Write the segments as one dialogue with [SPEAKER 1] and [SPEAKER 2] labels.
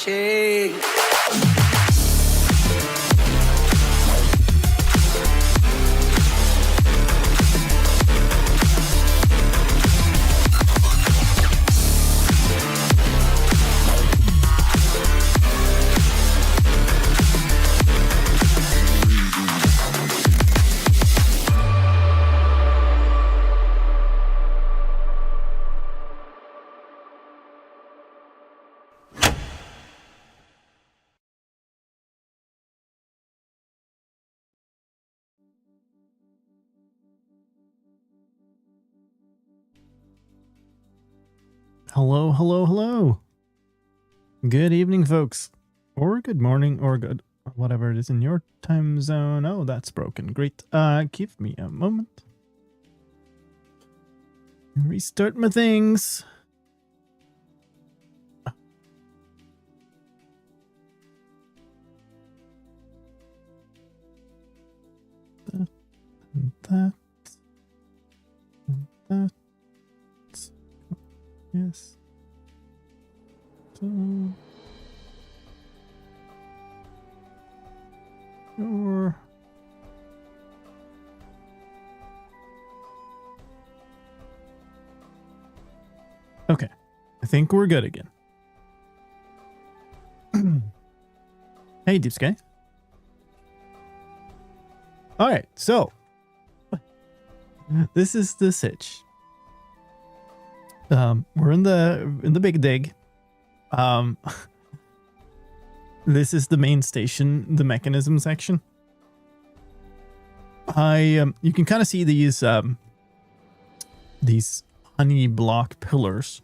[SPEAKER 1] shade.
[SPEAKER 2] Hello, hello, hello. Good evening, folks. Or good morning, or good whatever it is in your time zone. Oh, that's broken. Great. Give me a moment. Restart my things. That. Yes. So. Sure. Okay. I think we're good again. Hey, Deep Sky. All right. So. This is the sitch. We're in the big dig. This is the main station, the mechanism section. You can kind of see these honey block pillars.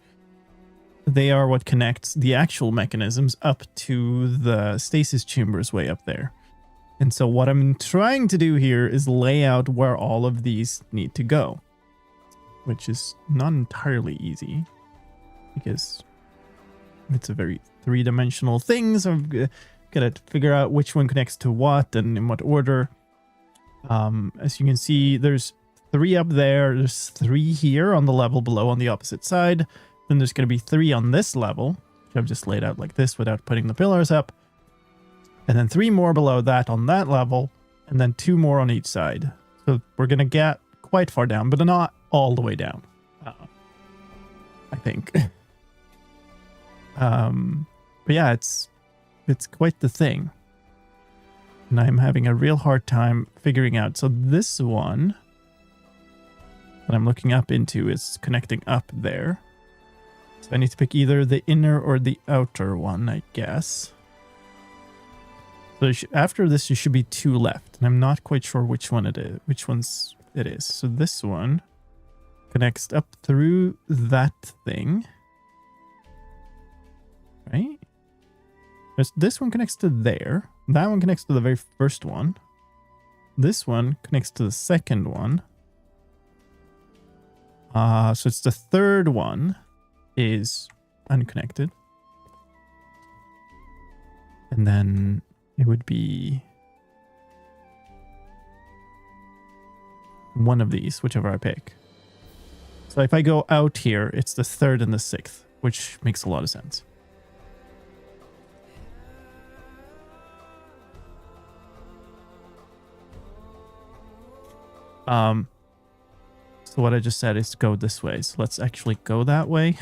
[SPEAKER 2] They are what connects the actual mechanisms up to the stasis chambers way up there. And so what I'm trying to do here is lay out where all of these need to go, which is not entirely easy because it's a very three-dimensional thing. So I've got to figure out which one connects to what and in what order. As you can see, there's 3 up there. There's 3 here on the level below on the opposite side. Then there's going to be 3 on this level, which I've just laid out like this without putting the pillars up. And then 3 more below that on that level. And then 2 more on each side. So we're going to get quite far down, but not all the way down, I think. But yeah, it's quite the thing, and I'm having a real hard time figuring out. So this one that I'm looking up into is connecting up there. So I need to pick either the inner or the outer one, I guess. So after this, there should be 2 left, and I'm not quite sure which one it is. Which ones it is. So this one connects up through that thing, right? This one connects to there. That one connects to the very first one. This one connects to the second one. So it's the third one is unconnected. And then it would be one of these, whichever I pick. So if I go out here, it's the 3rd and the 6th, which makes a lot of sense. So what I just said is to go this way. So let's actually go that way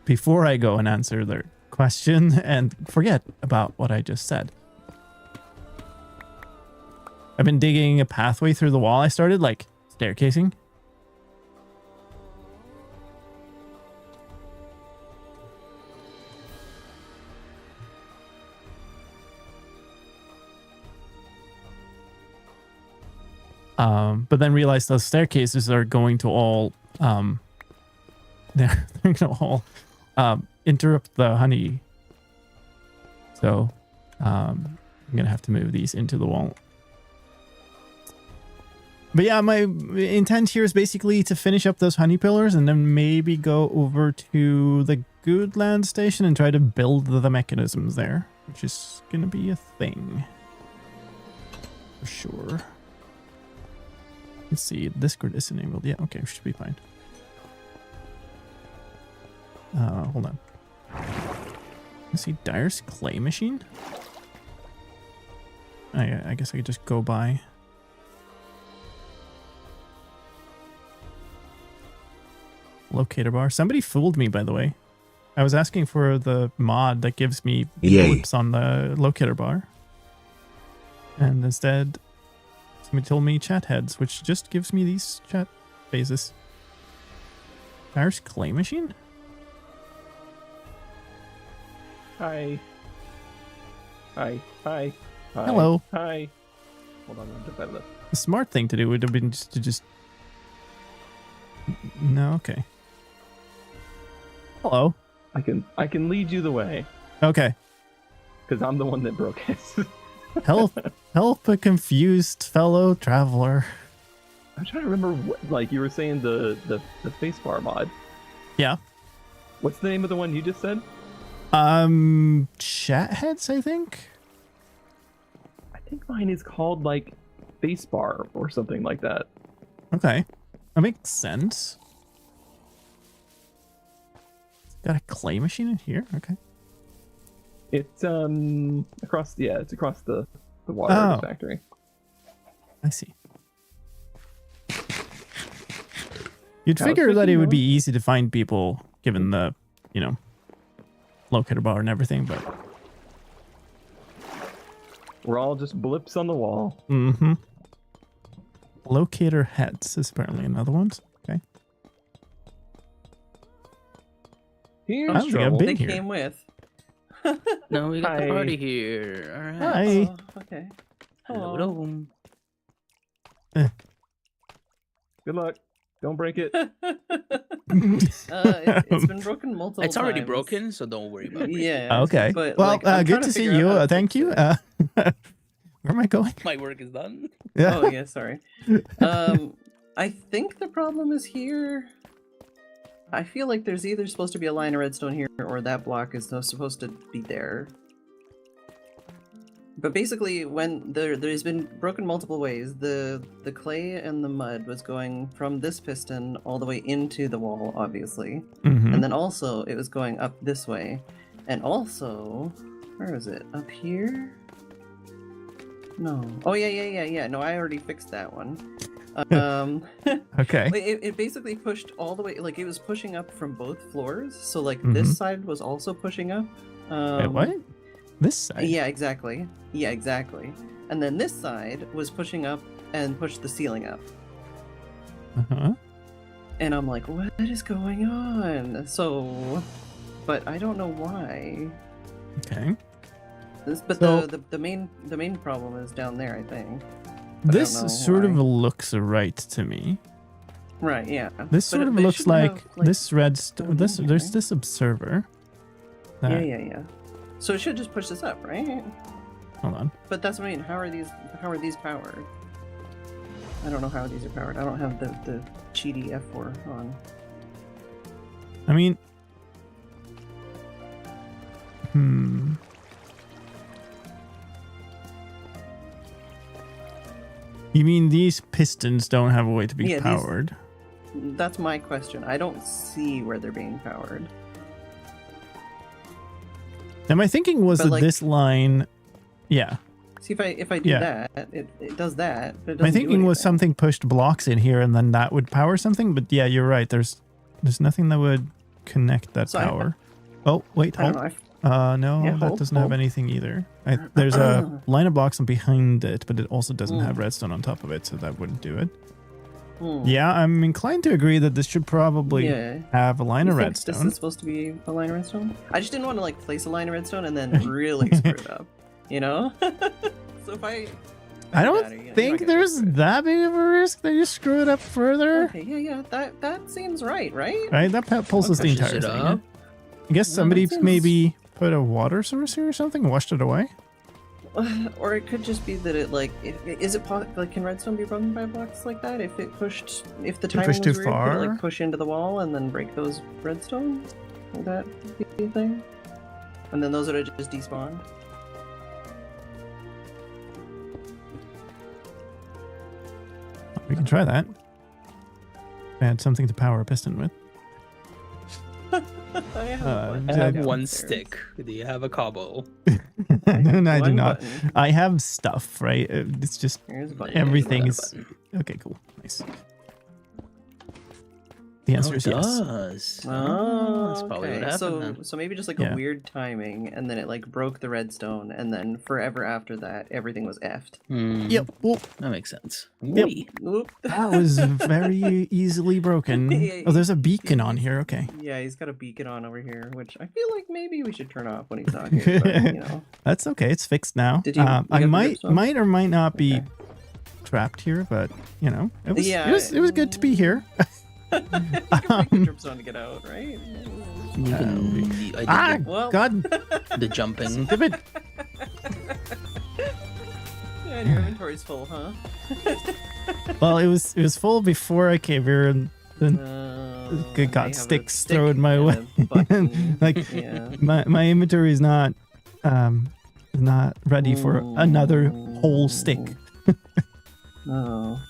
[SPEAKER 2] before I go and answer their question and forget about what I just said. I've been digging a pathway through the wall I started, like staircasing. But then realized those staircases are going to all, they're going to all interrupt the honey. So I'm going to have to move these into the wall. But yeah, my intent here is basically to finish up those honey pillars and then maybe go over to the Goodland station and try to build the mechanisms there, which is going to be a thing for sure. Let's see, Discord is enabled. Yeah, okay, should be fine. Hold on. Let's see, Dyer's clay machine? I guess I could just go by. Locator bar. Somebody fooled me, by the way. I was asking for the mod that gives me blips on the locator bar. And instead, somebody told me chat heads, which just gives me these chat phases. Dyer's clay machine?
[SPEAKER 1] Hi. Hi. Hi. Hi.
[SPEAKER 2] Hello.
[SPEAKER 1] Hi. Hold on, I'm better.
[SPEAKER 2] The smart thing to do would have been just to just... No, okay. Hello.
[SPEAKER 1] I can lead you the way.
[SPEAKER 2] Okay.
[SPEAKER 1] Because I'm the one that broke it.
[SPEAKER 2] Help a confused fellow traveler.
[SPEAKER 1] I'm trying to remember what, like you were saying the spacebar mod.
[SPEAKER 2] Yeah.
[SPEAKER 1] What's the name of the one you just said?
[SPEAKER 2] Chat heads, I think.
[SPEAKER 1] I think mine is called like spacebar or something like that.
[SPEAKER 2] Okay. That makes sense. Got a clay machine in here? Okay.
[SPEAKER 1] It's across the water factory.
[SPEAKER 2] I see. You'd figure that it would be easy to find people given the, locator bar and everything, but
[SPEAKER 1] we're all just blips on the wall.
[SPEAKER 2] Mm-hmm. Locator heads is apparently another one. Okay.
[SPEAKER 1] Here's
[SPEAKER 2] I don't think I've been here.
[SPEAKER 3] Came with.
[SPEAKER 4] No, we got the party here. All right.
[SPEAKER 2] Hi.
[SPEAKER 3] Oh, okay.
[SPEAKER 4] Hello.
[SPEAKER 1] Good luck. Don't break it.
[SPEAKER 3] It's been broken multiple times.
[SPEAKER 4] It's already broken, so don't worry about it.
[SPEAKER 3] Yeah.
[SPEAKER 2] Okay.
[SPEAKER 3] But,
[SPEAKER 2] well, good to see you. Thank you. Where am I going?
[SPEAKER 4] My work is done.
[SPEAKER 2] Yeah.
[SPEAKER 3] Oh yeah, sorry. I think the problem is here. I feel like there's either supposed to be a line of redstone here, or that block is not supposed to be there. But basically, when there's been broken multiple ways, the clay and the mud was going from this piston all the way into the wall, obviously, and then also it was going up this way, and also, where is it? Up here? No. Oh yeah. No, I already fixed that one.
[SPEAKER 2] Okay.
[SPEAKER 3] It basically pushed all the way, like it was pushing up from both floors. So like this side was also pushing up.
[SPEAKER 2] Wait, what? This side?
[SPEAKER 3] Yeah, exactly. And then this side was pushing up and pushed the ceiling up.
[SPEAKER 2] Uh-huh.
[SPEAKER 3] And I'm like, what is going on? So, but I don't know why.
[SPEAKER 2] Okay.
[SPEAKER 3] But so, the main problem is down there, I think.
[SPEAKER 2] This sort of looks right to me.
[SPEAKER 3] Right, yeah.
[SPEAKER 2] This sort of looks like this redstone. There's this observer.
[SPEAKER 3] Yeah. So it should just push this up, right?
[SPEAKER 2] Hold on.
[SPEAKER 3] But that's what I mean. How are these powered? I don't know how these are powered. I don't have the cheaty F4 on.
[SPEAKER 2] I mean, You mean these pistons don't have a way to be powered?
[SPEAKER 3] That's my question. I don't see where they're being powered.
[SPEAKER 2] And my thinking was that this line, yeah.
[SPEAKER 3] See, if I do that, it does that. But it
[SPEAKER 2] my thinking was something pushed blocks in here, and then that would power something. But yeah, you're right. There's nothing that would connect that power. Oh wait, hold. No, that doesn't have anything either. There's a line of blocks behind it, but it also doesn't have redstone on top of it, so that wouldn't do it. Yeah, I'm inclined to agree that this should probably have a line of redstone.
[SPEAKER 3] This is supposed to be a line of redstone? I just didn't want to place a line of redstone and then really screw it up, you know? So if I
[SPEAKER 2] don't think there's that big of a risk that you screw it up further.
[SPEAKER 3] Okay, yeah, that seems right? Right,
[SPEAKER 2] that pulls the entire thing. I guess somebody maybe put a water source here or something and washed it away.
[SPEAKER 3] Or it could just be that it can redstone be broken by blocks like that? If the timing was weird, could it push into the wall and then break those redstone? Would that be a thing? And then those would have just despawned?
[SPEAKER 2] We can try that. Add something to power a piston with.
[SPEAKER 3] I have
[SPEAKER 4] I have
[SPEAKER 3] downstairs.
[SPEAKER 4] one stick. Do you have a cobble?
[SPEAKER 2] No, I do
[SPEAKER 3] One
[SPEAKER 2] not.
[SPEAKER 3] button.
[SPEAKER 2] I have stuff, right? It's just
[SPEAKER 3] Here's a button.
[SPEAKER 2] everything
[SPEAKER 4] Here's
[SPEAKER 2] is
[SPEAKER 4] another
[SPEAKER 2] okay. Cool, nice. The answer is
[SPEAKER 4] it
[SPEAKER 2] yes.
[SPEAKER 4] does.
[SPEAKER 3] Oh,
[SPEAKER 4] That's probably what
[SPEAKER 3] okay.
[SPEAKER 4] happened then.
[SPEAKER 3] So maybe just like
[SPEAKER 2] Yeah.
[SPEAKER 3] a weird timing, and then it like broke the redstone, and then forever after that, everything was effed.
[SPEAKER 2] Yep. Well,
[SPEAKER 4] That makes sense.
[SPEAKER 2] Yep.
[SPEAKER 4] Wee.
[SPEAKER 3] Oop.
[SPEAKER 2] that was very easily broken.
[SPEAKER 3] Yeah,
[SPEAKER 2] Oh, there's a beacon on here. Okay,
[SPEAKER 3] Yeah, he's got a beacon on over here, which I feel like maybe we should turn off when he's not here. But, you know.
[SPEAKER 2] that's okay. It's fixed now.
[SPEAKER 3] Did you
[SPEAKER 2] I
[SPEAKER 3] get the
[SPEAKER 2] might
[SPEAKER 3] redstone?
[SPEAKER 2] or might not be
[SPEAKER 3] Okay.
[SPEAKER 2] trapped here, but you know, it was
[SPEAKER 3] Yeah,
[SPEAKER 2] it was good to be here.
[SPEAKER 3] You can break the dripstone to get out, right?
[SPEAKER 4] You can, I did
[SPEAKER 3] Well,
[SPEAKER 2] God,
[SPEAKER 4] the jumping.
[SPEAKER 2] damn it.
[SPEAKER 3] Yeah, and your inventory's full, huh?
[SPEAKER 2] Well, it was full before I came here, and then
[SPEAKER 3] It
[SPEAKER 2] it got sticks thrown my way. Like
[SPEAKER 3] yeah.
[SPEAKER 2] my inventory is not ready for another whole stick.
[SPEAKER 3] Oh.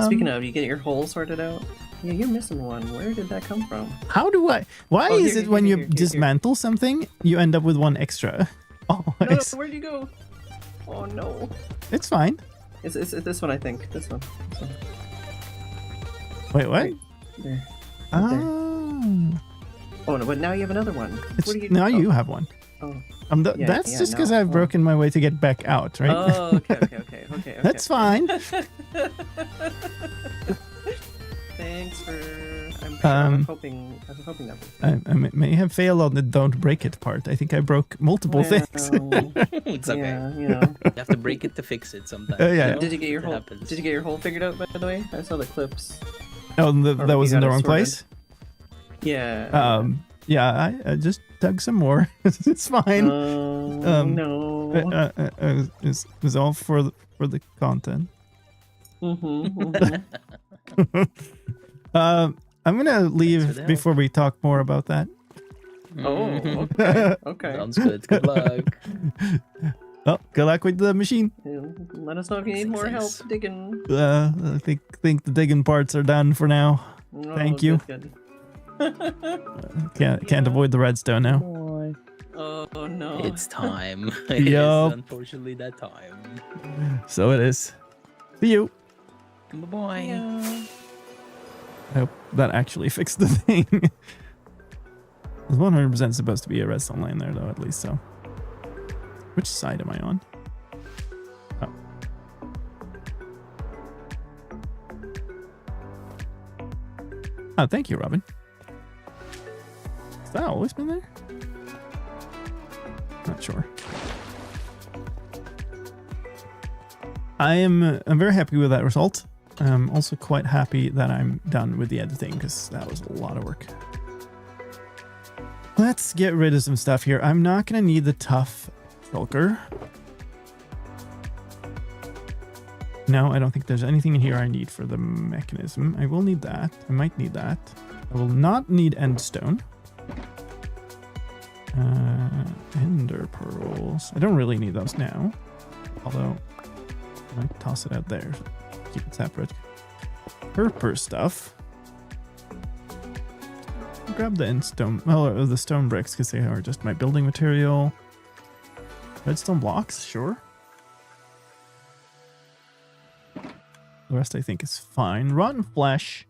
[SPEAKER 3] Speaking of, you get your hole sorted out? Yeah, you're missing one. Where did that come from?
[SPEAKER 2] How do I? Why
[SPEAKER 3] Oh,
[SPEAKER 2] is
[SPEAKER 3] here,
[SPEAKER 2] it when
[SPEAKER 3] here,
[SPEAKER 2] you
[SPEAKER 3] here, here.
[SPEAKER 2] dismantle something, you end up with one extra?
[SPEAKER 3] No,
[SPEAKER 2] Always.
[SPEAKER 3] where'd you go? Oh no.
[SPEAKER 2] It's fine.
[SPEAKER 3] It's this one, I think. This one.
[SPEAKER 2] Wait, what?
[SPEAKER 3] Right there.
[SPEAKER 2] Ah,
[SPEAKER 3] Oh no, but now you have another one.
[SPEAKER 2] it's,
[SPEAKER 3] What are you
[SPEAKER 2] now
[SPEAKER 3] oh.
[SPEAKER 2] you have one.
[SPEAKER 3] Oh.
[SPEAKER 2] That's
[SPEAKER 3] Yeah,
[SPEAKER 2] just because
[SPEAKER 3] no,
[SPEAKER 2] I've
[SPEAKER 3] oh.
[SPEAKER 2] broken my way to get back out, right?
[SPEAKER 3] Oh, okay.
[SPEAKER 2] That's fine.
[SPEAKER 3] Thanks for. I'm hoping that.
[SPEAKER 2] I may have failed on the don't break it part. I think I broke multiple things.
[SPEAKER 4] It's okay.
[SPEAKER 3] Yeah, you know.
[SPEAKER 4] You have to break it to fix it sometimes.
[SPEAKER 2] Yeah.
[SPEAKER 4] you know?
[SPEAKER 3] Did you get your
[SPEAKER 4] It
[SPEAKER 3] hole?
[SPEAKER 4] happens.
[SPEAKER 3] Did you get your hole figured out by the way? I saw the clips.
[SPEAKER 2] Oh,
[SPEAKER 3] Or
[SPEAKER 2] that was
[SPEAKER 3] you
[SPEAKER 2] in the
[SPEAKER 3] got it
[SPEAKER 2] wrong
[SPEAKER 3] sorted.
[SPEAKER 2] place.
[SPEAKER 3] Yeah.
[SPEAKER 2] Yeah, I just dug some more. It's fine.
[SPEAKER 3] No.
[SPEAKER 2] It was all for the content.
[SPEAKER 3] Mhm.
[SPEAKER 2] I'm gonna
[SPEAKER 4] Thanks for
[SPEAKER 2] leave
[SPEAKER 4] the
[SPEAKER 2] before we talk more about that.
[SPEAKER 3] Oh,
[SPEAKER 4] Mhm.
[SPEAKER 3] okay. Okay.
[SPEAKER 4] Sounds good. Good luck.
[SPEAKER 2] Oh, good luck with the machine.
[SPEAKER 3] Yeah, let us know if you need more help
[SPEAKER 4] Thanks.
[SPEAKER 3] digging.
[SPEAKER 2] I think the digging parts are done for now.
[SPEAKER 3] Oh,
[SPEAKER 2] Thank you.
[SPEAKER 3] Good.
[SPEAKER 2] Can't avoid the redstone now.
[SPEAKER 3] Oh no.
[SPEAKER 4] It's time. It is
[SPEAKER 2] Yup.
[SPEAKER 4] unfortunately that time.
[SPEAKER 2] So it is. See you.
[SPEAKER 4] Bye-bye.
[SPEAKER 3] Yeah.
[SPEAKER 2] I hope that actually fixed the thing. There's 100% supposed to be a redstone line there, though, at least, so. Which side am I on? Oh. Oh, thank you, Robin. Has that always been there? Not sure. I'm very happy with that result. I'm also quite happy that I'm done with the editing because that was a lot of work. Let's get rid of some stuff here. I'm not going to need the tough shulker. No, I don't think there's anything in here I need for the mechanism. I will need that. I might need that. I will not need endstone. Ender pearls. I don't really need those now. Although, I might toss it out there. Keep it separate. Purper stuff. Grab the endstone. Well, the stone bricks because they are just my building material. Redstone blocks, sure. The rest I think is fine. Rotten flesh.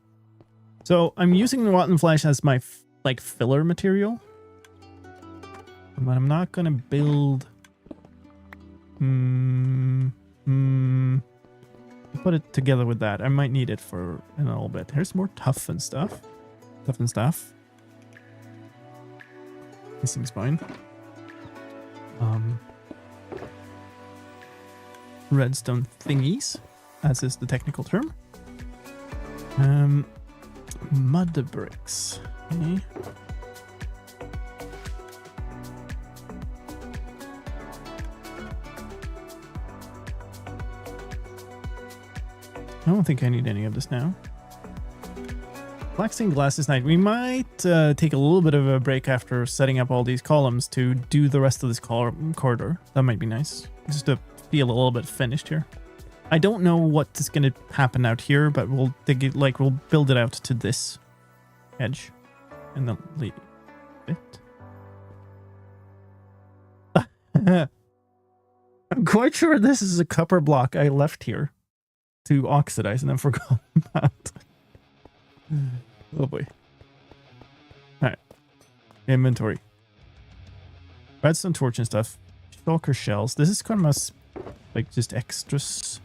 [SPEAKER 2] So I'm using the rotten flesh as my like filler material. But I'm not gonna build. Put it together with that. I might need it for in a little bit. Here's more tough and stuff. Tough and stuff. This seems fine. Redstone thingies, as is the technical term. Mud bricks. Okay. I don't think I need any of this now. Black stained glass is nice. We might take a little bit of a break after setting up all these columns to do the rest of this corridor. That might be nice. Just to feel a little bit finished here. I don't know what is going to happen out here, but we'll dig it, we'll build it out to this edge. And then bit. I'm quite sure this is a copper block I left here to oxidize and then forgot about. Oh boy. Alright. Inventory. Redstone torch and stuff. Shulker shells. This is kind of like just extras.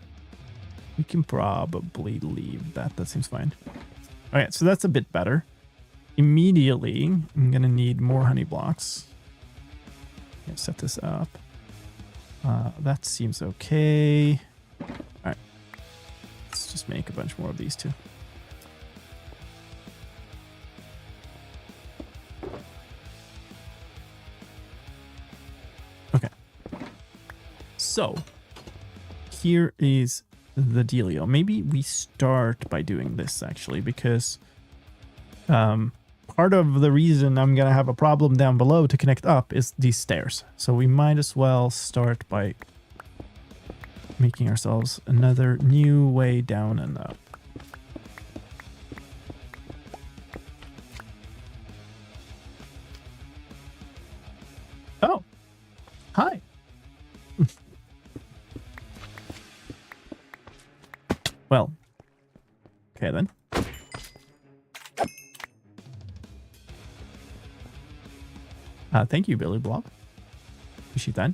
[SPEAKER 2] We can probably leave that. That seems fine. Alright, so that's a bit better. Immediately, I'm going to need more honey blocks. Set this up. That seems okay. Alright. Let's just make a bunch more of these too. Okay. So, here is the dealio. Maybe we start by doing this actually, because part of the reason I'm gonna have a problem down below to connect up is these stairs. So we might as well start by making ourselves another new way down and up. Oh, hi. Well, okay then. Thank you, Billy Blob. Appreciate that.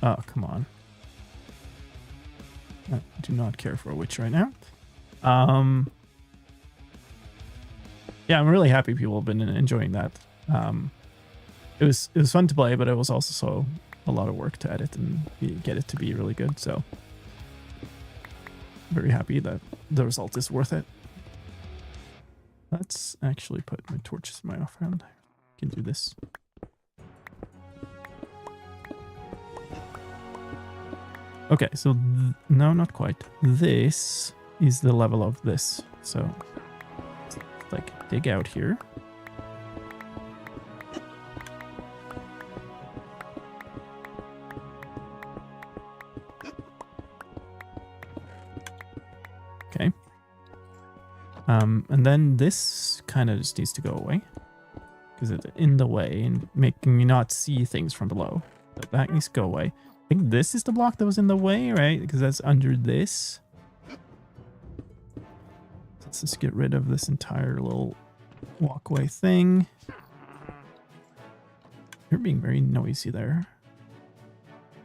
[SPEAKER 2] Oh, come on. I do not care for a witch right now. Yeah, I'm really happy people have been enjoying that. It was fun to play, but it was also a lot of work to edit and get it to be really good. So very happy that the result is worth it. Let's actually put my torches in my offhand. I can do this. Okay, so no, not quite. This is the level of this. So like dig out here. Okay. And then this kind of just needs to go away because it's in the way and making me not see things from below. So that needs to go away. I think this is the block that was in the way, right? Because that's under this. Let's just get rid of this entire little walkway thing. You're being very noisy there.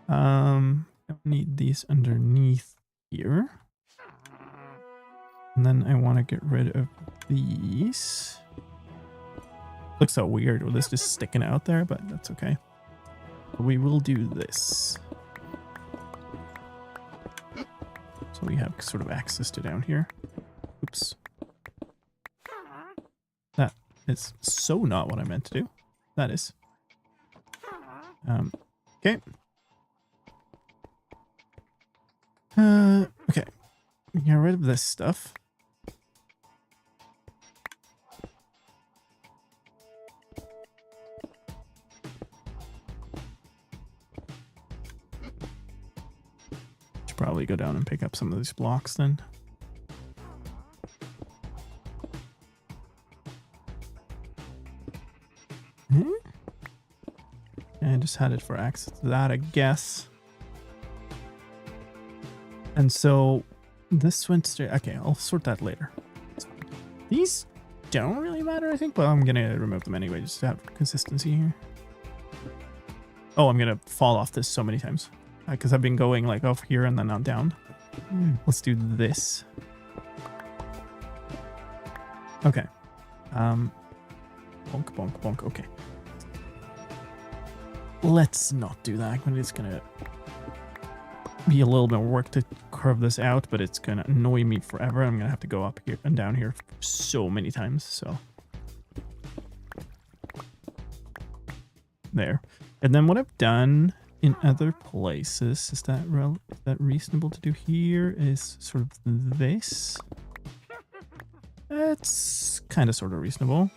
[SPEAKER 2] I need these underneath here. And then I want to get rid of these. Looks so weird with this just sticking out there, but that's okay. We will do this. So we have sort of access to down here. Oops. That is so not what I meant to do. That is. Okay. Okay. Get rid of this stuff. Probably go down and pick up some of these blocks then. And just had it for access to that, I guess. And so this went straight. Okay, I'll sort that later. These don't really matter, I think, but I'm gonna remove them anyway just to have consistency here. Oh, I'm gonna fall off this so many times. Because I've been going like off here and then on down. Let's do this. Okay. Bonk, bonk, bonk. Okay. Let's not do that. It's gonna be a little bit of work to carve this out, but it's gonna annoy me forever. I'm gonna have to go up here and down here so many times. So there. And then what I've done in other places, is that reasonable to do here, is sort of this. It's kind of sort of reasonable.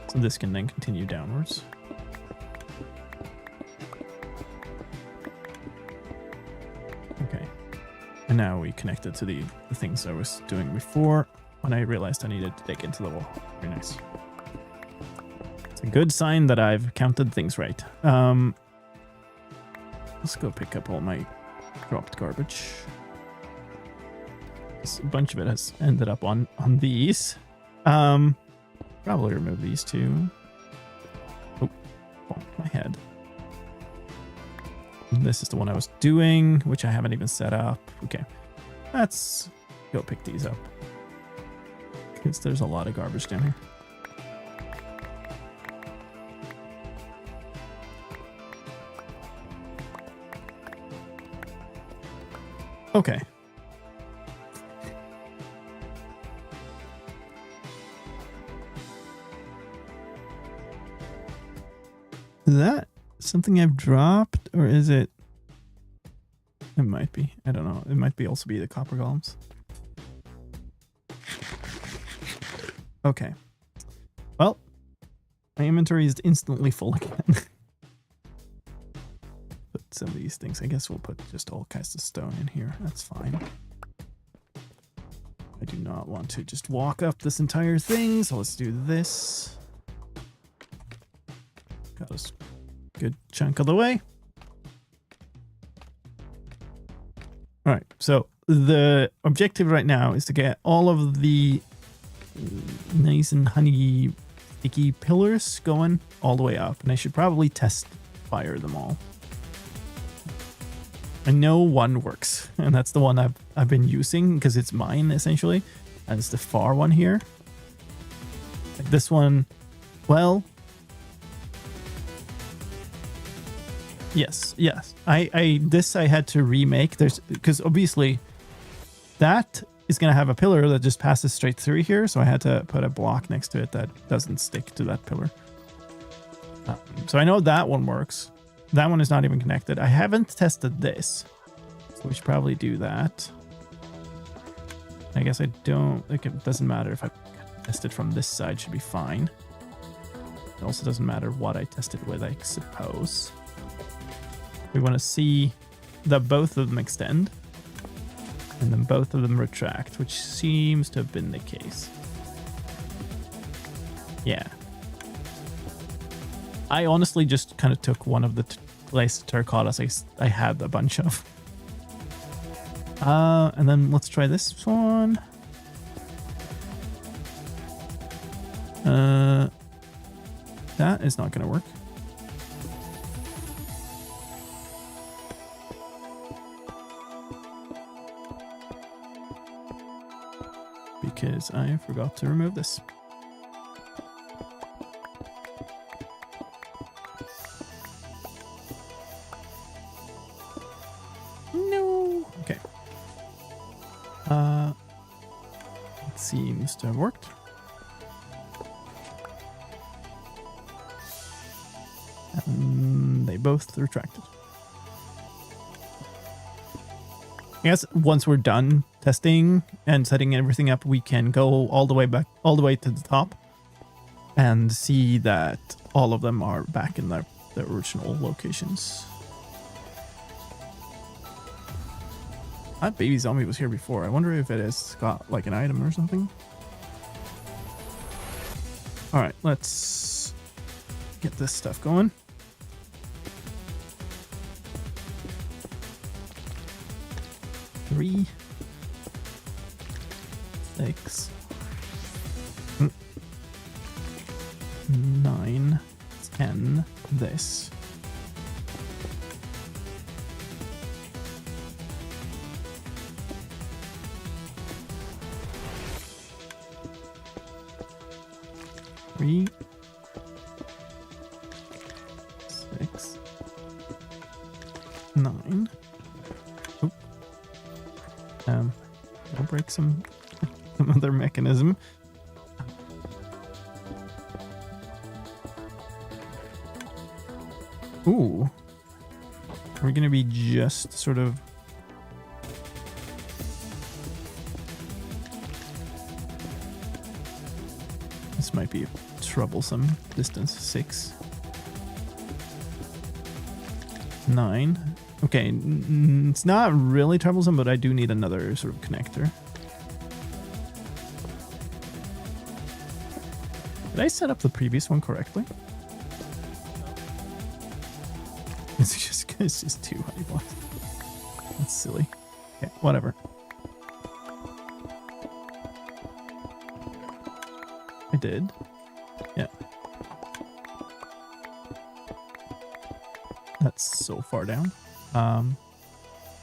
[SPEAKER 2] So this can then continue downwards. And now we connected to the things I was doing before when I realized I needed to dig into the wall. Very nice. It's a good sign that I've counted things right. Let's go pick up all my dropped garbage. A bunch of it has ended up on these. Probably remove these two. Oh, my head. This is the one I was doing, which I haven't even set up. Okay, let's go pick these up. Because there's a lot of garbage down here. Okay. Is that something I've dropped, or is it? It might be. I don't know. It might be also be the copper golems. Okay. Well, my inventory is instantly full again. Put some of these things. I guess we'll put just all kinds of stone in here. That's fine. I do not want to just walk up this entire thing, so let's do this. Got us a good chunk of the way. All right, so the objective right now is to get all of the nice and honey sticky pillars going all the way up, and I should probably test fire them all. I know one works, and that's the one I've been using because it's mine essentially, and it's the far one here. Like this one, well, yes. I had to remake. Because obviously that is going to have a pillar that just passes straight through here, so I had to put a block next to it that doesn't stick to that pillar. So I know that one works. That one is not even connected. I haven't tested this, so we should probably do that. I guess I don't, like, it doesn't matter if I test it from this side, should be fine. It also doesn't matter what I tested with, I suppose. We want to see that both of them extend and then both of them retract, which seems to have been the case. Yeah. I honestly just kind of took one of the laced terracottas I had a bunch of. And then let's try this one. That is not going to work. Because I forgot to remove this. No. Okay. It seems to have worked. And they both retracted. I guess once we're done testing and setting everything up, we can go all the way back, all the way to the top and see that all of them are back in their original locations. That baby zombie was here before. I wonder if it has got like an item or something. All right, let's get this stuff going. Three, 6, 9, 10, this. Three, 6, 9. Oop. I'll break some other mechanism. Ooh. We're gonna be just sort of this might be a troublesome distance. 6, 9. Okay, it's not really troublesome, but I do need another sort of connector. Did I set up the previous one correctly? It's just 2 honey blocks. That's silly. Okay, whatever. I did. Yeah. That's so far down. Oh,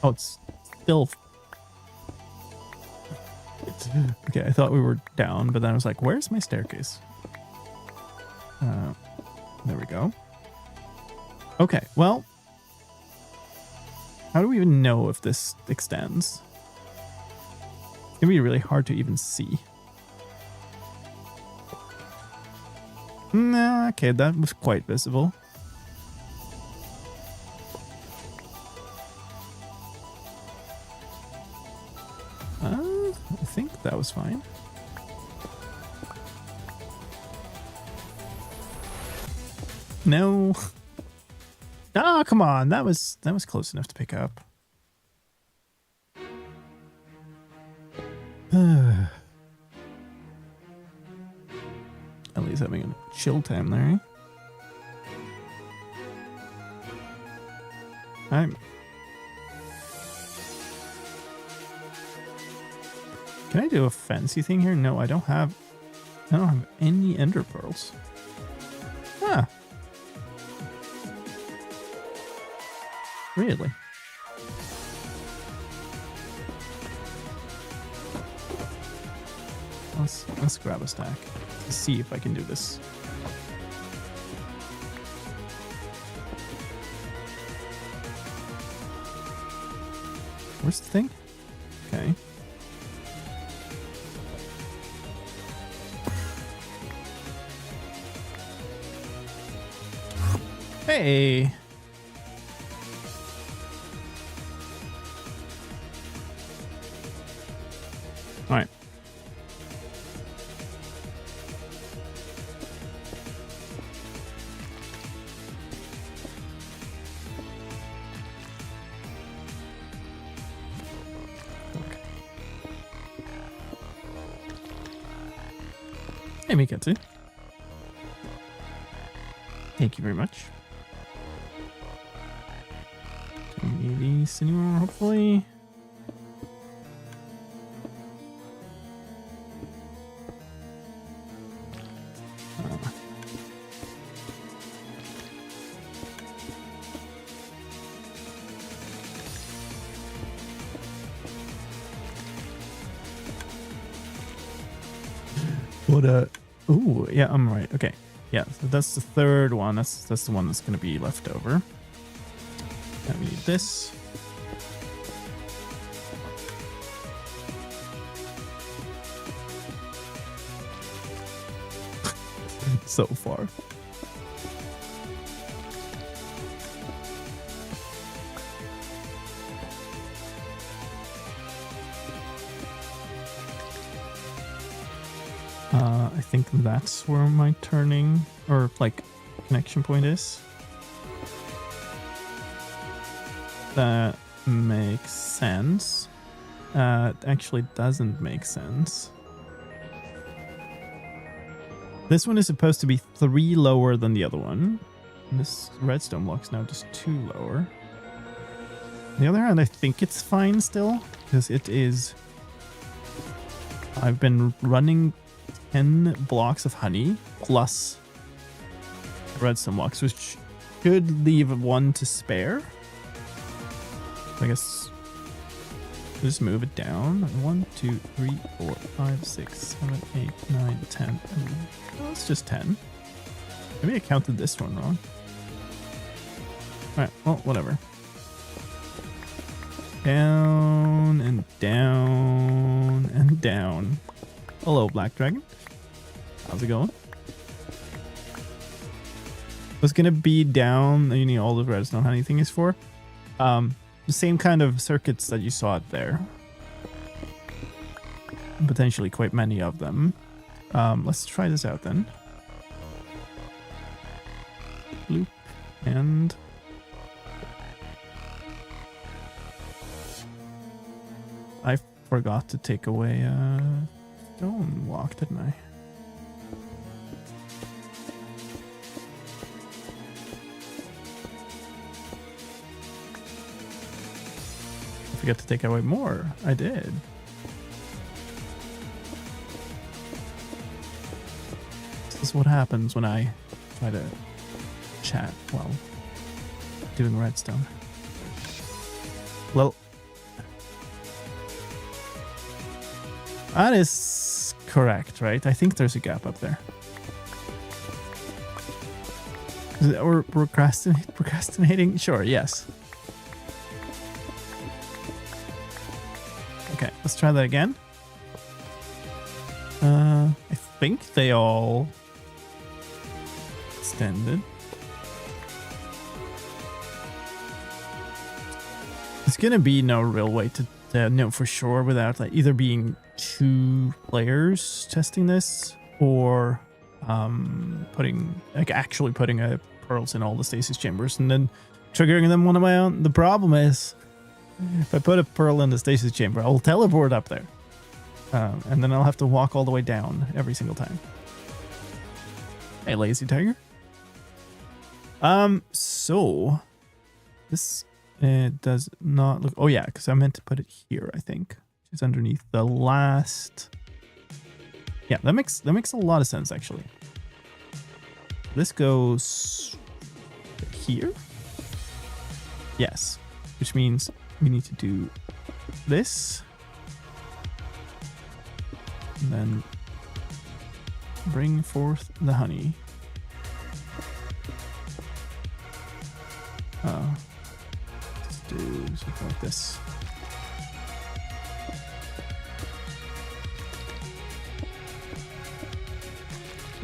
[SPEAKER 2] it's still... Okay, I thought we were down, but then I was like, where's my staircase? There we go. Okay, well... How do we even know if this extends? It's gonna be really hard to even see. Nah, okay, that was quite visible. I think that was fine. No. Oh, come on. That was close enough to pick up. At least having a chill time there. Can I do a fancy thing here? No, I don't have any ender pearls. Ah. Really? Let's grab a stack to see if I can do this. Where's the thing? Okay. Hey. All right. Hey, Miketsu. Thank you very much. Don't need these anymore, hopefully. Ooh, yeah, I'm right. Okay. Yeah, so that's the third one. That's the one that's going to be left over. And we need this. So far. I think that's where my turning or like connection point is. That makes sense. It actually doesn't make sense. This one is supposed to be 3 lower than the other one. And this redstone block's now just 2 lower. On the other hand, I think it's fine still because it is. I've been running 10 blocks of honey plus redstone blocks, which should leave 1 to spare. I guess we'll just move it down. 1, 2, 3, 4, 5, 6, 7, 8, 9, 10. Oh, it's just 10. Maybe I counted this one wrong. Alright, well, whatever. Down and down and down. Hello, Black Dragon. How's it going? What's gonna be down? You need all the redstone honey thing is for. The same kind of circuits that you saw it there. Potentially quite many of them. Let's try this out then. Loop and I forgot to take away a stone walk, didn't I? I forgot to take away more. I did. This is what happens when I try to chat while doing redstone. Well, that is correct, right? I think there's a gap up there. Or procrastinating? Sure, yes. Okay, let's try that again. I think they all extended. There's gonna be no real way to know for sure without like either being 2 players testing this or actually putting pearls in all the stasis chambers and then triggering them one of my own. The problem is if I put a pearl in the stasis chamber, I'll teleport up there. And then I'll have to walk all the way down every single time. Hey, lazy tiger. So this does not look. Oh yeah, because I meant to put it here. I think it's underneath the last. Yeah, that makes a lot of sense actually. This goes here. Yes, which means we need to do this. And then bring forth the honey. Let's do something like this.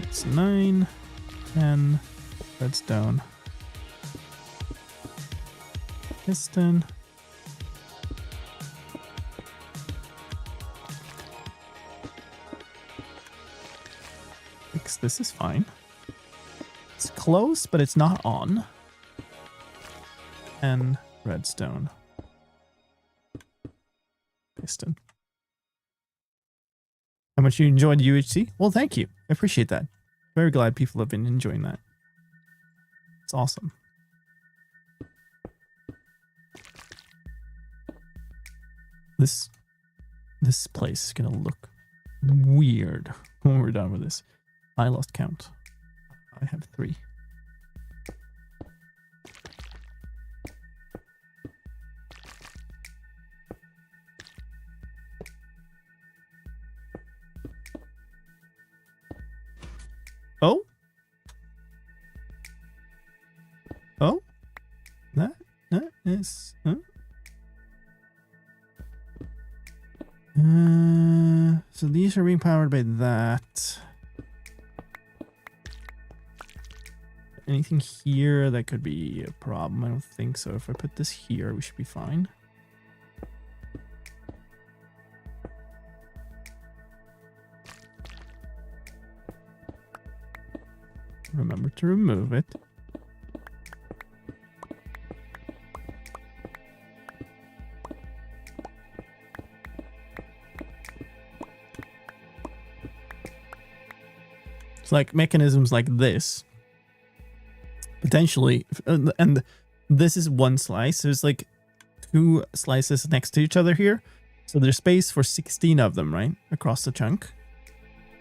[SPEAKER 2] It's 9, 10, redstone, piston. This is fine. It's close, but it's not on. And redstone. Piston. How much you enjoyed UHC? Well, thank you. I appreciate that. Very glad people have been enjoying that. It's awesome. This place is gonna look weird when we're done with this. I lost count. I have 3. Oh? Oh? That is... Huh? So these are being powered by that. Anything here that could be a problem? I don't think so. If I put this here, we should be fine. Remember to remove it. It's like mechanisms like this. Potentially, and this is one slice. There's like 2 slices next to each other here. So there's space for 16 of them, right? Across the chunk.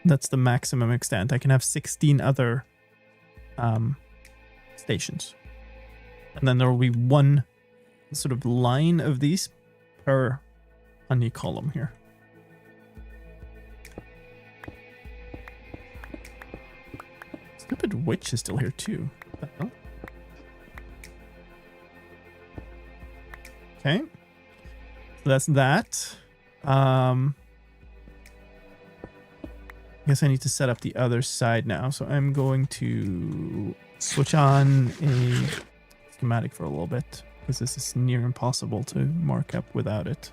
[SPEAKER 2] That's the maximum extent. I can have 16 other stations. And then there will be 1 sort of line of these per honey column here. Stupid witch is still here too. What the hell? Okay. So that's that. I guess I need to set up the other side now. So I'm going to switch on a schematic for a little bit because this is near impossible to mark up without it.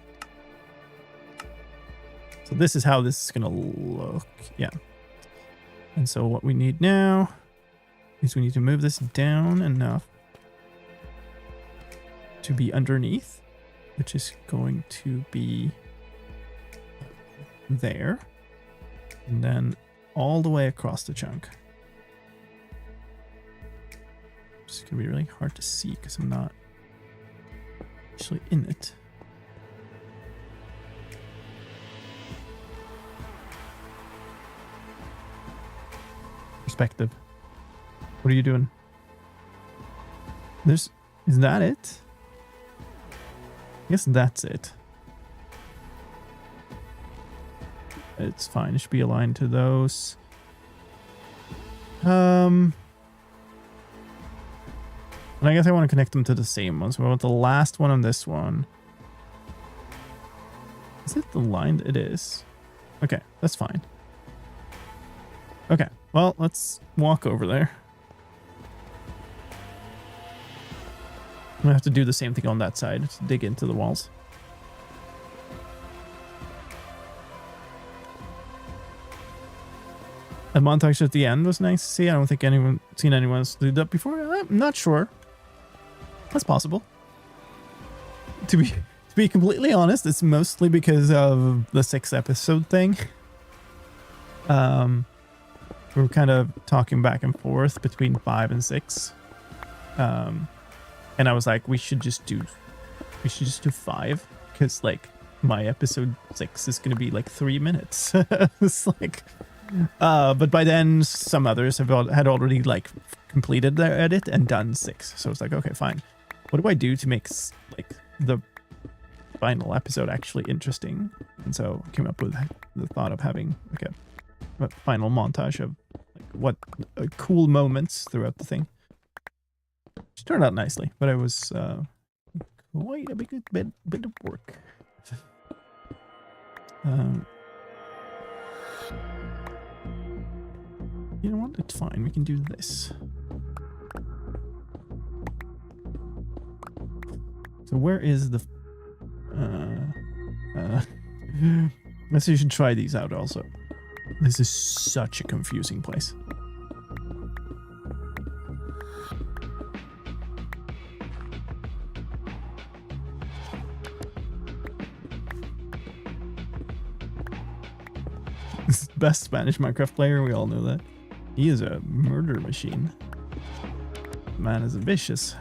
[SPEAKER 2] So this is how this is going to look. Yeah. And so what we need now is we need to move this down enough to be underneath, which is going to be there. And then all the way across the chunk. It's going to be really hard to see because I'm not actually in it. Perspective. What are you doing? Is that it? I guess that's it. It's fine. It should be aligned to those. And I guess I want to connect them to the same one. So I want the last one on this one. Is it the line? It is. Okay, that's fine. Okay, well, let's walk over there. I'm gonna have to do the same thing on that side to dig into the walls. A montage at the end was nice to see. I don't think seen anyone else do that before. I'm not sure. That's possible. To be completely honest, it's mostly because of the 6 episode thing. We were kind of talking back and forth between 5 and 6. And I was like, we should just do 5 because like my episode 6 is going to be like 3 minutes. It's like, but by then some others had already like completed their edit and done 6. So it's like, okay, fine. What do I do to make like the final episode actually interesting? And so I came up with the thought of having like a final montage of like what cool moments throughout the thing. Which turned out nicely, but it was quite a bit of work. You know what? It's fine. We can do this. So where is the... Guess you should try these out also. This is such a confusing place. This is the best Spanish Minecraft player, we all know that. He is a murder machine. Man is vicious.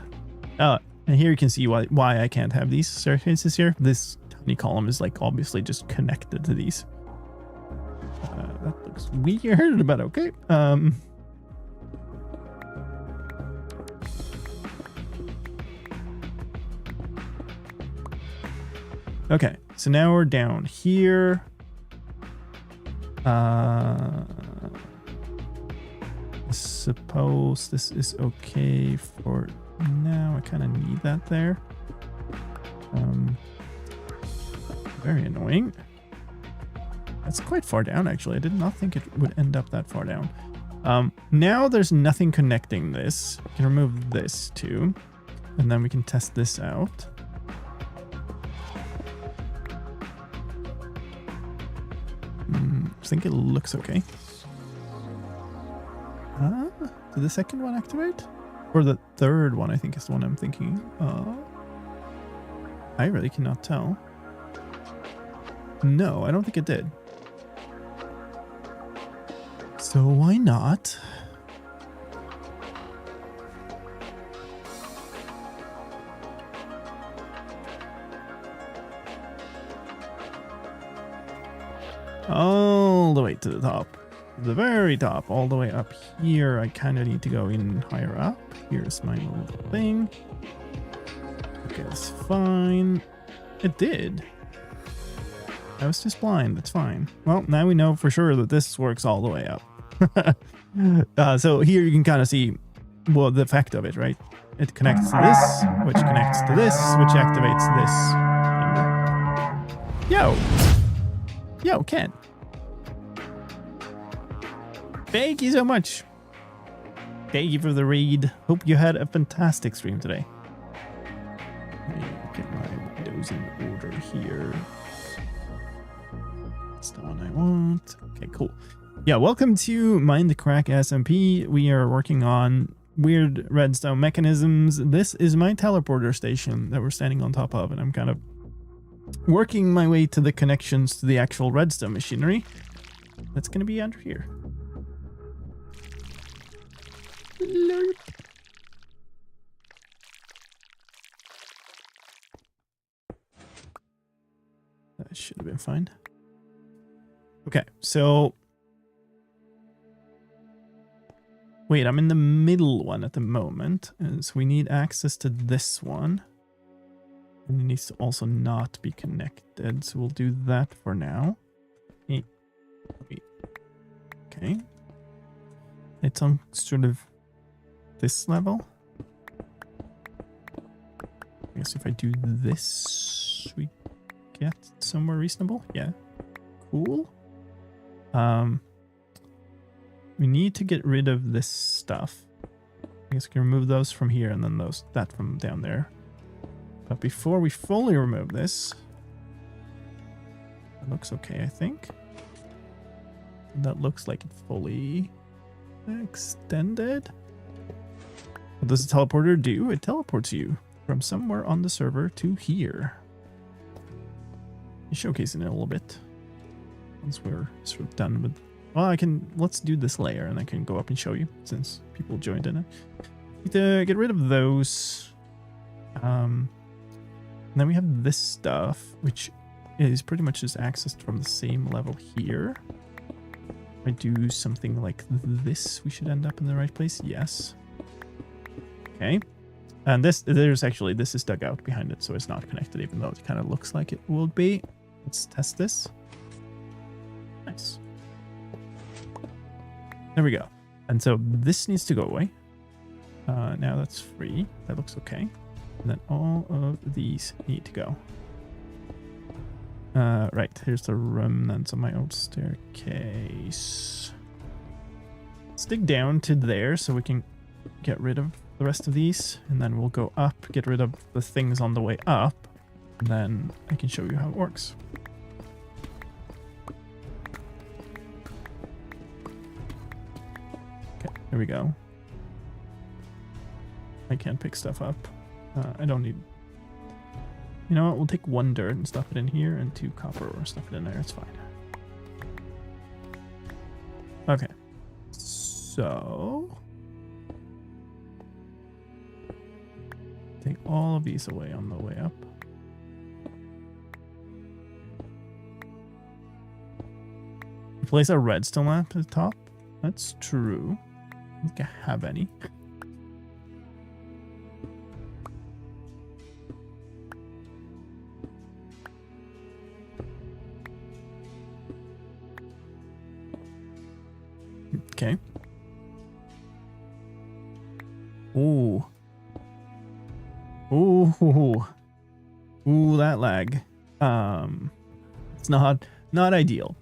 [SPEAKER 2] And here you can see why I can't have these staircases here. This tiny column is like obviously just connected to these. That looks weird, but okay. Okay, so now we're down here. I suppose this is okay for now. I kind of need that there. Very annoying. That's quite far down, actually. I did not think it would end up that far down. Now there's nothing connecting this. We can remove this too. And then we can test this out. I think it looks okay. Did the second one activate? Or the third one, I think, is the one I'm thinking. I really cannot tell. No, I don't think it did. So why not? All the way to the top. The very top, all the way up here. I kind of need to go in higher up. Here's my little thing. Okay, that's fine. It did. I was just blind. That's fine. Well, now we know for sure that this works all the way up. So here you can kind of see, well, the effect of it, right? It connects to this, which connects to this, which activates this. Yo! Yo, Ken. Thank you so much. Thank you for the raid. Hope you had a fantastic stream today. Let me get my windows in order here. That's the one I want. Okay, cool. Yeah, welcome to Mindcrack SMP. We are working on weird redstone mechanisms. This is my teleporter station that we're standing on top of, and I'm kind of working my way to the connections to the actual redstone machinery. That's going to be under here. Lerp. That should have been fine. Okay, so... Wait, I'm in the middle one at the moment. So we need access to this one. And it needs to also not be connected. So we'll do that for now. Okay. It's on sort of this level. I guess if I do this, we get somewhere reasonable. Yeah. Cool. We need to get rid of this stuff. I guess we can remove those from here and then that from down there. But before we fully remove this, it looks okay, I think. That looks like it's fully extended. What does the teleporter do? It teleports you from somewhere on the server to here. Showcasing it a little bit. Once we're sort of done with... Well, let's do this layer and I can go up and show you since people joined in it. Need to get rid of those. And then we have this stuff, which is pretty much just accessed from the same level here. If I do something like this, we should end up in the right place. Yes. Okay. And this is dug out behind it, so it's not connected, even though it kind of looks like it will be. Let's test this. Nice. There we go. And so this needs to go away. Now that's free. That looks okay. And then all of these need to go. Right, here's the remnants of my old staircase. Let's dig down to there so we can get rid of the rest of these. And then we'll go up, get rid of the things on the way up. And then I can show you how it works. Okay, here we go. I can't pick stuff up. I don't need... You know what? We'll take 1 dirt and stuff it in here, and 2 copper or stuff it in there. It's fine. Okay. So... take all of these away on the way up. Place a redstone lamp at the top. That's true. I don't think I have any. Okay. Ooh. Ooh. Ooh, that lag. It's not ideal.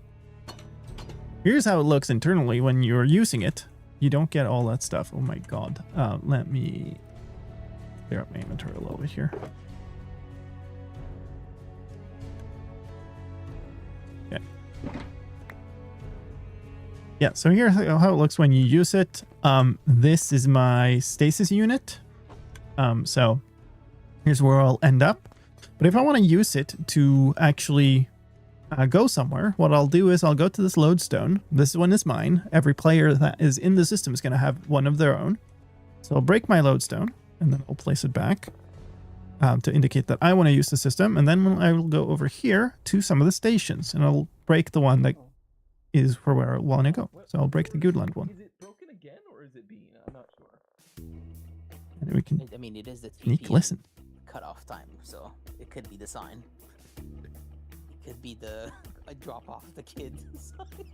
[SPEAKER 2] Here's how it looks internally when you're using it. You don't get all that stuff. Oh my god. Let me clear up my inventory a little bit here. Okay. Yeah, so here's how it looks when you use it. This is my stasis unit. So here's where I'll end up. But if I want to use it to actually go somewhere, what I'll do is I'll go to this lodestone. This one is mine. Every player that is in the system is going to have one of their own. So I'll break my lodestone and then I'll place it back to indicate that I want to use the system. And then I will go over here to some of the stations and I'll break the one that is for where I want to go. So I'll break the Goodland one.
[SPEAKER 1] Is it broken again or is it being? I'm not sure.
[SPEAKER 2] And then we can
[SPEAKER 5] I mean, it is the
[SPEAKER 2] sneak listen.
[SPEAKER 5] cutoff time, so it could be the sign. It could be the I drop off the kids sign.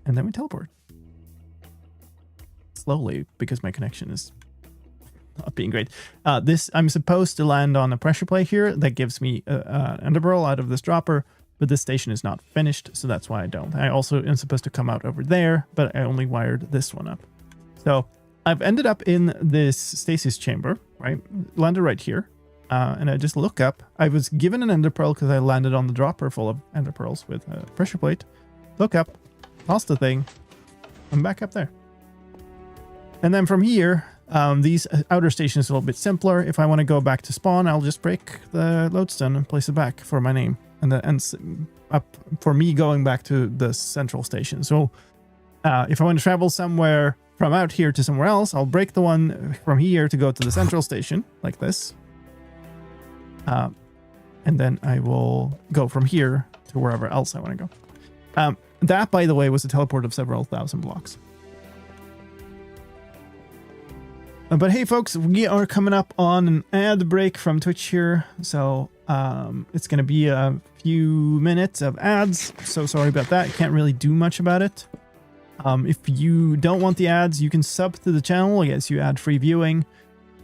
[SPEAKER 2] And then we teleport. Slowly, because my connection is not being great. I'm supposed to land on a pressure plate here that gives me an ender pearl out of this dropper, but this station is not finished, so that's why I don't. I also am supposed to come out over there, but I only wired this one up. So I've ended up in this stasis chamber, right? Landed right here. And I just look up. I was given an ender pearl because I landed on the dropper full of ender pearls with a pressure plate. Look up, toss the thing. I'm back up there. And then from here, These outer stations are a little bit simpler. If I want to go back to spawn, I'll just break the lodestone and place it back for my name. And up for me going back to the central station. So if I want to travel somewhere from out here to somewhere else, I'll break the one from here to go to the central station, like this. And then I will go from here to wherever else I want to go. That, by the way, was a teleport of several thousand blocks. But hey, folks, we are coming up on an ad break from Twitch here. So it's going to be a few minutes of ads. So sorry about that. Can't really do much about it. If you don't want the ads, you can sub to the channel. I guess you ad-free viewing.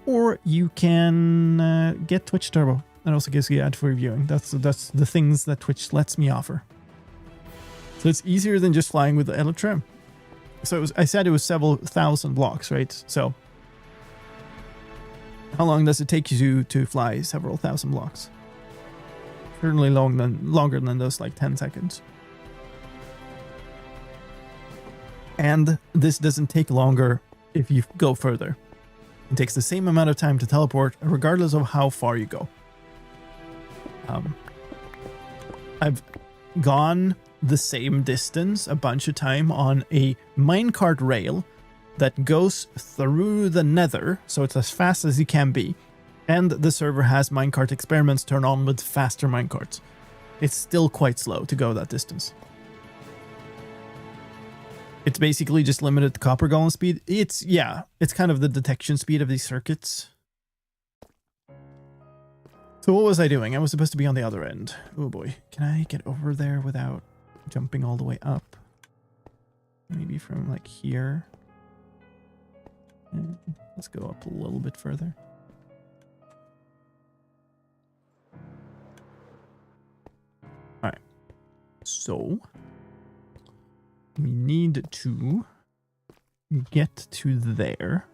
[SPEAKER 2] Or you can get Twitch Turbo. That also gives you ad-free viewing. That's the things that Twitch lets me offer. So it's easier than just flying with the Ealot trim. So I said it was several thousand blocks, right? So how long does it take you to fly several thousand blocks? Certainly longer than those, like 10 seconds. And this doesn't take longer if you go further. It takes the same amount of time to teleport, regardless of how far you go. I've gone the same distance a bunch of time on a minecart rail that goes through the nether, so it's as fast as it can be. And the server has minecart experiments turned on with faster minecarts. It's still quite slow to go that distance. It's basically just limited to copper golem speed. It's kind of the detection speed of these circuits. So what was I doing? I was supposed to be on the other end. Oh boy. Can I get over there without jumping all the way up? Maybe from like here. Let's go up a little bit further. Alright. So we need to get to there.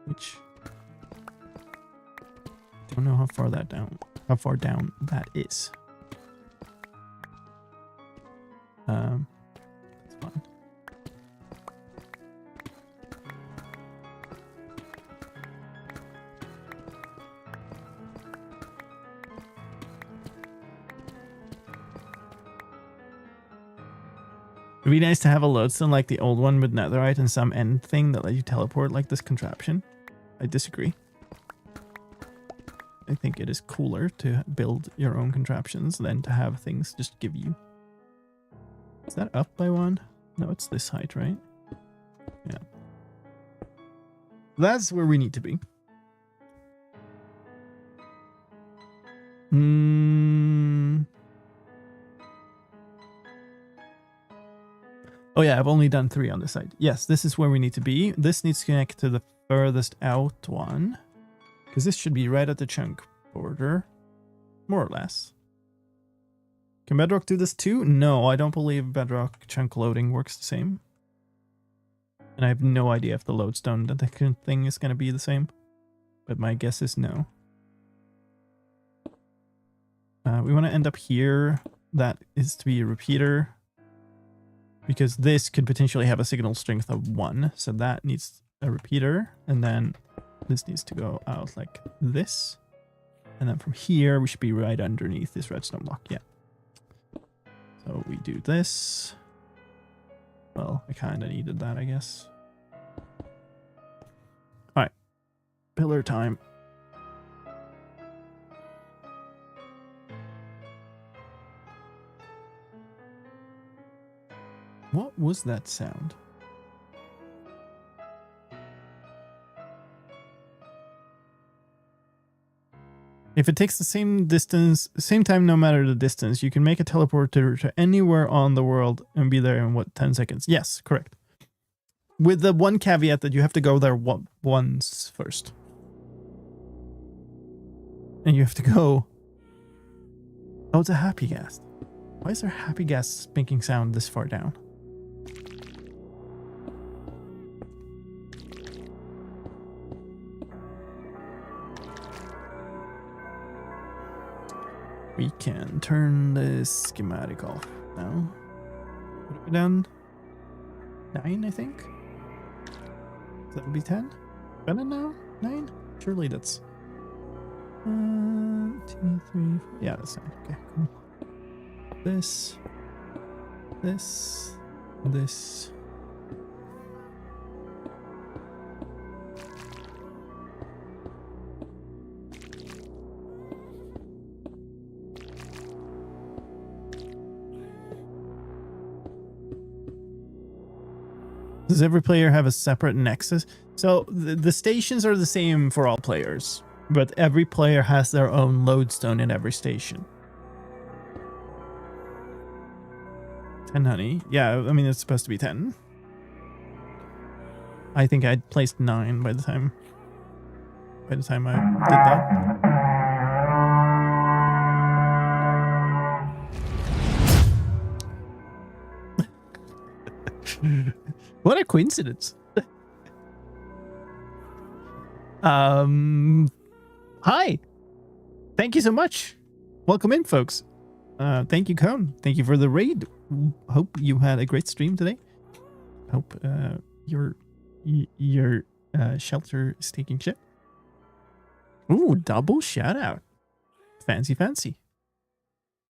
[SPEAKER 2] Which I don't know how far down that is. That's fine. It'd be nice to have a lodestone like the old one with netherite and some end thing that let you teleport like this contraption. I disagree. I think it is cooler to build your own contraptions than to have things just give you. Is that up by one? No, it's this height, right? Yeah. That's where we need to be. Oh yeah, I've only done 3 on this side. Yes, this is where we need to be. This needs to connect to the furthest out one. Because this should be right at the chunk border. More or less. Can Bedrock do this too? No, I don't believe Bedrock chunk loading works the same. And I have no idea if the lodestone detection thing is going to be the same. But my guess is no. We want to end up here. That is to be a repeater. Because this could potentially have a signal strength of 1. So that needs a repeater. And then this needs to go out like this. And then from here, we should be right underneath this redstone block. Yeah. So we do this. Well, I kind of needed that, I guess. All right. Pillar time. What was that sound? If it takes the same distance, same time, no matter the distance, you can make a teleporter to anywhere on the world and be there in, 10 seconds? Yes, correct. With the one caveat that you have to go there once first. And you have to go... Oh, it's a happy gas. Why is there happy gas making sound this far down? We can turn the schematic off now. What have we done? 9, I think? That would be 10. Better now? 9? Surely that's 1, 2, 3, 4. Yeah, that's 9. Okay, cool. This. Does every player have a separate nexus? So the stations are the same for all players, but every player has their own lodestone in every station. 10 honey. Yeah, I mean, it's supposed to be 10. I think I'd placed 9 by the time I did that. What a coincidence. Hi. Thank you so much. Welcome in, folks. Thank you, Cone. Thank you for the raid. Hope you had a great stream today. Hope your shelter is taking shit. Ooh, double shout out. Fancy.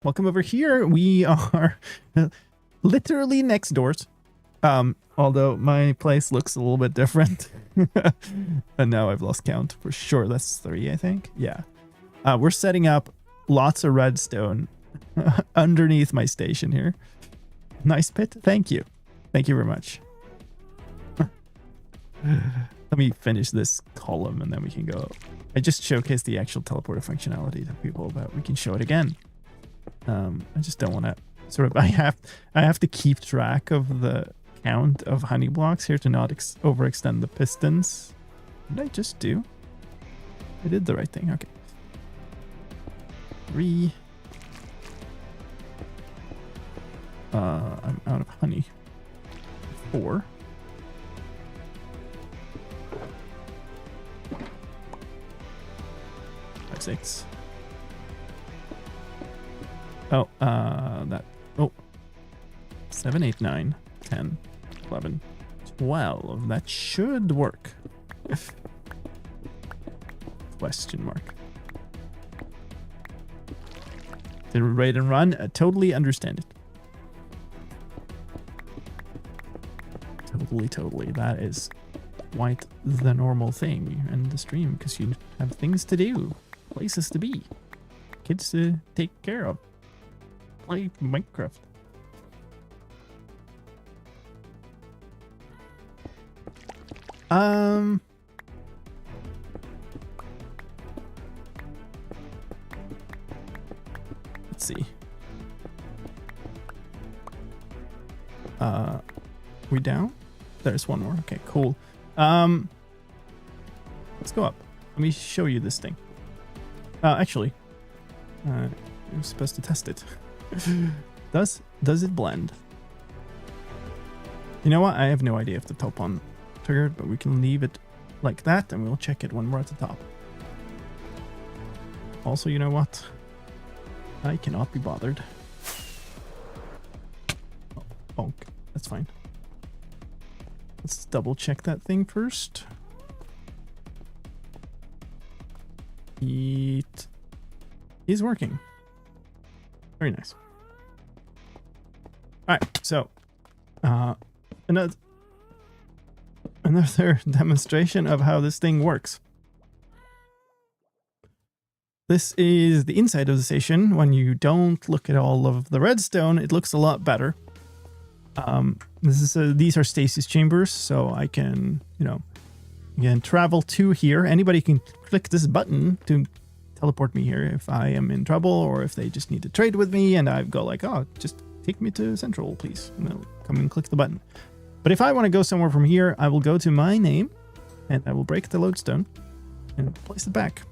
[SPEAKER 2] Welcome over here. We are literally next doors. Although my place looks a little bit different. And now I've lost count for sure. That's 3, I think. Yeah. We're setting up lots of redstone underneath my station here. Nice pit. Thank you. Thank you very much. Let me finish this column and then we can go. I just showcased the actual teleporter functionality to people, but we can show it again. I just don't want to sort of, I have to keep track of the count of honey blocks here to not overextend the pistons. What did I just do? I did the right thing. Okay. 3. I'm out of honey. 4. 5, 6. Oh, 7, 8, 9, 10, 11, 12. That should work. Question mark. Did raid and run? Totally understand it. Totally. That is quite the normal thing in the stream because you have things to do, places to be, kids to take care of, play Minecraft. Let's see. We down? There's one more. Okay, cool. Let's go up. Let me show you this thing. Actually, you're supposed to test it. Does it blend? You know what? I have no idea if the top on triggered, but we can leave it like that and we'll check it when we're at the top. Also, you know what? I cannot be bothered. Oh, bonk. That's fine. Let's double check that thing first. It is working. Very nice. All right, so another demonstration of how this thing works. This is the inside of the station. When you don't look at all of the redstone, it looks a lot better. These are stasis chambers, so I can, again, travel to here. Anybody can click this button to teleport me here if I am in trouble or if they just need to trade with me, and I go like, oh, just take me to Central, please. And they'll come and click the button. But if I want to go somewhere from here, I will go to my name, and I will break the lodestone and place it back.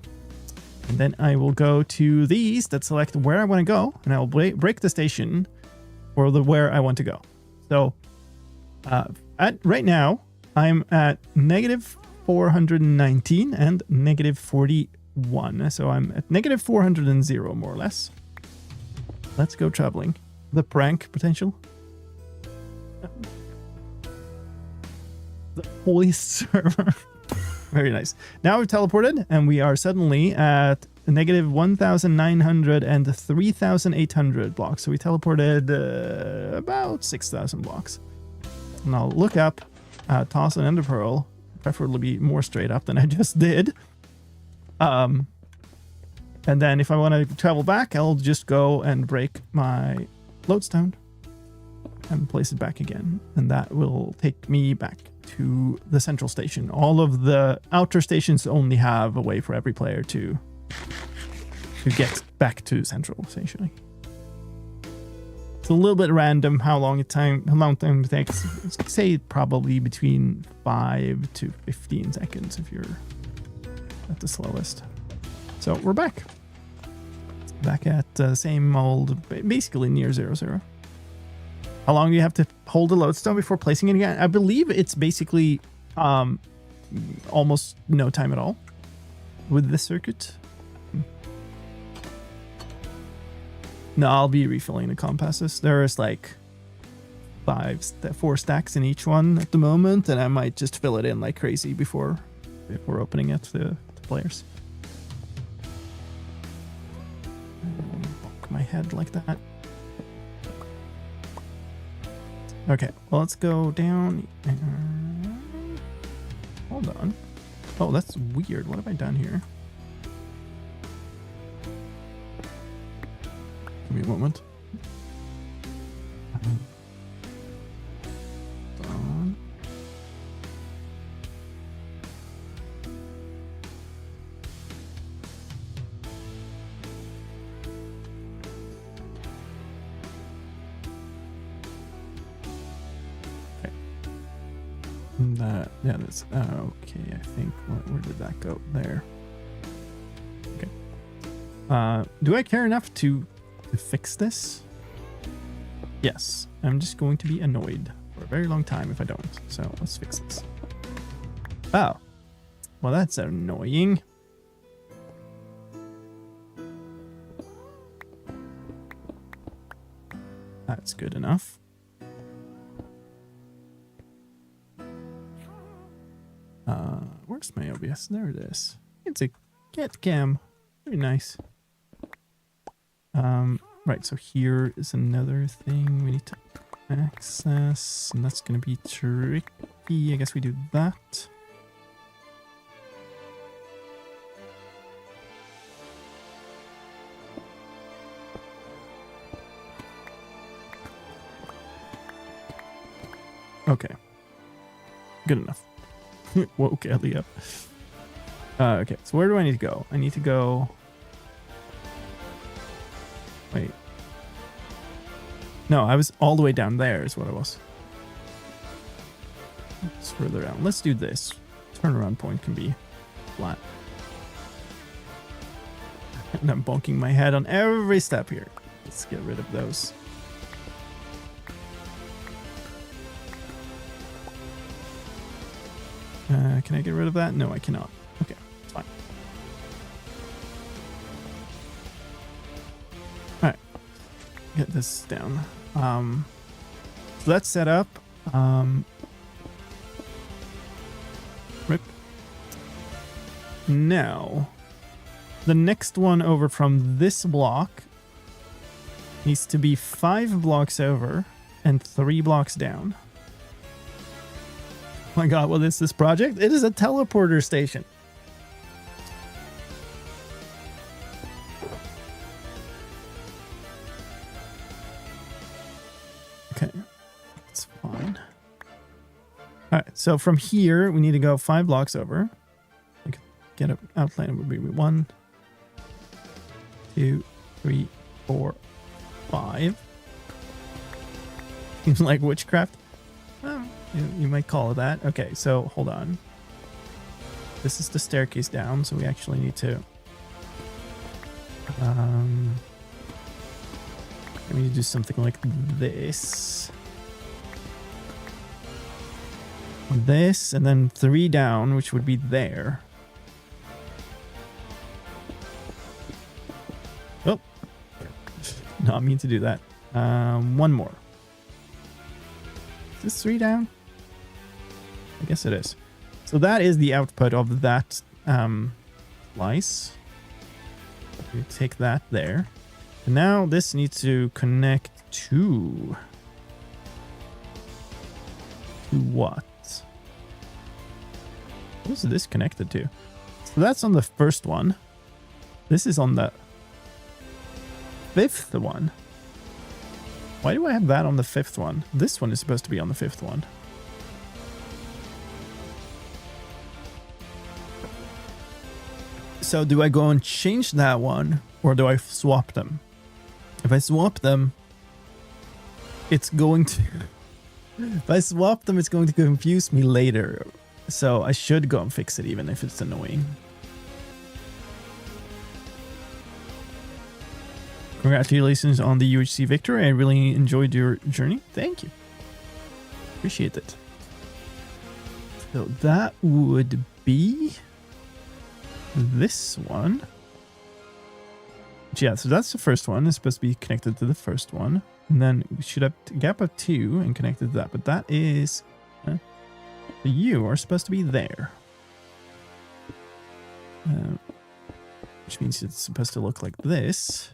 [SPEAKER 2] And then I will go to these that select where I want to go, and I will break the station for where I want to go. So right now, I'm at -419 and -41. So I'm at -400 more or less. Let's go traveling. The prank potential. The hoist server. Very nice. Now we've teleported, and we are suddenly at negative 1,900 and 3,800 blocks. So we teleported about 6,000 blocks. And I'll look up, toss an ender pearl, preferably more straight up than I just did. And then if I want to travel back, I'll just go and break my lodestone and place it back again. And that will take me back to the central station. All of the outer stations only have a way for every player to get back to central, essentially. It's a little bit random how long time it takes. Let's say probably between 5 to 15 seconds if you're at the slowest. So we're back. Back at the same old, basically near 0-0. How long do you have to hold the lodestone before placing it again? I believe it's basically almost no time at all with this circuit. No, I'll be refilling the compasses. There's like 4 stacks in each one at the moment, and I might just fill it in like crazy before opening it to the players. Bonk my head like that. Okay, well, let's go down. Hold on. Oh, that's weird. What have I done here? Give me a moment. Hold on. Yeah, that's okay. I think where did that go? There. Okay. Do I care enough to fix this? Yes. I'm just going to be annoyed for a very long time if I don't. So let's fix this. Oh. Well, that's annoying. That's good enough. Where's my OBS? There it is. It's a cat cam. Very nice. Right, so here is another thing we need to access, and that's going to be tricky. I guess we do that. Okay. Good enough. Woke Ellie up. Okay, so where do I need to go? I need to go... Wait. No, I was all the way down there is what I was. It's further down. Let's do this. Turnaround point can be flat. And I'm bonking my head on every step here. Let's get rid of those. Can I get rid of that? No, I cannot. Okay, it's fine. Alright. Get this down. So that's set up. Rip. Now, the next one over from this block needs to be 5 blocks over and 3 blocks down. Oh my god, what is this project? It is a teleporter station. Okay, that's fine. Alright, so from here, we need to go 5 blocks over. I could get an outline. It would be 1, 2, 3, 4, 5. Seems like witchcraft. Oh. You might call it that. Okay, so hold on. This is the staircase down, so we actually need to... I need to do something like this. This, and then 3 down, which would be there. Oh. Not mean to do that. 1 more. Is this 3 down? I guess it is. So that is the output of that slice. We take that there. And now this needs to connect to what? What is this connected to? So that's on the first one. This is on the 5th one. Why do I have that on the 5th one? This one is supposed to be on the 5th one. So do I go and change that one, or do I swap them? If I swap them, it's going to... If I swap them, it's going to confuse me later. So I should go and fix it, even if it's annoying. Congratulations on the UHC victory. I really enjoyed your journey. Thank you. Appreciate it. So that would be this one. Yeah, so that's the first one. It's supposed to be connected to the first one. And then we should have a gap of 2 and connected to that. But that is... you are supposed to be there. Which means it's supposed to look like this.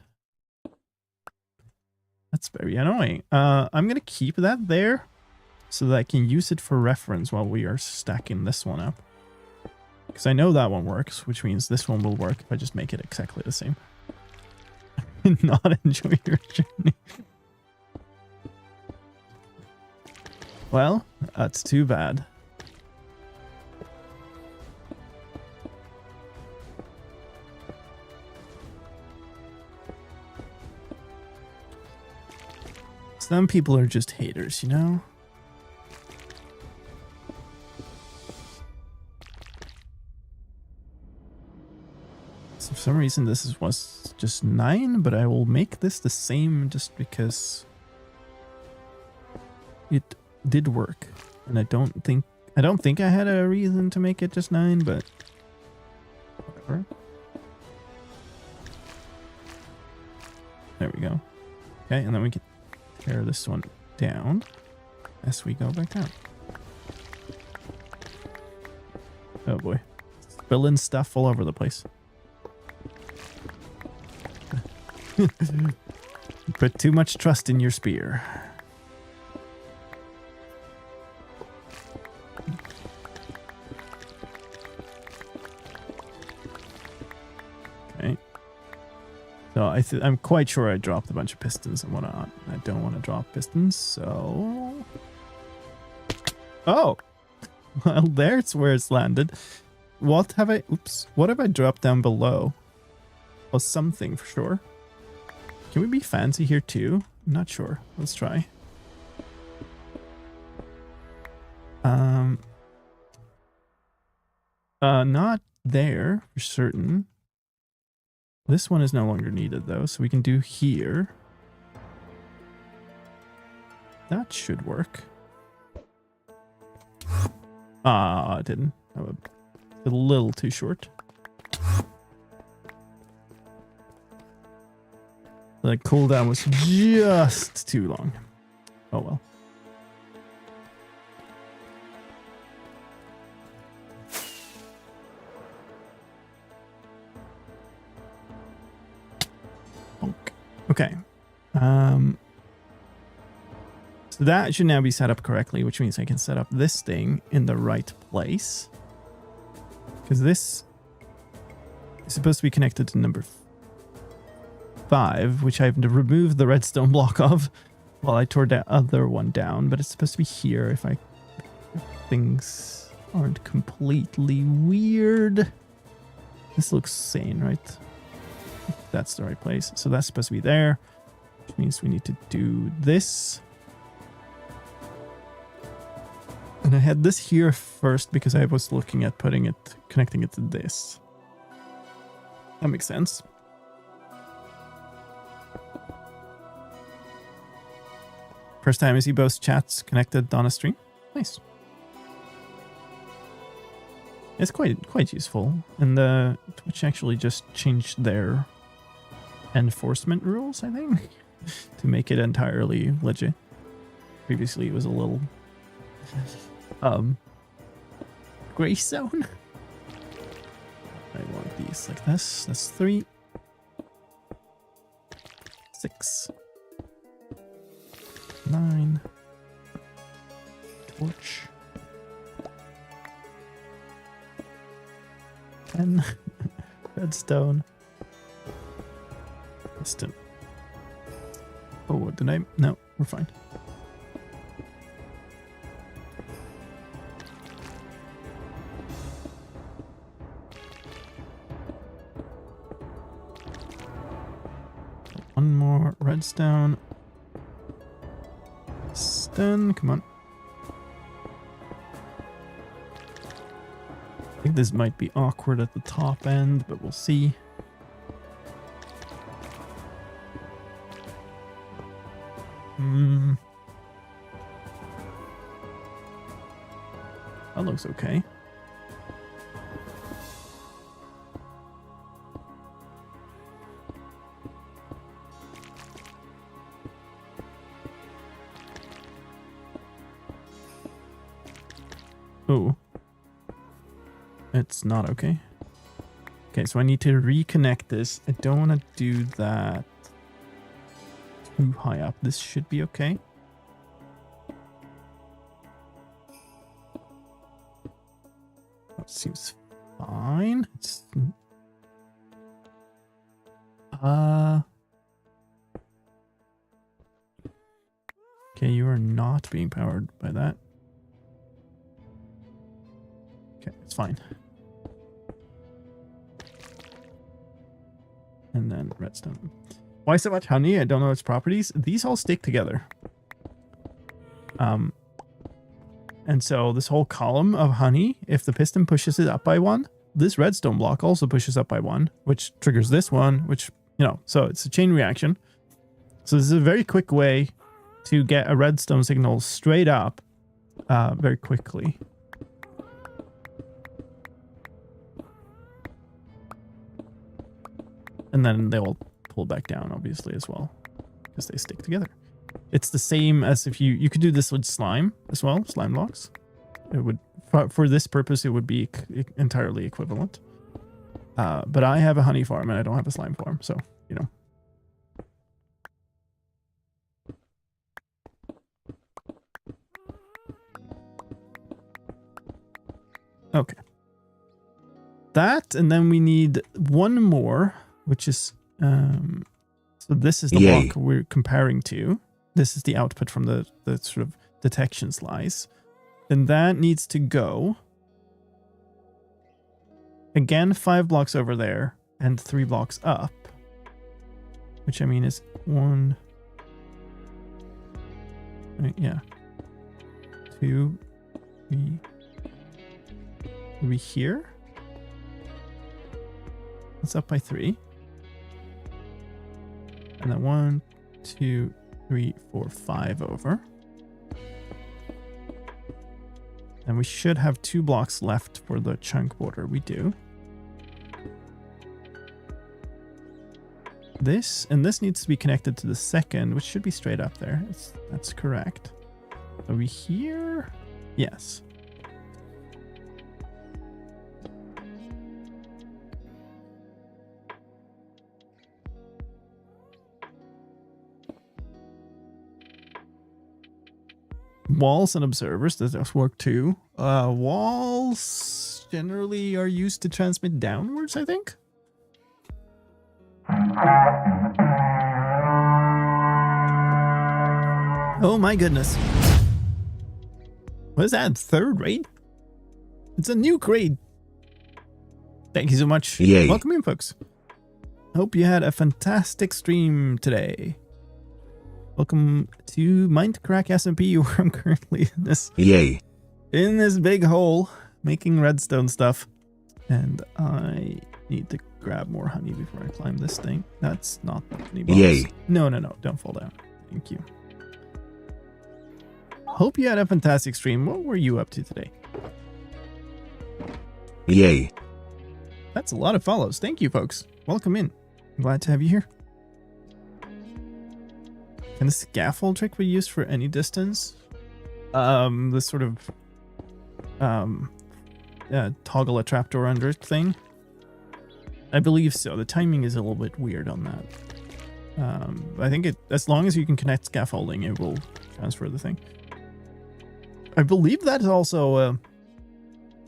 [SPEAKER 2] That's very annoying. I'm going to keep that there so that I can use it for reference while we are stacking this one up. Because I know that one works, which means this one will work if I just make it exactly the same. Not enjoy your journey. Well, that's too bad. Some people are just haters, you know? So for some reason this was just 9, but I will make this the same just because it did work. And I don't think I had a reason to make it just 9, but whatever. There we go. Okay, and then we can tear this one down as we go back down. Oh boy. Spilling stuff all over the place. Put too much trust in your spear. Okay. So I'm quite sure I dropped a bunch of pistons and whatnot. I don't want to drop pistons, so... Oh! Well, there's where it's landed. What have I... Oops. What have I dropped down below? Well, something for sure. Can we be fancy here too? I'm not sure. Let's try. Not there for certain. This one is no longer needed though, so we can do here. That should work. Ah, it didn't. A little too short. The cooldown was just too long. Oh well. Okay. So that should now be set up correctly, which means I can set up this thing in the right place. Because this is supposed to be connected to number 5, which I've removed the redstone block of while I tore the other one down, but it's supposed to be here if things aren't completely weird. This looks sane, right? That's the right place. So that's supposed to be there, which means we need to do this. And I had this here first because I was looking at connecting it to this. That makes sense. First time I see both chats connected on a stream. Nice. It's quite useful. And Twitch actually just changed their enforcement rules, I think, to make it entirely legit. Previously it was a little gray zone. I want these like this. That's 3. 6. 9. Torch. 10. Redstone. Piston. Oh, what did I? No, we're fine. One more redstone. Stun, come on. I think this might be awkward at the top end, but we'll see. That looks okay. Oh. It's not okay. Okay, so I need to reconnect this. I don't want to do that too high up. This should be okay. That seems fine. It's okay, you are not being powered by that. Okay, it's fine. And then redstone. Why so much honey? I don't know its properties. These all stick together. And so this whole column of honey, if the piston pushes it up by 1, this redstone block also pushes up by 1, which triggers this one, which, you know, so it's a chain reaction. So this is a very quick way to get a redstone signal straight up very quickly. And then they will pull back down, obviously, as well, because they stick together. It's the same as if you could do this with slime as well, slime blocks. It would, for this purpose, it would be entirely equivalent. But I have a honey farm and I don't have a slime farm, so, you know. Okay. That, and then we need one more, which is, so this is the block we're comparing to. This is the output from the sort of detection slice. And that needs to go, again, 5 blocks over there and 3 blocks up, which I mean is 1, right, yeah, 2, 3, are we here? It's up by 3. And then 1, 2, 3, 4, 5 over. And we should have 2 blocks left for the chunk border. We do. This, and this needs to be connected to the second, which should be straight up there. That's correct. Are we here? Yes. Walls and observers, does that work too? Walls generally are used to transmit downwards, I think. Oh my goodness. What is that? 3rd raid? It's a new raid. Thank you so much.
[SPEAKER 6] Yay.
[SPEAKER 2] Welcome in, folks. Hope you had a fantastic stream today. Welcome to Mindcrack SMP, where I'm currently in this big hole making redstone stuff. And I need to grab more honey before I climb this thing. That's not any bombs. No, don't fall down. Thank you. Hope you had a fantastic stream. What were you up to today? That's a lot of follows. Thank you, folks. Welcome in. I'm glad to have you here. Can the scaffold trick be used for any distance? This sort of toggle a trapdoor under it thing? I believe so. The timing is a little bit weird on that. I think as long as you can connect scaffolding, it will transfer the thing. I believe that's also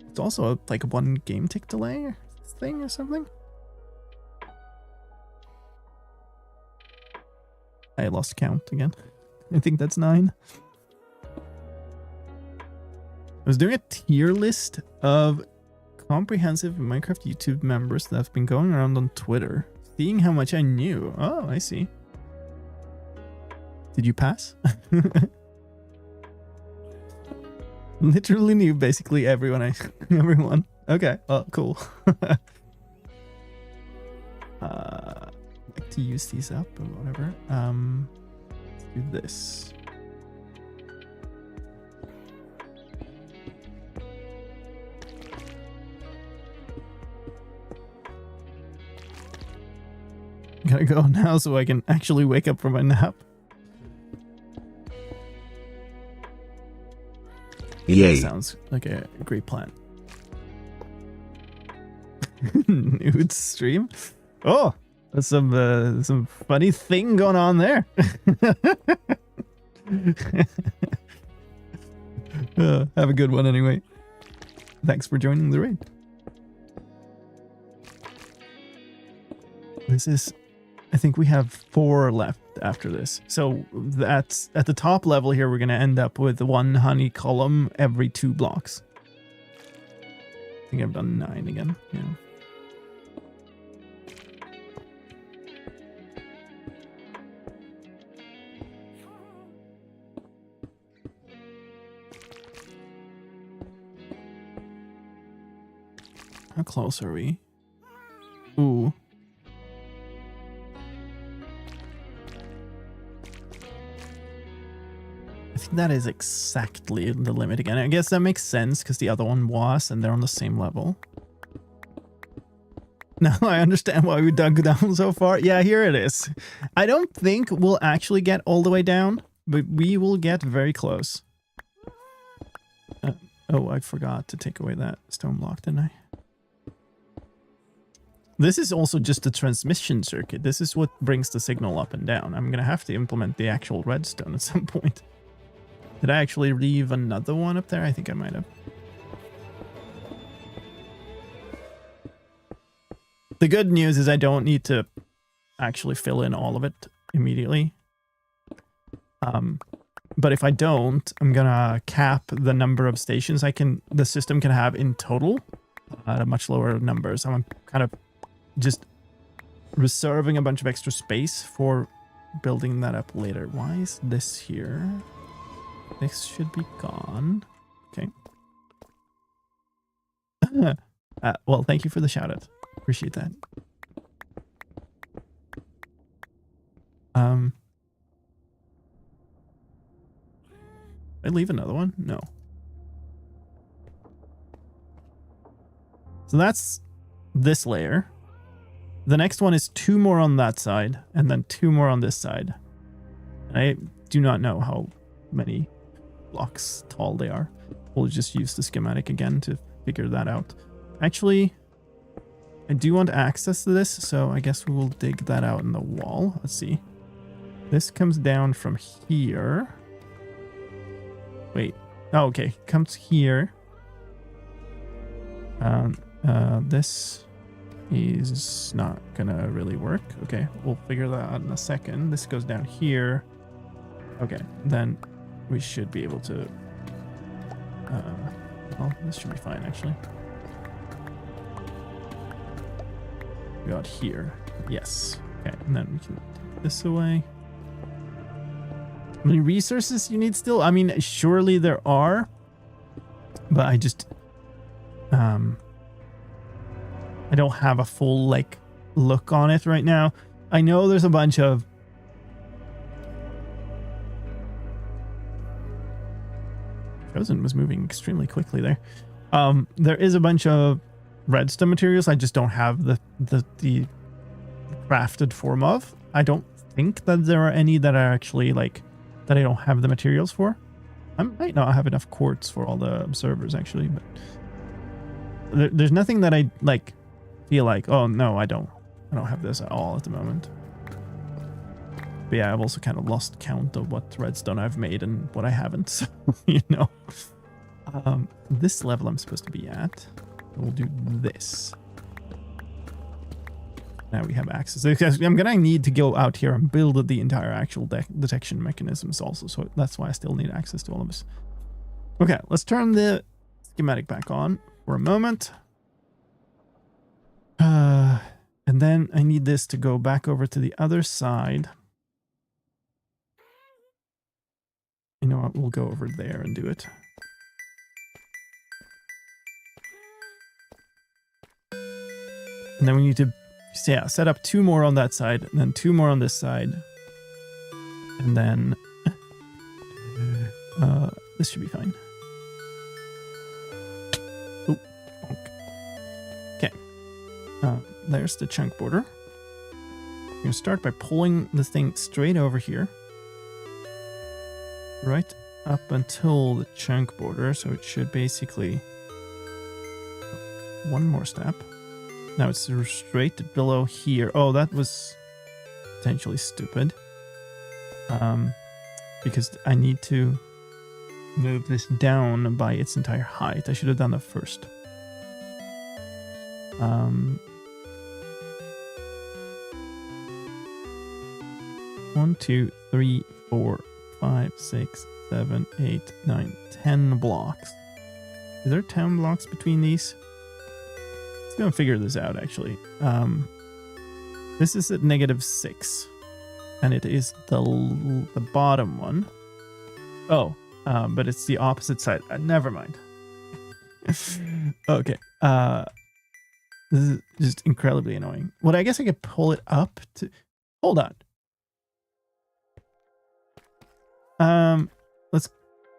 [SPEAKER 2] it's also like a 1 game tick delay thing or something. I lost count again. I think that's 9. I was doing a tier list of comprehensive Minecraft YouTube members that have been going around on Twitter, seeing how much I knew. Oh, I see. Did you pass? Literally knew basically everyone. Everyone. Okay. Well, cool. Like to use these up or whatever. Let's do this. Gotta go now so I can actually wake up from my nap.
[SPEAKER 6] Yay.
[SPEAKER 2] Sounds like a great plan. Nude stream? Oh, there's some funny thing going on there. Have a good one anyway. Thanks for joining the raid. This is, I think we have 4 left after this. So that's at the top level here. We're going to end up with 1 honey column every 2 blocks. I think I've done 9 again. Yeah. How close are we? Ooh. I think that is exactly the limit again. I guess that makes sense because the other one was, and they're on the same level. Now I understand why we dug down so far. Yeah, here it is. I don't think we'll actually get all the way down, but we will get very close. Oh, I forgot to take away that stone block, didn't I? This is also just a transmission circuit. This is what brings the signal up and down. I'm going to have to implement the actual redstone at some point. Did I actually leave another one up there? I think I might have. The good news is I don't need to actually fill in all of it immediately. But if I don't, I'm going to cap the number of stations the system can have in total at a much lower number. So I'm kind of just reserving a bunch of extra space for building that up later. Why is this here? This should be gone. Okay. Well, thank you for the shout out. Appreciate that. I leave another one? No. So that's this layer. The next one is 2 more on that side, and then 2 more on this side. I do not know how many blocks tall they are. We'll just use the schematic again to figure that out. Actually, I do want access to this, so I guess we will dig that out in the wall. Let's see. This comes down from here. Wait. Oh, okay. Comes here. This is not gonna really work. Okay, we'll figure that out in a second. This goes down here. Okay, then we should be able to... well, this should be fine, actually. We got here. Yes. Okay, and then we can take this away. How many resources you need still? I mean, surely there are. But I just... I don't have a full, like, look on it right now. I know there's a bunch of... Frozen was moving extremely quickly there. There is a bunch of redstone materials. I just don't have the crafted form of. I don't think that there are any that are actually, like, that I don't have the materials for. I might not have enough quartz for all the observers, actually, but... There's nothing that I like feel like, oh no, I don't have this at all at the moment. But yeah, I've also kind of lost count of what redstone I've made and what I haven't. So, you know. This level I'm supposed to be at. We'll do this. Now we have access. I'm gonna need to go out here and build the entire actual detection mechanisms also. So that's why I still need access to all of this. Okay, let's turn the schematic back on for a moment. And then I need this to go back over to the other side. You know what? We'll go over there and do it. And then we need to set up 2 more on that side, and then 2 more on this side. And then this should be fine. Oh, okay. There's the chunk border. I'm going to start by pulling the thing straight over here. Right up until the chunk border, so it should basically... 1 more step. Now it's straight below here. Oh, that was potentially stupid. Because I need to move this down by its entire height. I should have done that first. 1, 2, 3, 4, 5, 6, 7, 8, 9, 10 blocks. Is there 10 blocks between these? Let's go and figure this out, actually. This is at -6. And it is the bottom one. Oh, but it's the opposite side. Never mind. Okay. This is just incredibly annoying. Well, I guess I could pull it up to... Hold on.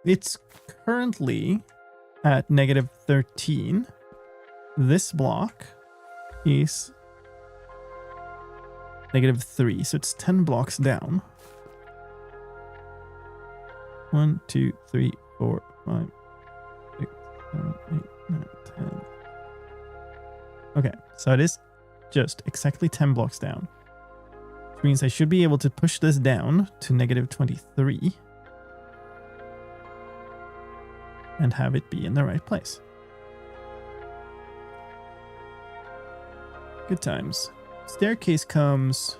[SPEAKER 2] It's currently at -13. This block is -3, so it's 10 blocks down. 1, 2, 3, 4, 5, 6, 7, 8, 9, 10. Okay, so it is just exactly 10 blocks down. Which means I should be able to push this down to -23. And have it be in the right place. Good times. Staircase comes...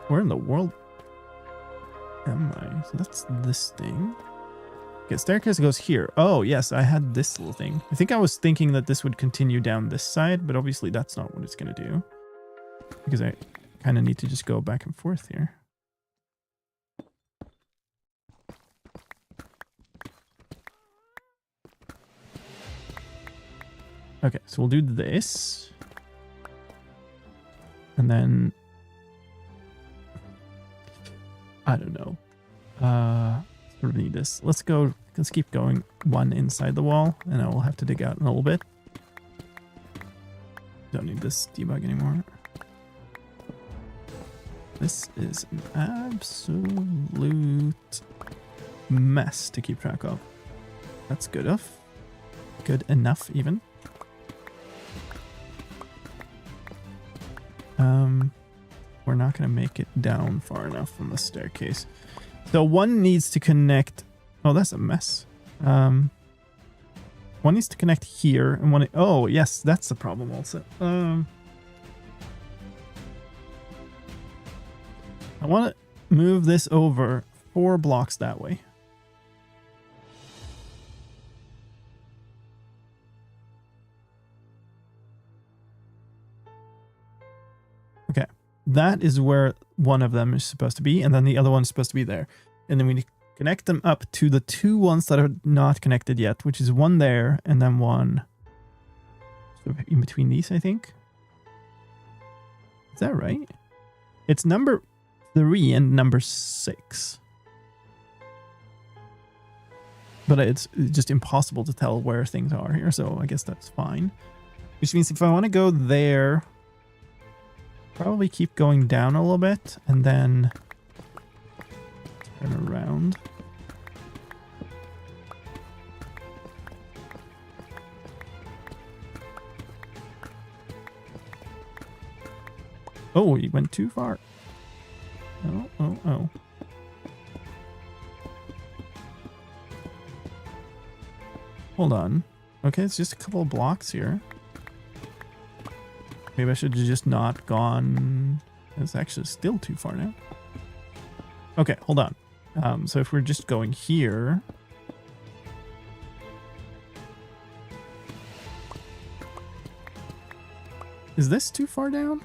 [SPEAKER 2] Where in the world am I? So that's this thing. Okay, staircase goes here. Oh, yes, I had this little thing. I think I was thinking that this would continue down this side, but obviously that's not what it's going to do. Because I kind of need to just go back and forth here. Okay, so we'll do this. And then... I don't know. Sort of need this. Let's keep going 1 inside the wall, and I will have to dig out in a little bit. Don't need this debug anymore. This is an absolute mess to keep track of. That's good enough. Good enough, even. We're not going to make it down far enough from the staircase. So 1 needs to connect... Oh, that's a mess. 1 needs to connect here, and 1... Oh, yes, that's the problem also. I want to move this over 4 blocks that way. Okay, that is where one of them is supposed to be, and then the other one's supposed to be there. And then we connect them up to the 2 ones that are not connected yet, which is 1 there, and then 1 sort of in between these, I think. Is that right? It's number 3 and number 6. But it's just impossible to tell where things are here, so I guess that's fine. Which means if I want to go there... Probably keep going down a little bit and then turn around. Oh, he went too far. Oh. Hold on. Okay, it's just a couple of blocks here. Maybe I should have just not gone. It's actually still too far now. Okay, hold on. So if we're just going here. Is this too far down?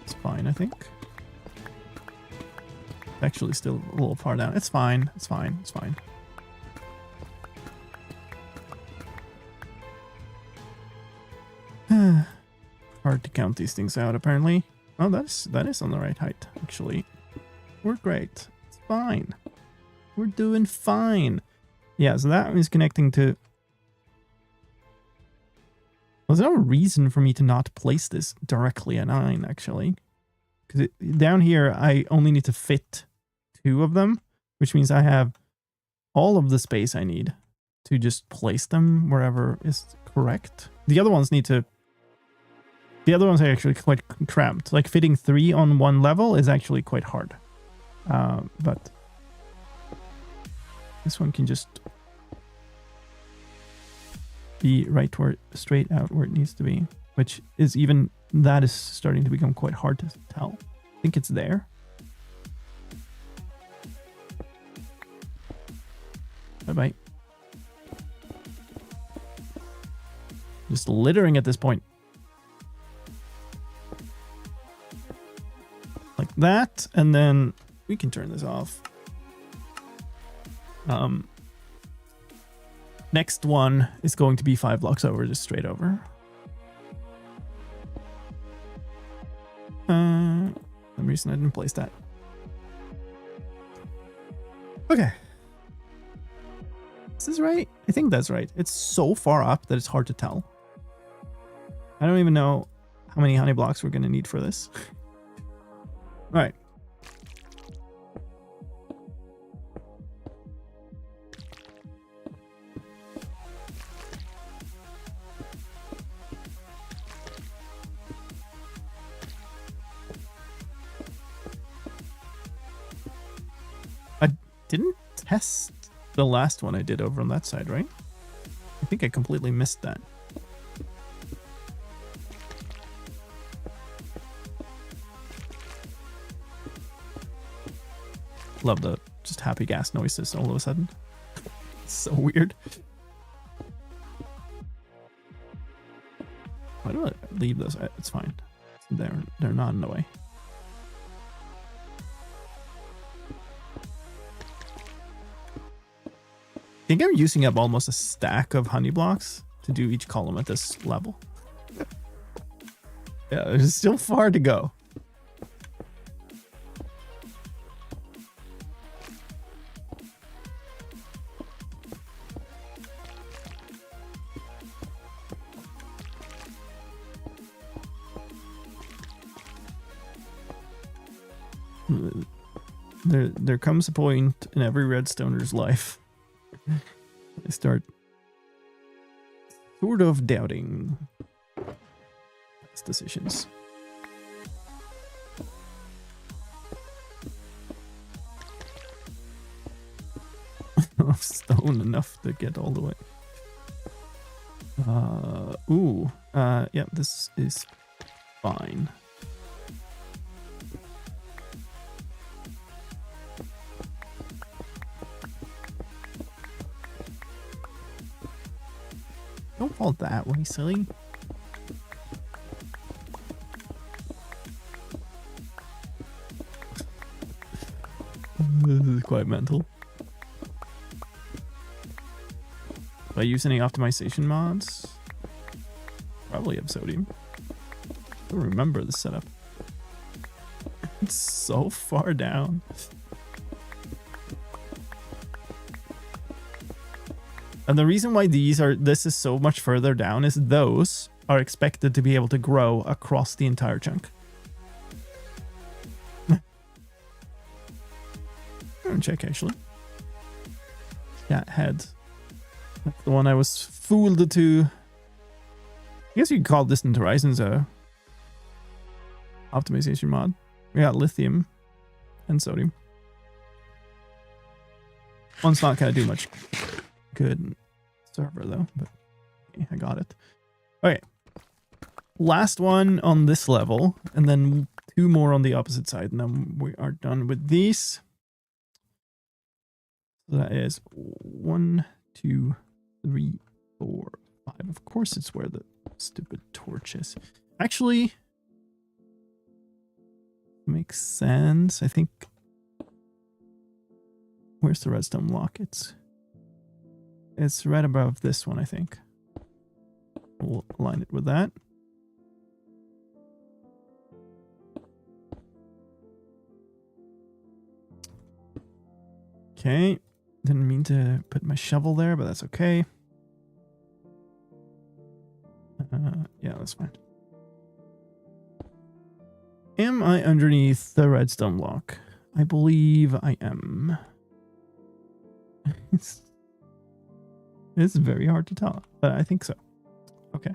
[SPEAKER 2] It's fine, I think. Actually still a little far down. It's fine. It's fine. It's fine. Hard to count these things out, apparently. Oh, that is on the right height, actually. We're great. It's fine. We're doing fine. Yeah, so that is connecting to... Well, there's no reason for me to not place this directly at 9, actually. Because down here, I only need to fit 2 of them, which means I have all of the space I need to just place them wherever is correct. The other ones are actually quite cramped. Like fitting 3 on one level is actually quite hard. But this one can just be right where, straight out where it needs to be, which is even, that is starting to become quite hard to tell. I think it's there. Bye-bye. Just littering at this point. Like that, and then we can turn this off. Next one is going to be 5 blocks over, just straight over. For some reason I didn't place that. Okay. Is this right? I think that's right. It's so far up that it's hard to tell. I don't even know how many honey blocks we're going to need for this. All right. I didn't test the last one I did over on that side, right? I think I completely missed that. Love the just happy gas noises all of a sudden. It's so weird. Why do I leave those? It's fine. They're not in the way. I think I'm using up almost a stack of honey blocks to do each column at this level. Yeah, there's still far to go. There comes a point in every redstoner's life I start sort of doubting past decisions. Enough stone enough to get all the way. Yeah, this is fine. Don't fall that way, silly. This is quite mental. Do I use any optimization mods? Probably Absodium. I don't remember the setup. It's so far down. And the reason why this is so much further down is those are expected to be able to grow across the entire chunk. I'm gonna check actually. Yeah, head. That's the one I was fooled to I guess you could call Distant Horizons a optimization mod. We got lithium and sodium. One's not going to do much good in server though, but okay, I got it. Okay. Last one on this level, and then 2 more on the opposite side, and then we are done with these. So that is 1, 2, 3, 4, 5. Of course it's where the stupid torch is. Actually, makes sense. I think. Where's the redstone block? It's right above this one, I think. We'll align it with that. Okay. Didn't mean to put my shovel there, but that's okay. Yeah, that's fine. Am I underneath the redstone block? I believe I am. It's very hard to tell, but I think so. Okay.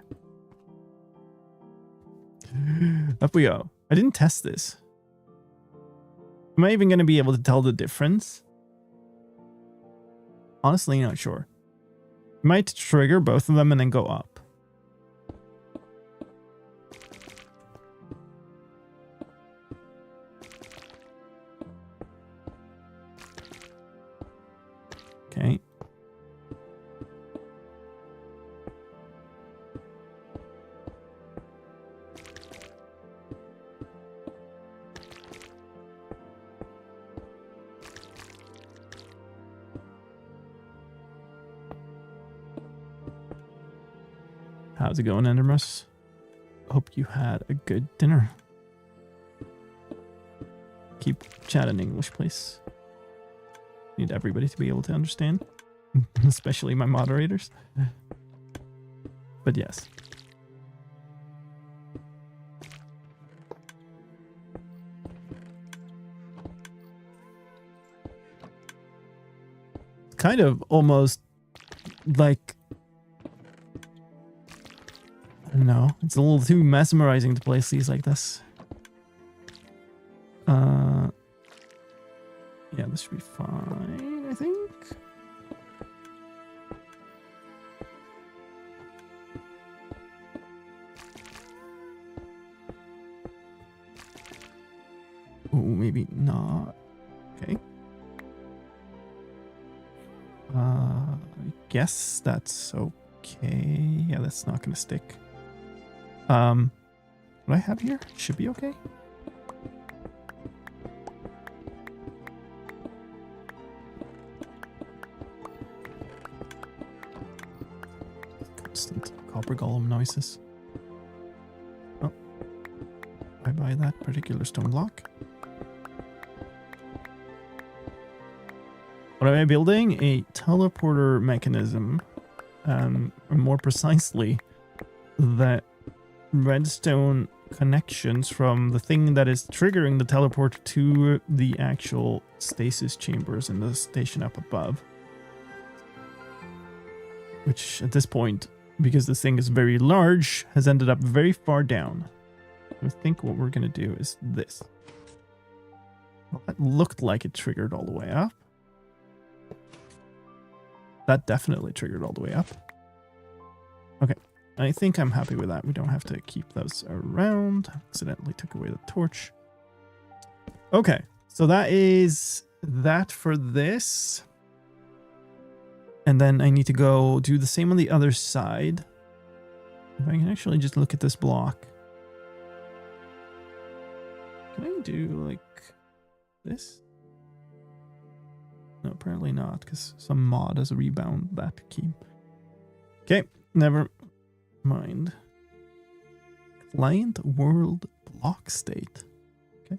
[SPEAKER 2] Up we go. I didn't test this. Am I even going to be able to tell the difference? Honestly, not sure. Might trigger both of them and then go up. Okay. How's it going, Endermus? Hope you had a good dinner. Keep chatting English, please. Need everybody to be able to understand, especially my moderators. But yes. It's kind of almost like, I don't know, it's a little too mesmerizing to play these like this. Yeah, this should be fine, I think. Oh, maybe not. Okay. I guess that's okay. Yeah, that's not gonna stick. What I have here should be okay. Constant copper golem noises. Oh, I buy that particular stone block. What am I building? A teleporter mechanism, or more precisely, that redstone connections from the thing that is triggering the teleport to the actual stasis chambers in the station up above. Which at this point, because this thing is very large, has ended up very far down. I think what we're going to do is this. Well, that looked like it triggered all the way up. That definitely triggered all the way up. Okay. I think I'm happy with that. We don't have to keep those around. Accidentally took away the torch. Okay, so that is that for this. And then I need to go do the same on the other side. If I can actually just look at this block. Can I do like this? No, apparently not, because some mod has rebound that key. Okay, never mind. Client world block state. Okay.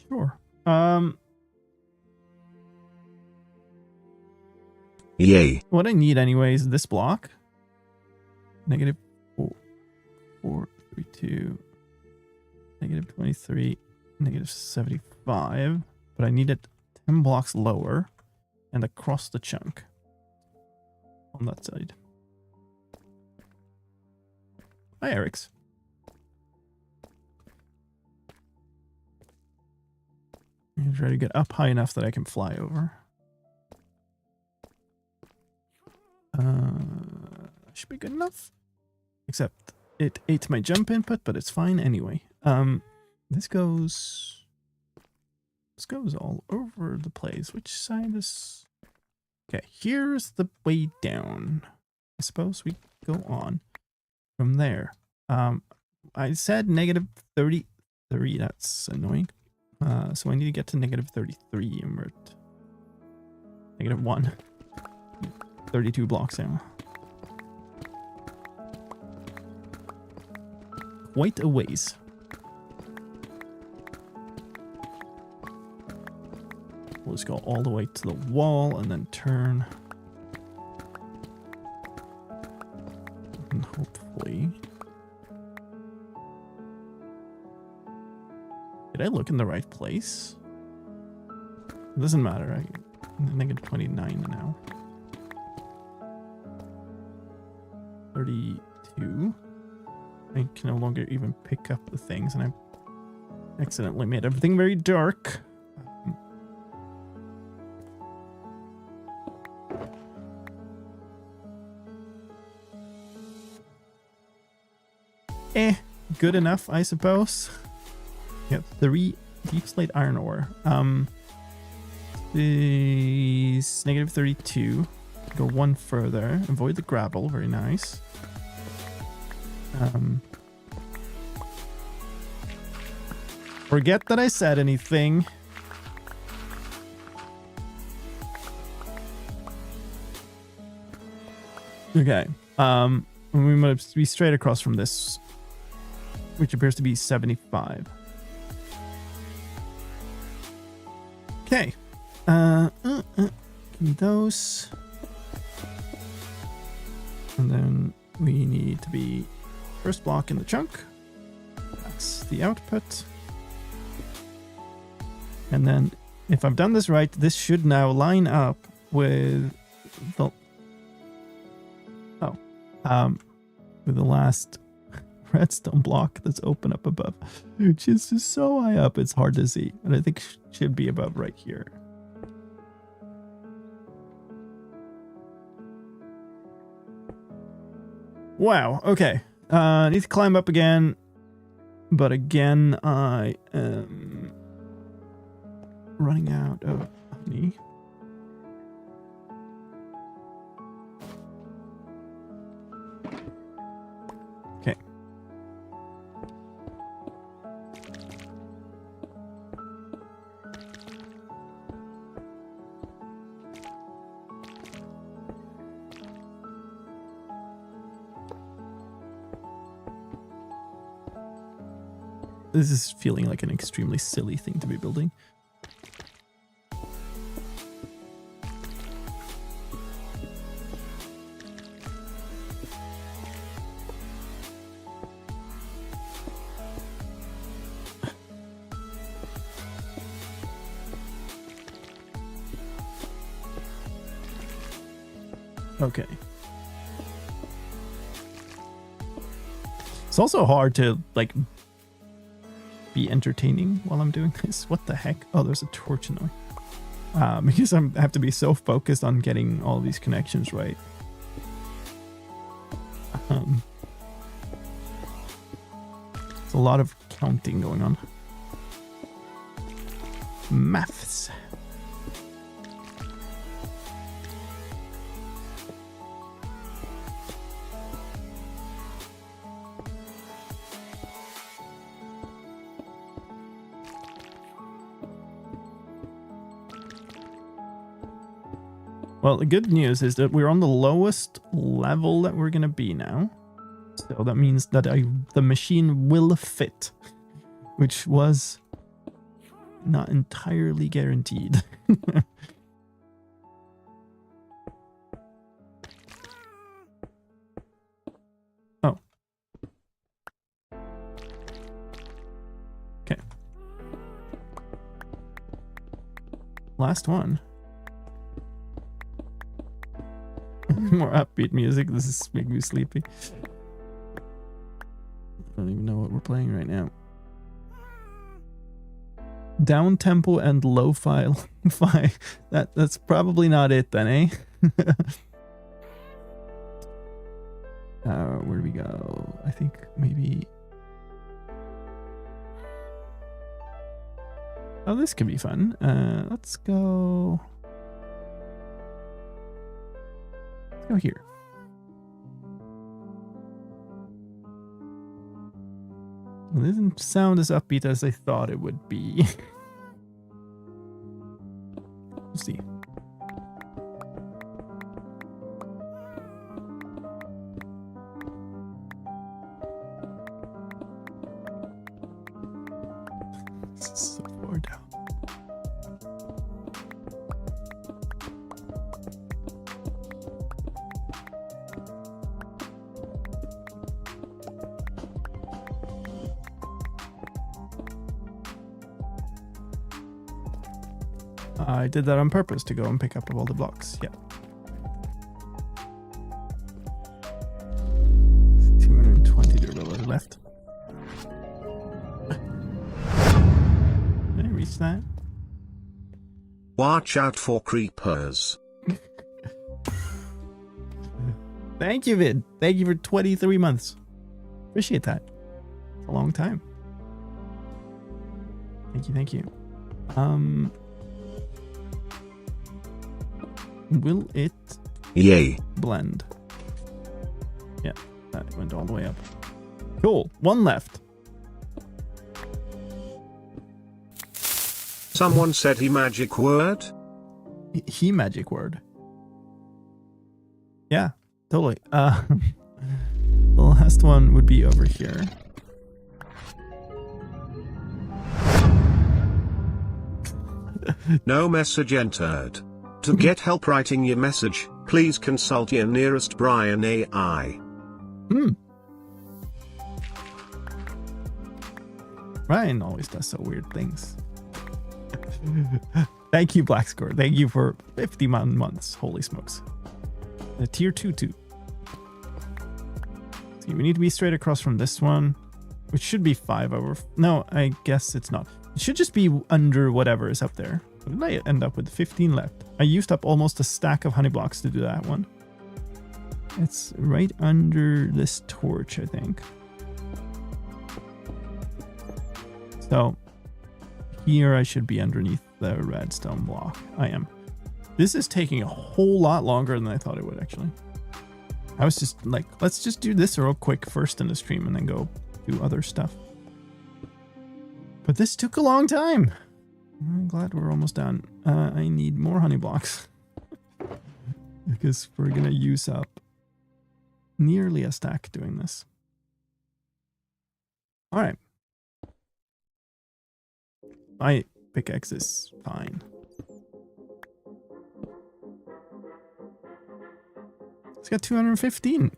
[SPEAKER 2] Sure.
[SPEAKER 6] Yay.
[SPEAKER 2] What I need anyways is this block. Negative 432. Negative 23. Negative 75. But I need it 10 blocks lower and across the chunk on that side. Hi, Eric's. I'm trying to get up high enough that I can fly over. Should be good enough. Except it ate my jump input, but it's fine anyway. This goes all over the place. Which side is... Okay, here's the way down. I suppose we go on from there. I said negative 33. That's annoying. So I need to get to negative 33 and we're at negative 1. 32 blocks now. Quite a ways. We'll just go all the way to the wall and then turn. And hopefully... Did I look in the right place? It doesn't matter. I'm negative 29 now. 32. I can no longer even pick up the things, and I accidentally made everything very dark. Good enough, I suppose. Got 3 deep slate iron ore. Is negative 32. Go 1 further. Avoid the gravel. Very nice. Forget that I said anything. Okay. We must be straight across from this, which appears to be 75. Okay. Give me those. And then we need to be first block in the chunk. That's the output. And then if I've done this right, this should now line up with the with the last redstone block that's open up above, which is just so high up it's hard to see, and I think should be above right here. Wow, okay. I need to climb up again, but again I am running out of honey. Okay. This is feeling like an extremely silly thing to be building. Okay. It's also hard to, like, be entertaining while I'm doing this. What the heck? Oh, there's a torch in there. Because I have to be so focused on getting all these connections right. It's a lot of counting going on. Maths. Well, the good news is that we're on the lowest level that we're going to be now. So that means that the machine will fit, which was not entirely guaranteed. Oh. Okay. Last one. More upbeat music. This is making me sleepy. don't even know what we're playing right now. Down tempo and low file. That's probably not it then, eh? Where do we go? I think maybe. Oh, this could be fun. Let's go. Let's go here. Well, it doesn't sound as upbeat as I thought it would be. We'll see. So far down. I did that on purpose to go and pick up all the blocks. Yeah. 220 durability left. Did I reach that?
[SPEAKER 6] Watch out for creepers.
[SPEAKER 2] Thank you, Vid. Thank you for 23 months. Appreciate that. It's a long time. Thank you, thank you. Will it
[SPEAKER 6] Yay.
[SPEAKER 2] blend? Yeah, that went all the way up. Cool. One left.
[SPEAKER 6] Someone said he magic word?
[SPEAKER 2] He magic word. Yeah, totally. The last one would be over here.
[SPEAKER 6] No message entered. To get help writing your message, please consult your nearest Brian AI.
[SPEAKER 2] Ryan always does so weird things. Thank you, Blackscore. Thank you for 51 months. Holy smokes. The tier 2 too. See, we need to be straight across from this one, which should be 5 over. No, I guess it's not. It should just be under whatever is up there. What did I end up with? 15 left. I used up almost a stack of honey blocks to do that one. It's right under this torch, I think. So here I should be underneath the redstone block. I am. This is taking a whole lot longer than I thought it would, actually. I was just like, let's just do this real quick first in the stream and then go do other stuff. But this took a long time. I'm glad we're almost done. I need more honey blocks. Because we're going to use up nearly a stack doing this. All right. My pickaxe is fine. It's got 215.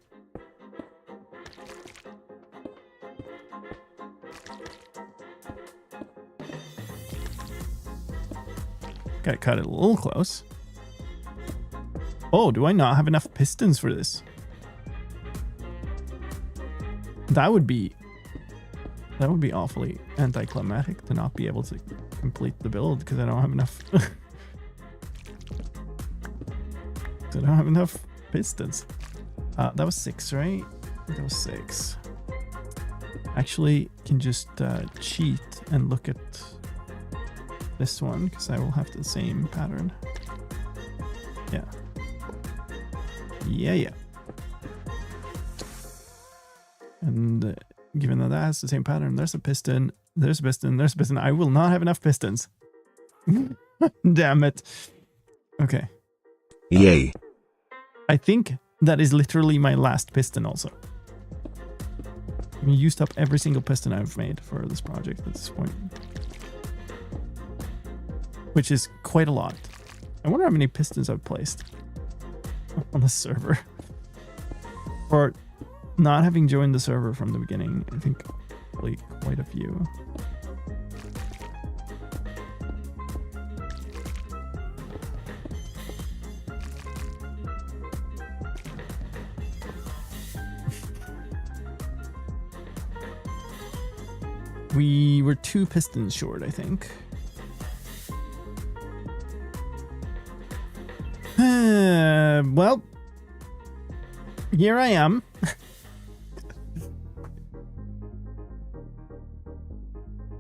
[SPEAKER 2] Gotta cut it a little close. Oh, do I not have enough pistons for this? That would be awfully anticlimactic to not be able to complete the build because I don't have enough. I don't have enough pistons. That was 6, right? That was 6. Actually, can just cheat and look at this one because I will have the same pattern. Yeah. Yeah. And given that has the same pattern, there's a piston, there's a piston, there's a piston. I will not have enough pistons. Damn it. Okay.
[SPEAKER 6] Yay.
[SPEAKER 2] I think that is literally my last piston also. I used up every single piston I've made for this project at this point. Which is quite a lot. I wonder how many pistons I've placed on the server. For not having joined the server from the beginning, I think probably quite a few. We were 2 pistons short, I think. Well, here I am.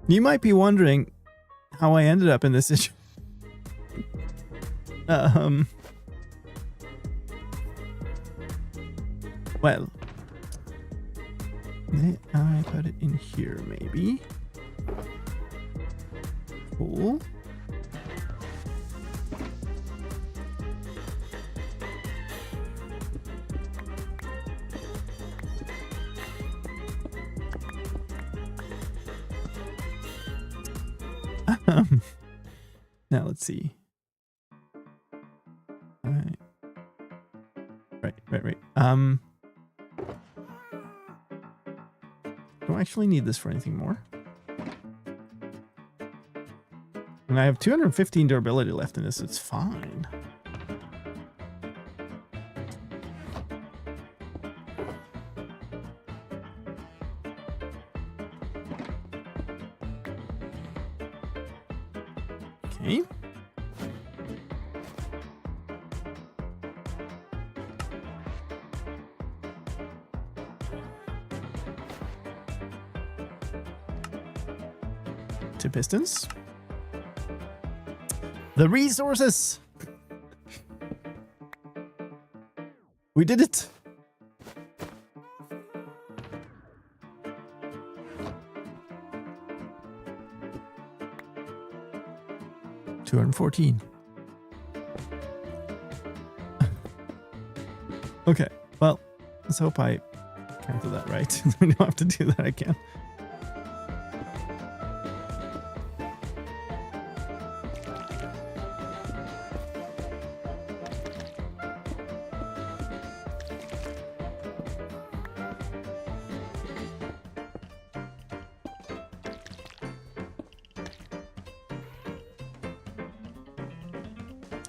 [SPEAKER 2] You might be wondering how I ended up in this situation. Well, may I put it in here, maybe? Cool. Now let's see. Right. Don't actually need this for anything more. And I have 215 durability left in this. It's fine. Okay. Two pistons. The resources. We did it. $214. Okay, well, let's hope I counted that right. We don't have to do that again.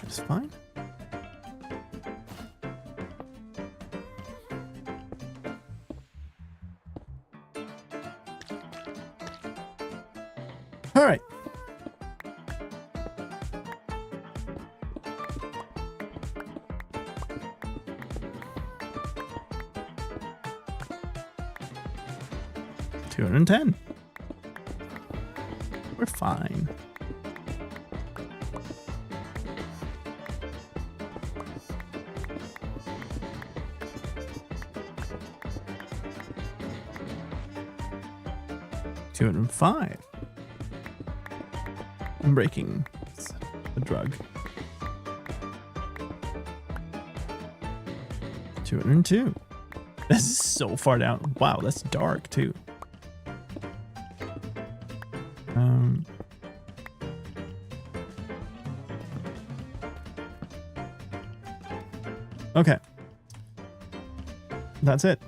[SPEAKER 2] That's fine. All right. $210. We're fine. $205. I'm breaking a drug. 202. This is so far down. Wow, that's dark too. Okay. That's it.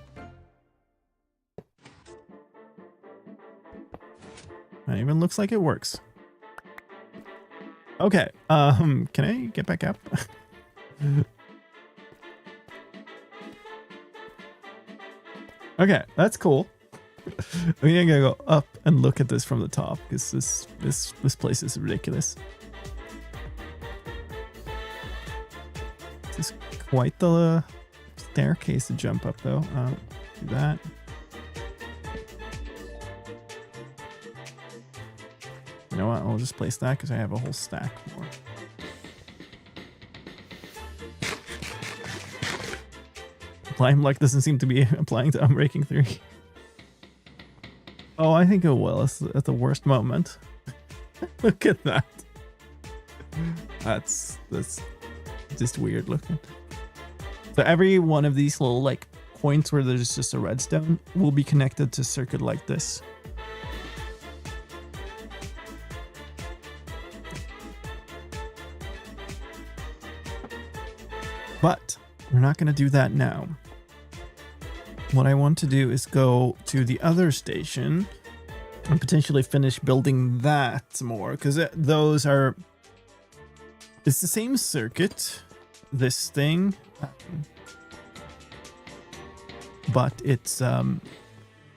[SPEAKER 2] It even looks like it works. Okay. Can I get back up? Okay, that's cool. We're gonna go up and look at this from the top because this place is ridiculous. This is quite the staircase to jump up, though. Do that. You know what? I'll just place that because I have a whole stack more. Applying luck doesn't seem to be applying to Unbreaking 3. Oh, I think it will. It's at the worst moment. Look at that. That's just weird looking. So every one of these little like points where there's just a redstone will be connected to a circuit like this. But we're not going to do that now. What I want to do is go to the other station and potentially finish building that more, because those are, it's the same circuit, this thing, but it's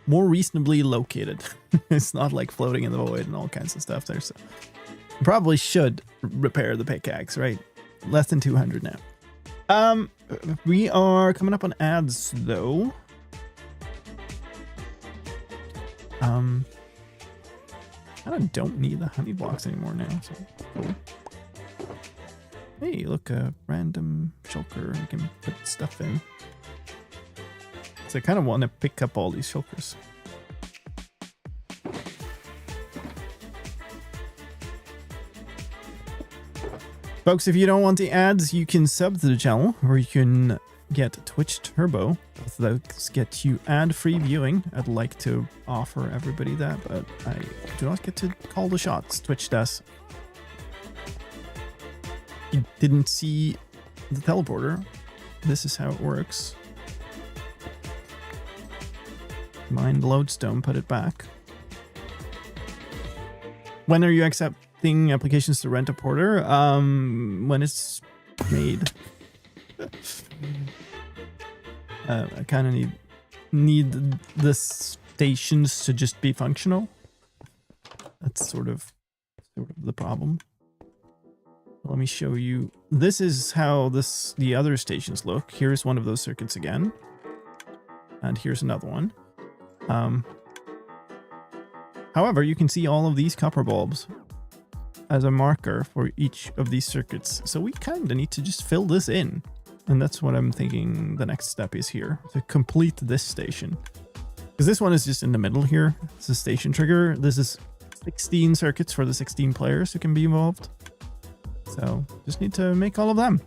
[SPEAKER 2] more reasonably located. It's not like floating in the void and all kinds of stuff there. So probably should repair the pickaxe, right? Less than 200 now. We are coming up on ads though. I don't need the honey blocks anymore now. So cool. Hey, look, a random shulker. I can put stuff in. So I kind of want to pick up all these shulkers. Folks, if you don't want the ads, you can sub to the channel, or you can get Twitch Turbo. Both of those get you ad-free viewing. I'd like to offer everybody that, but I do not get to call the shots. Twitch does. You didn't see the teleporter. This is how it works. Mine the lodestone, put it back. When are you accepting applications to rent a porter? When it's made. I kind of need the stations to just be functional. That's sort of the problem. Let me show you. This is how the other stations look. Here's one of those circuits again. And here's another one. However, you can see all of these copper bulbs as a marker for each of these circuits. So we kind of need to just fill this in. And that's what I'm thinking the next step is here, to complete this station. Because this one is just in the middle here. It's a station trigger. This is 16 circuits for the 16 players who can be involved. So just need to make all of them.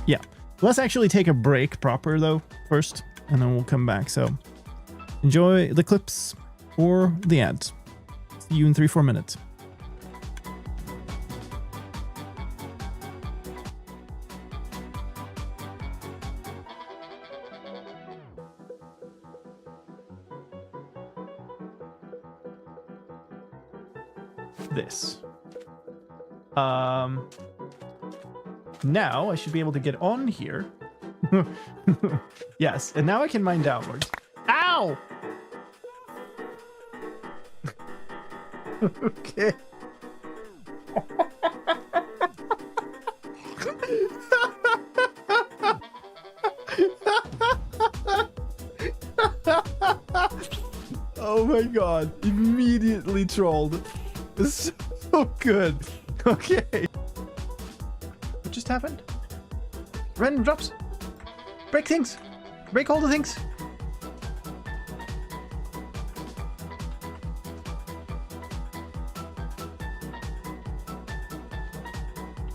[SPEAKER 2] Yeah, let's actually take a break proper though first, and then we'll come back. So enjoy the clips or the ads. See you in 3-4 minutes. This. Now I should be able to get on here. Yes, and now I can mine downwards. Ow! Okay. Oh my god, immediately trolled. It's so good. Okay. What just happened? Random drops. Break things. Break all the things.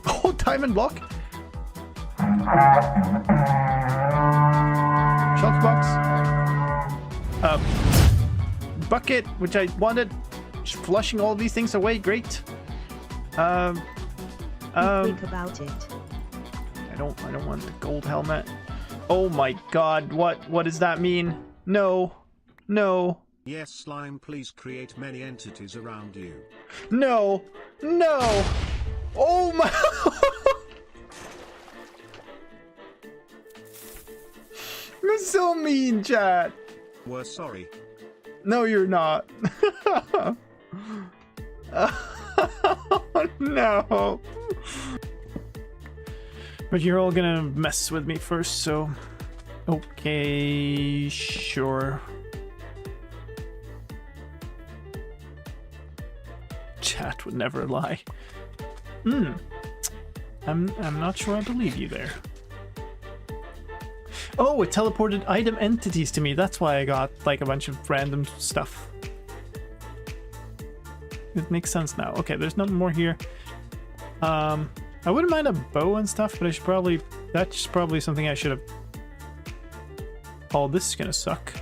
[SPEAKER 2] Oh, diamond block. Shot box. Bucket, which I wanted. Just flushing all these things away. Great.
[SPEAKER 7] Think about it.
[SPEAKER 2] I don't want the gold helmet. Oh my god, what does that mean? No. No.
[SPEAKER 6] Yes, slime, please create many entities around you.
[SPEAKER 2] No. No. Oh my. You're so mean, chat.
[SPEAKER 6] We're sorry.
[SPEAKER 2] No, you're not. Oh, no. But you're all gonna mess with me first, so... Okay, sure. Chat would never lie. I'm not sure I believe you there. Oh, it teleported item entities to me. That's why I got like a bunch of random stuff. It makes sense now. Okay, there's nothing more here. I wouldn't mind a bow and stuff, but I should probably... That's probably something I should have... Oh, this is gonna suck.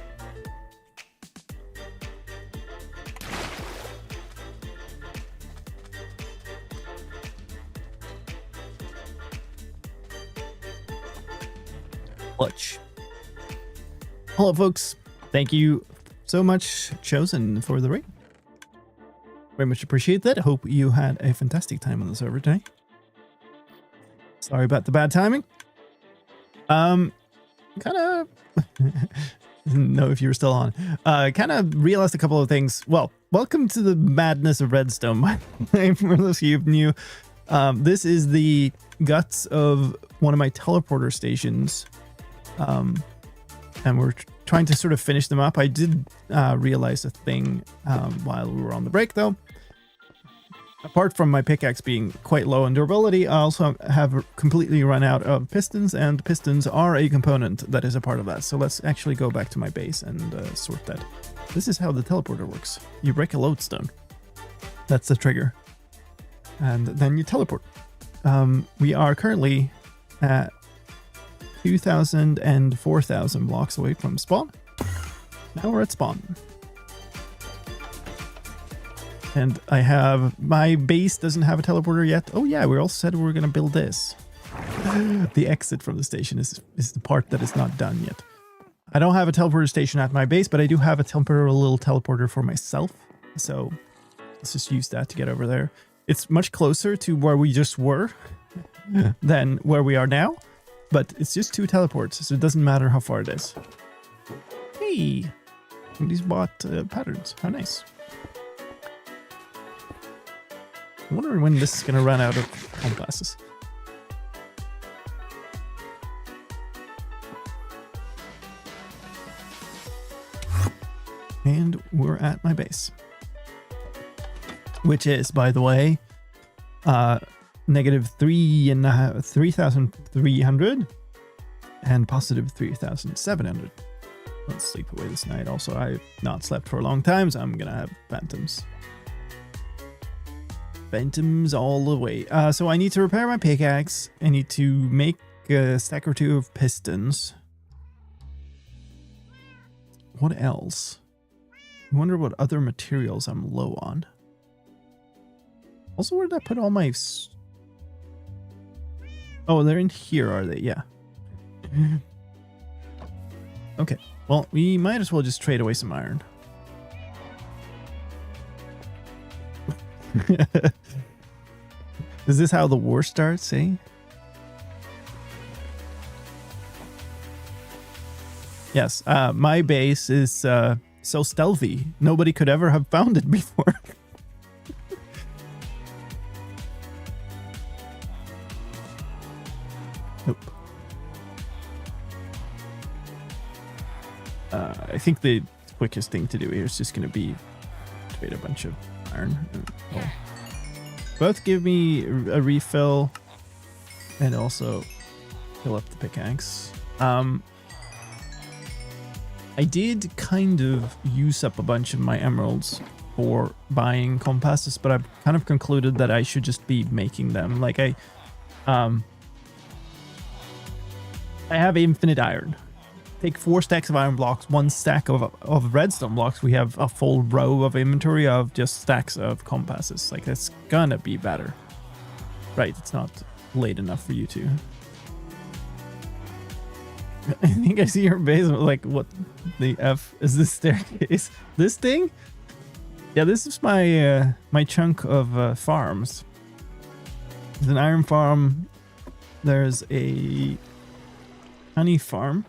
[SPEAKER 2] Clutch. Hello, folks. Thank you so much, Chosen, for the raid. Very much appreciate that. Hope you had a fantastic time on the server today. Sorry about the bad timing. Kind of didn't know if you were still on. Kind of realized a couple of things. Well, welcome to the madness of Redstone. My name, for those of you new, this is the guts of one of my teleporter stations, and we're trying to sort of finish them up. I did realize a thing while we were on the break, though. Apart from my pickaxe being quite low in durability, I also have completely run out of pistons, and pistons are a component that is a part of that. So let's actually go back to my base and sort that. This is how the teleporter works. You break a lodestone. That's the trigger. And then you teleport. We are currently at 2,000 and 4,000 blocks away from spawn. Now we're at spawn. And I have, my base doesn't have a teleporter yet. Oh yeah, we also said we were going to build this. The exit from the station is the part that is not done yet. I don't have a teleporter station at my base, but I do have a temporary little teleporter for myself. So let's just use that to get over there. It's much closer to where we just were than where we are now. But it's just 2 teleports, so it doesn't matter how far it is. Hey! Somebody's bought patterns. How nice. I wonder when this is going to run out of compasses. And we're at my base. Which is, by the way, negative 3,300 and positive 3,700. Let's sleep away this night. Also, I've not slept for a long time, so I'm going to have phantoms. Phantoms all the way. So I need to repair my pickaxe. I need to make a stack or 2 of pistons. What else? I wonder what other materials I'm low on. Also, where did I put all my... Oh, they're in here, are they? Yeah. Okay. Well, we might as well just trade away some iron. Is this how the war starts, eh? Yes, my base is so stealthy. Nobody could ever have found it before. Nope. I think the quickest thing to do here is just going to be trade a bunch of iron. Oh. Both give me a refill and also fill up the pickaxe. I did kind of use up a bunch of my emeralds for buying compasses, but I've kind of concluded that I should just be making them. Like I have infinite iron. Take 4 stacks of iron blocks, 1 stack of redstone blocks. We have a full row of inventory of just stacks of compasses. Like, that's gonna be better. Right, it's not late enough for you to. I think I see your basement. Like, what the F is this staircase? This thing? Yeah, this is my my chunk of farms. There's an iron farm. There's a honey farm.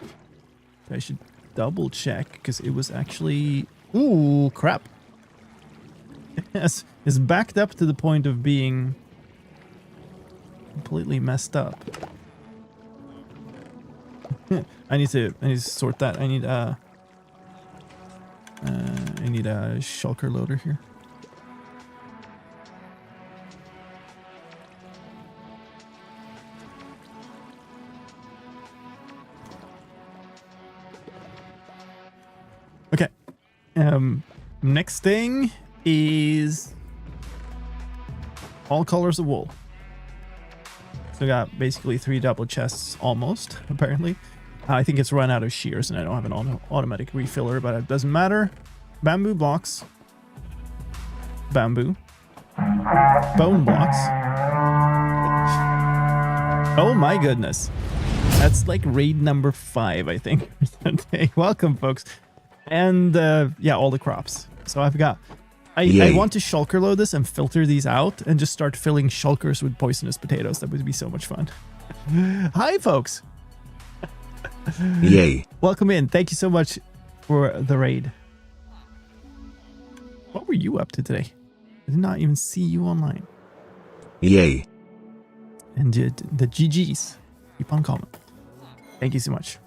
[SPEAKER 2] I should double check because it was actually... Ooh, crap. Yes, it's backed up to the point of being completely messed up. I need to sort that. I need a shulker loader here. Okay. Next thing is all colors of wool. So I got basically 3 double chests almost, apparently. I think it's run out of shears and I don't have an automatic refiller, but it doesn't matter. Bamboo blocks. Bamboo. Bone blocks. Oh my goodness. That's like raid number 5, I think. Welcome, folks. And yeah, all the crops. So I've got I want to shulker load this and filter these out and just start filling shulkers with poisonous potatoes. That would be so much fun. Hi, folks.
[SPEAKER 6] Yay.
[SPEAKER 2] Welcome in. Thank you so much for the raid. What were you up to today? I did not even see you online.
[SPEAKER 6] Yay.
[SPEAKER 2] And the GGs. Keep on coming. Thank you so much.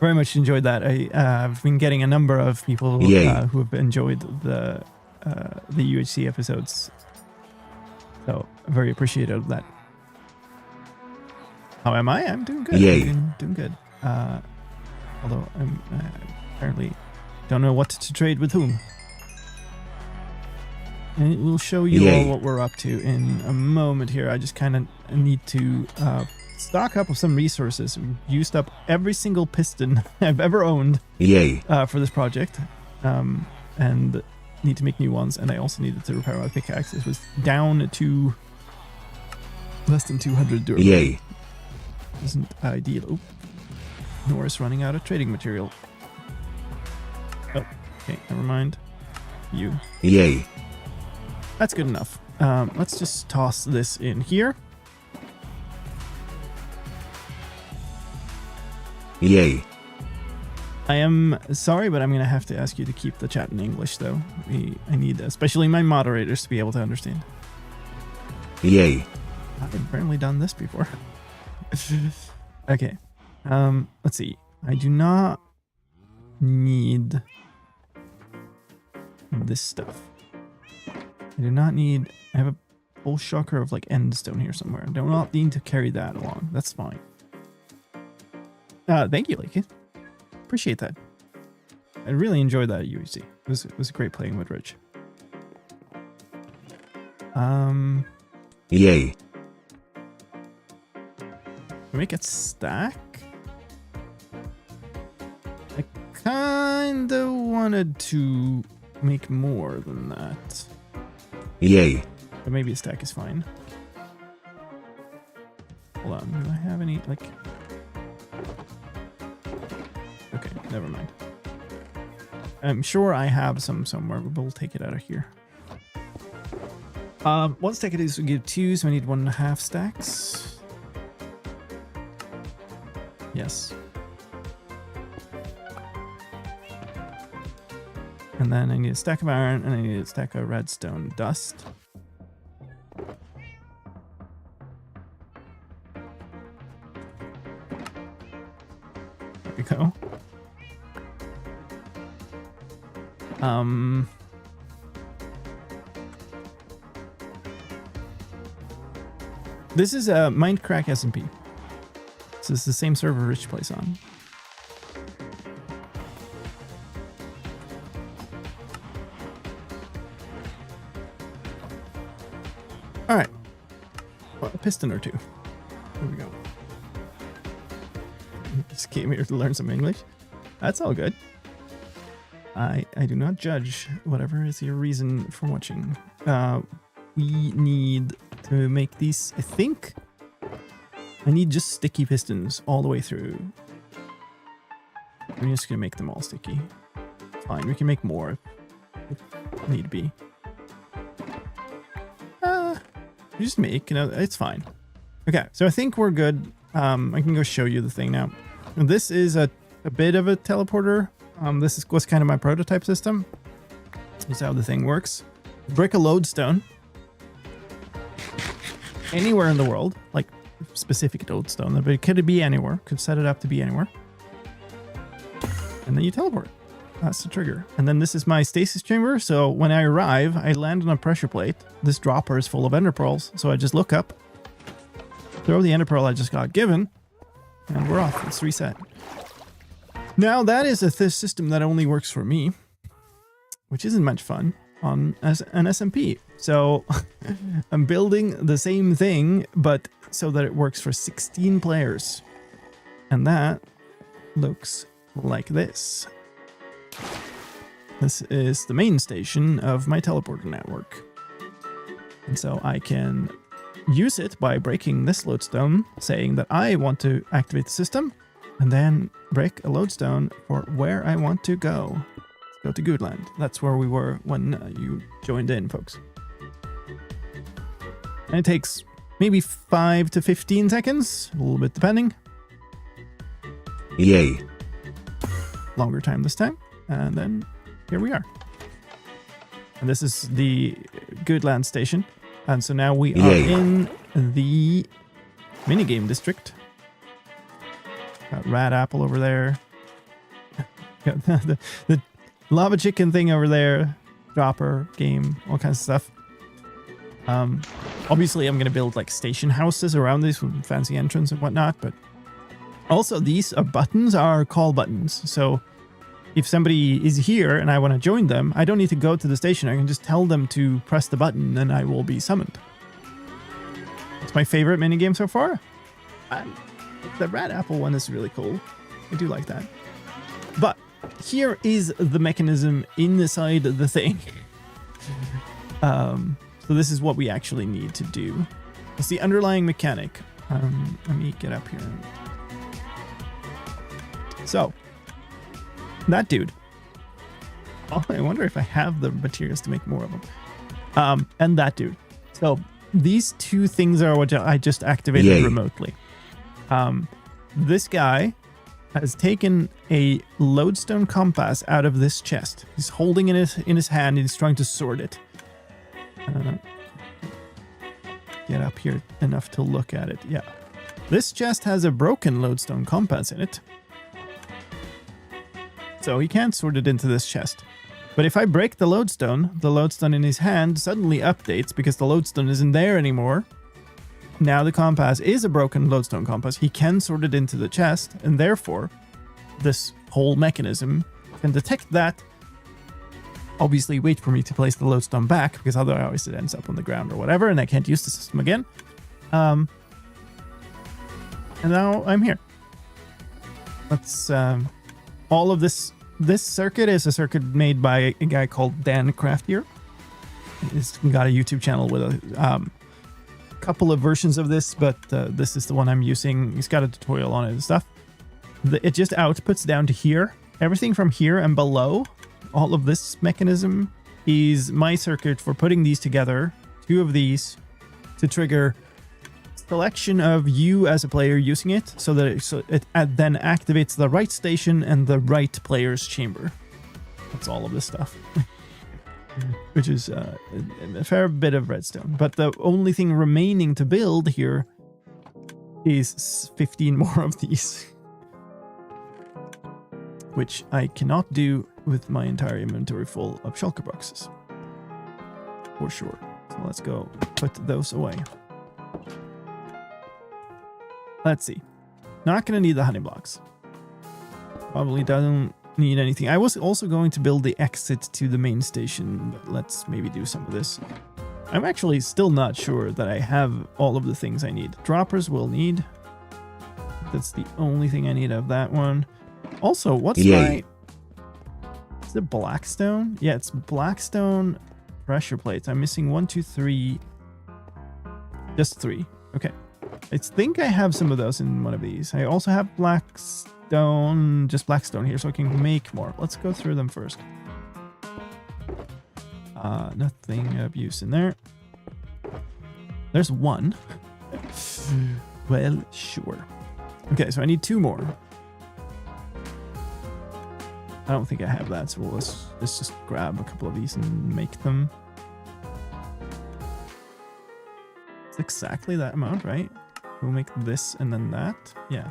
[SPEAKER 2] Very much enjoyed that. I've been getting a number of people who have enjoyed the UHC episodes. So very appreciative of that. How am I? I'm doing good.
[SPEAKER 6] Yay.
[SPEAKER 2] Doing good. Although I'm apparently don't know what to trade with whom. And we'll show you all what we're up to in a moment here. I just kind of need to stock up with some resources. We've used up every single piston I've ever owned for this project. And need to make new ones. And I also needed to repair my pickaxe. It was down to less than 200 durability. Isn't ideal. Oop. Norris running out of trading material. Oh, okay, never mind. You. That's good enough. Let's just toss this in here. I am sorry, but I'm going to have to ask you to keep the chat in English, though. I need, especially my moderators, to be able to understand. I've apparently done this before. Okay. Let's see. I do not need this stuff. I do not need... I have a whole shulker of like endstone here somewhere. I do not need to carry that along. That's fine. Thank you, Lakey. Appreciate that. I really enjoyed that at UHC. It was great playing with Rich. Make it stack? I kinda wanted to make more than that. But maybe a stack is fine. Hold on, do I have any, like... Okay, never mind. I'm sure I have some somewhere, but we'll take it out of here. One stack it is to give 2, so I need 1.5 stacks. Yes. And then I need a stack of iron, and I need a stack of redstone dust. There we go. This is a Mindcrack SMP. So it's the same server Rich plays on. All right. Well, a piston or two. Here we go. Just came here to learn some English. That's all good. I do not judge whatever is your reason for watching. We need to make these, I think I need just sticky pistons all the way through. I'm just gonna make them all sticky. Fine, we can make more if need be. Just make, you know, it's fine. Okay, so I think we're good. I can go show you the thing now. This is a bit of a teleporter. This was kind of my prototype system. This is how the thing works. Brick a lodestone. Anywhere in the world, like specific lodestone, but it could be anywhere. Could set it up to be anywhere. And then you teleport. That's the trigger. And then this is my stasis chamber. So when I arrive, I land on a pressure plate. This dropper is full of ender pearls. So I just look up, throw the ender pearl I just got given, and we're off. It's reset. Now that is a system that only works for me, which isn't much fun on as an SMP. So I'm building the same thing, but so that it works for 16 players. And that looks like this. This is the main station of my teleporter network. And so I can use it by breaking this lodestone, saying that I want to activate the system, and then break a lodestone for where I want to go. go to Goodland. That's where we were when you joined in, folks. And it takes maybe 5 to 15 seconds, a little bit depending.
[SPEAKER 6] Yay.
[SPEAKER 2] Longer time this time. And then here we are. And this is the Goodland station. And so now we are in the minigame district. Got Rat Apple over there. Got the lava chicken thing over there. Dropper game, all kinds of stuff. Obviously I'm going to build like station houses around this with fancy entrance and whatnot, but also these buttons are call buttons. So if somebody is here and I want to join them, I don't need to go to the station. I can just tell them to press the button and I will be summoned. It's my favorite minigame so far. The Rat Apple one is really cool. I do like that. But here is the mechanism inside the thing. So this is what we actually need to do. It's the underlying mechanic. Let me get up here. So, that dude. Oh, I wonder if I have the materials to make more of them. And that dude. So, these two things are what I just activated remotely. This guy has taken a lodestone compass out of this chest. He's holding it in his hand and he's trying to sort it. Get up here enough to look at it. Yeah. This chest has a broken lodestone compass in it. So he can't sort it into this chest. But if I break the lodestone in his hand suddenly updates because the lodestone isn't there anymore. Now the compass is a broken lodestone compass. He can sort it into the chest, and therefore this whole mechanism can detect that. Obviously wait for me to place the lodestone back, because otherwise it ends up on the ground or whatever, and I can't use the system again. And now I'm here. Let's all of this circuit is a circuit made by a guy called Dan Craftier. He's got a YouTube channel with a couple of versions of this, but this is the one I'm using. He's got a tutorial on it and stuff. It just outputs down to here. Everything from here and below, all of this mechanism is my circuit for putting these together, 2 of these, to trigger selection of you as a player using it, so that it then activates the right station and the right player's chamber. That's all of this stuff. Which is a fair bit of redstone. But the only thing remaining to build here is 15 more of these. Which I cannot do with my entire inventory full of shulker boxes. For sure. So let's go put those away. Let's see. Not going to need the honey blocks. Probably doesn't need anything. I was also going to build the exit to the main station, but let's maybe do some of this. I'm actually still not sure that I have all of the things I need. Droppers will need. That's the only thing I need of that one. Also, what's my... Is it Blackstone? Yeah, it's Blackstone pressure plates. I'm missing 1, 2, 3. Just 3. Okay. I think I have some of those in one of these. I also have Blackstone, just Blackstone here, so I can make more. Let's go through them first. Nothing of use in there. There's 1. Well, sure. Okay, so I need 2 more. I don't think I have that, so let's just grab a couple of these and make them. It's exactly that amount, right? We'll make this and then that. Yeah.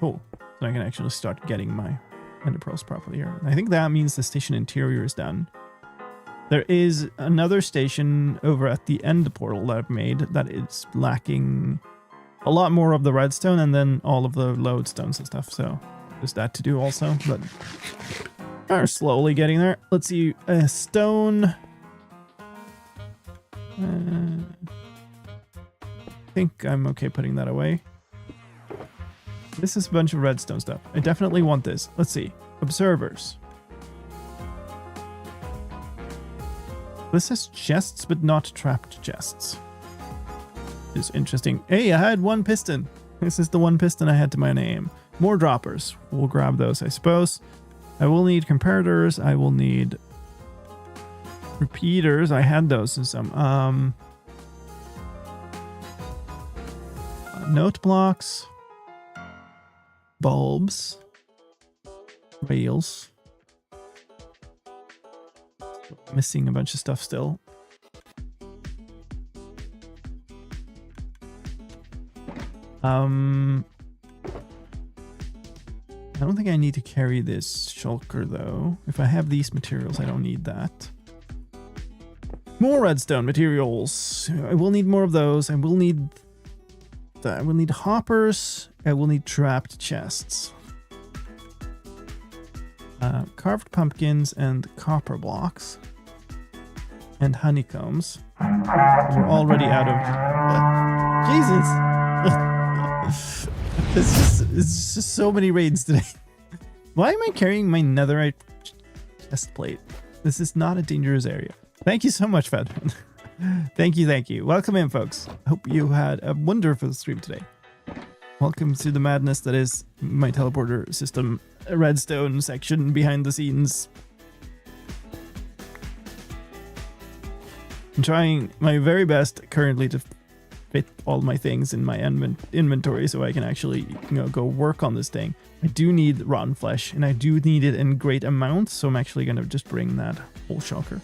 [SPEAKER 2] Cool. So I can actually start getting my ender pearls properly here. I think that means the station interior is done. There is another station over at the end portal that I've made that is lacking a lot more of the redstone and then all of the lodestones and stuff. So there's that to do also, but we're slowly getting there. Let's see. Stone. I think I'm okay putting that away. This is a bunch of redstone stuff. I definitely want this. Let's see. Observers. This has chests, but not trapped chests. It's interesting. Hey, I had 1 piston. This is the 1 piston I had to my name. More droppers. We'll grab those, I suppose. I will need comparators. I will need repeaters. I had those in some. Note blocks. Bulbs. Rails. Missing a bunch of stuff still. I don't think I need to carry this shulker though. If I have these materials, I don't need that. More redstone materials. I will need more of those. I will need hoppers. I will need trapped chests. Carved pumpkins and copper blocks. And honeycombs. We're already out of... Jesus! It's just so many raids today. Why am I carrying my netherite chest plate? This is not a dangerous area. Thank you so much, Fedman. Thank you. Welcome in, folks. Hope you had a wonderful stream today. Welcome to the madness that is my teleporter system redstone section behind the scenes. I'm trying my very best currently to fit all my things in my inventory so I can actually, go work on this thing. I do need rotten flesh, and I do need it in great amounts, so I'm actually going to just bring that whole shulker.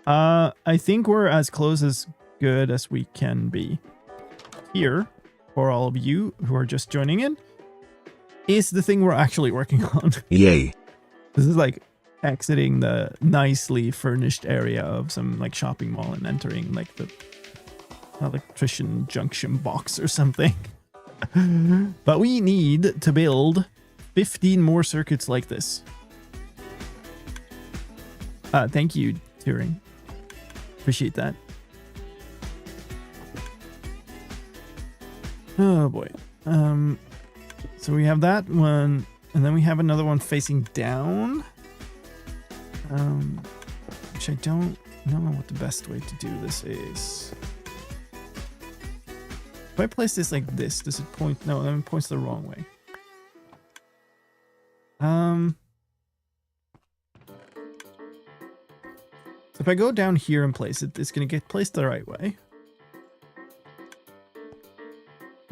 [SPEAKER 2] I think we're as close as good as we can be. Here, for all of you who are just joining in, is the thing we're actually working on.
[SPEAKER 6] Yay.
[SPEAKER 2] This is like exiting the nicely furnished area of some like shopping mall and entering like the electrician junction box or something. But we need to build 15 more circuits like this. Thank you, Turing. Appreciate that. Oh boy. So we have that one, and then we have another one facing down. Which I don't know what the best way to do this is. If I place this like this, does it point? No, it points the wrong way. So if I go down here and place it, it's going to get placed the right way.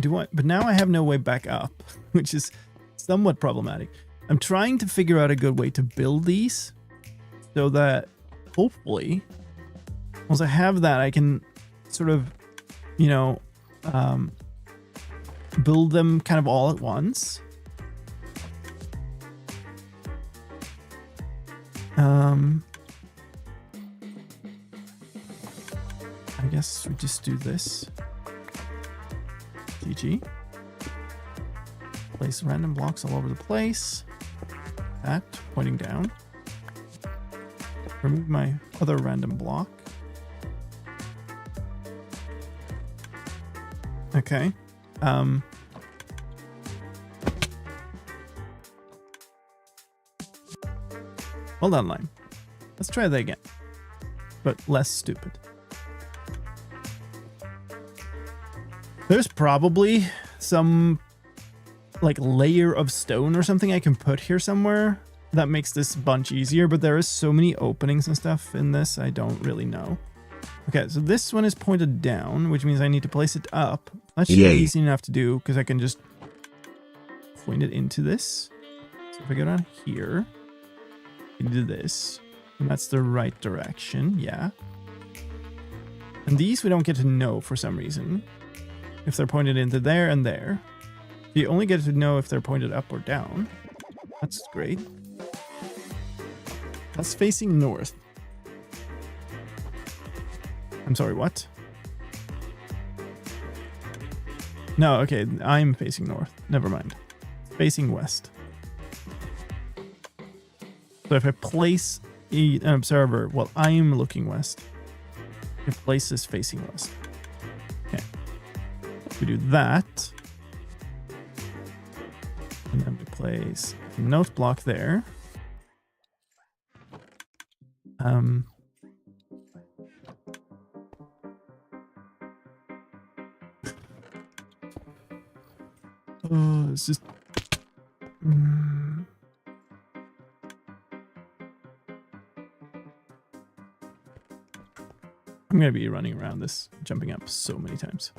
[SPEAKER 2] But now I have no way back up, which is somewhat problematic. I'm trying to figure out a good way to build these so that hopefully once I have that, I can sort of, build them kind of all at once. I guess we just do this. GG. Place random blocks all over the place. That pointing down. Remove my other random block. Okay. Hold on, Lime. Let's try that again, but less stupid. There's probably some like layer of stone or something I can put here somewhere that makes this bunch easier, but there is so many openings and stuff in this, I don't really know. Okay, so this one is pointed down, which means I need to place it up. That should be easy enough to do because I can just point it into this. So if I go down here, I can do this, and that's the right direction, yeah. And these we don't get to know for some reason if they're pointed into there and there. You only get to know if they're pointed up or down. That's great. That's facing north. I'm sorry, what? No, okay, I'm facing north. Never mind. Facing west. So if I place an observer while I'm looking west, I place this facing west. Okay. We do that. And then we place a note block there. Oh, it's just... I'm going to be running around this, jumping up so many times.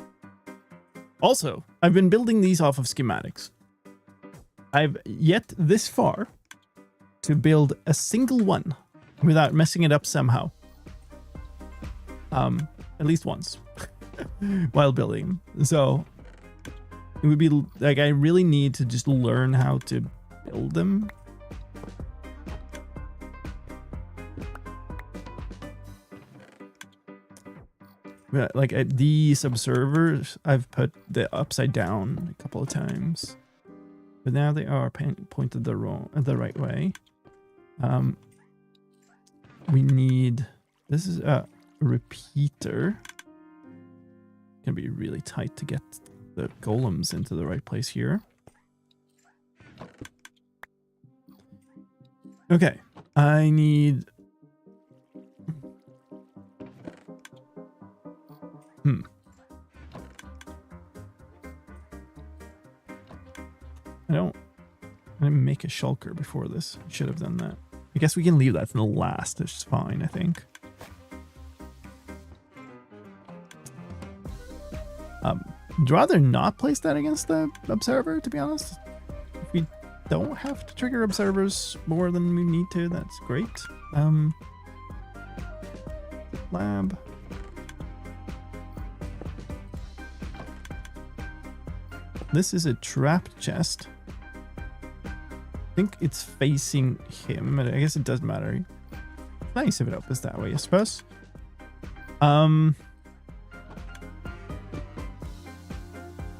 [SPEAKER 2] Also, I've been building these off of schematics. I've yet this far to build a single one without messing it up somehow. At least once while building. So it would be like I really need to just learn how to build them. Like these observers, I've put the upside down a couple of times, but now they are pointed the right way. We need, this is a repeater. Gonna be really tight to get the golems into the right place here. Okay, I need. I didn't make a shulker before this. I should have done that. I guess we can leave that for the last. It's fine, I think. I'd rather not place that against the observer, to be honest. If we don't have to trigger observers more than we need to, that's great. Lab. This is a trapped chest. I think it's facing him, but I guess it doesn't matter. It's nice if it opens that way, I suppose.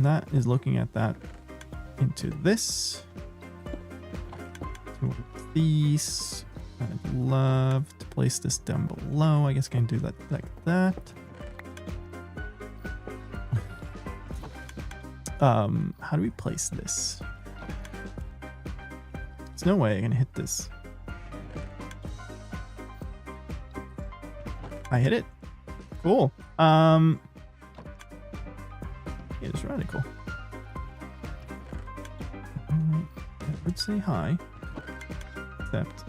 [SPEAKER 2] That is looking at that into this. So these. I'd love to place this down below. I guess I can do that like that. How do we place this? There's no way I can hit this. I hit it. Cool. Yeah, it's radical. I would say hi. Except.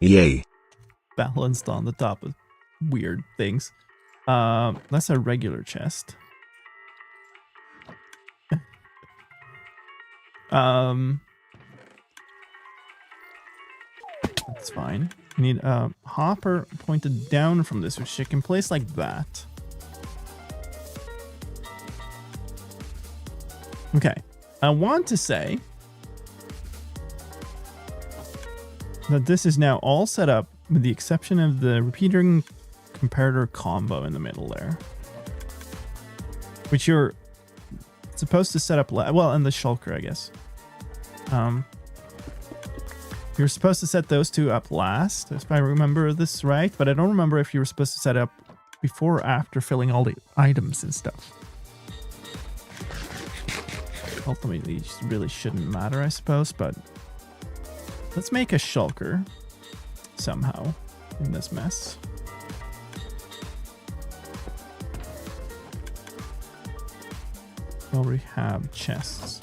[SPEAKER 6] Yay.
[SPEAKER 2] Balanced on the top of weird things. That's a regular chest. That's fine. I need a hopper pointed down from this, which you can place like that. Okay. I want to say that this is now all set up with the exception of the repeating comparator combo in the middle there, which you're supposed to set up well, and the shulker, I guess. You're supposed to set those two up last, if I remember this right, but I don't remember if you were supposed to set up before or after filling all the items and stuff. Ultimately, it really shouldn't matter, I suppose, but let's make a shulker somehow in this mess. Already have chests.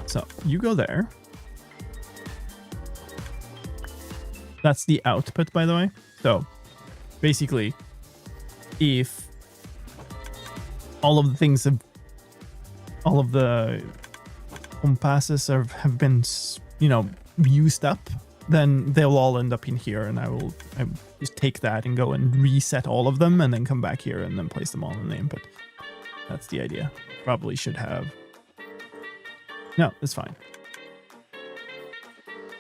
[SPEAKER 2] So you go there. That's the output, by the way. So basically, if all of the things all of the compasses have been, used up, then they'll all end up in here, and I just take that and go and reset all of them and then come back here and then place them all in the input. That's the idea. Probably should have. No, it's fine.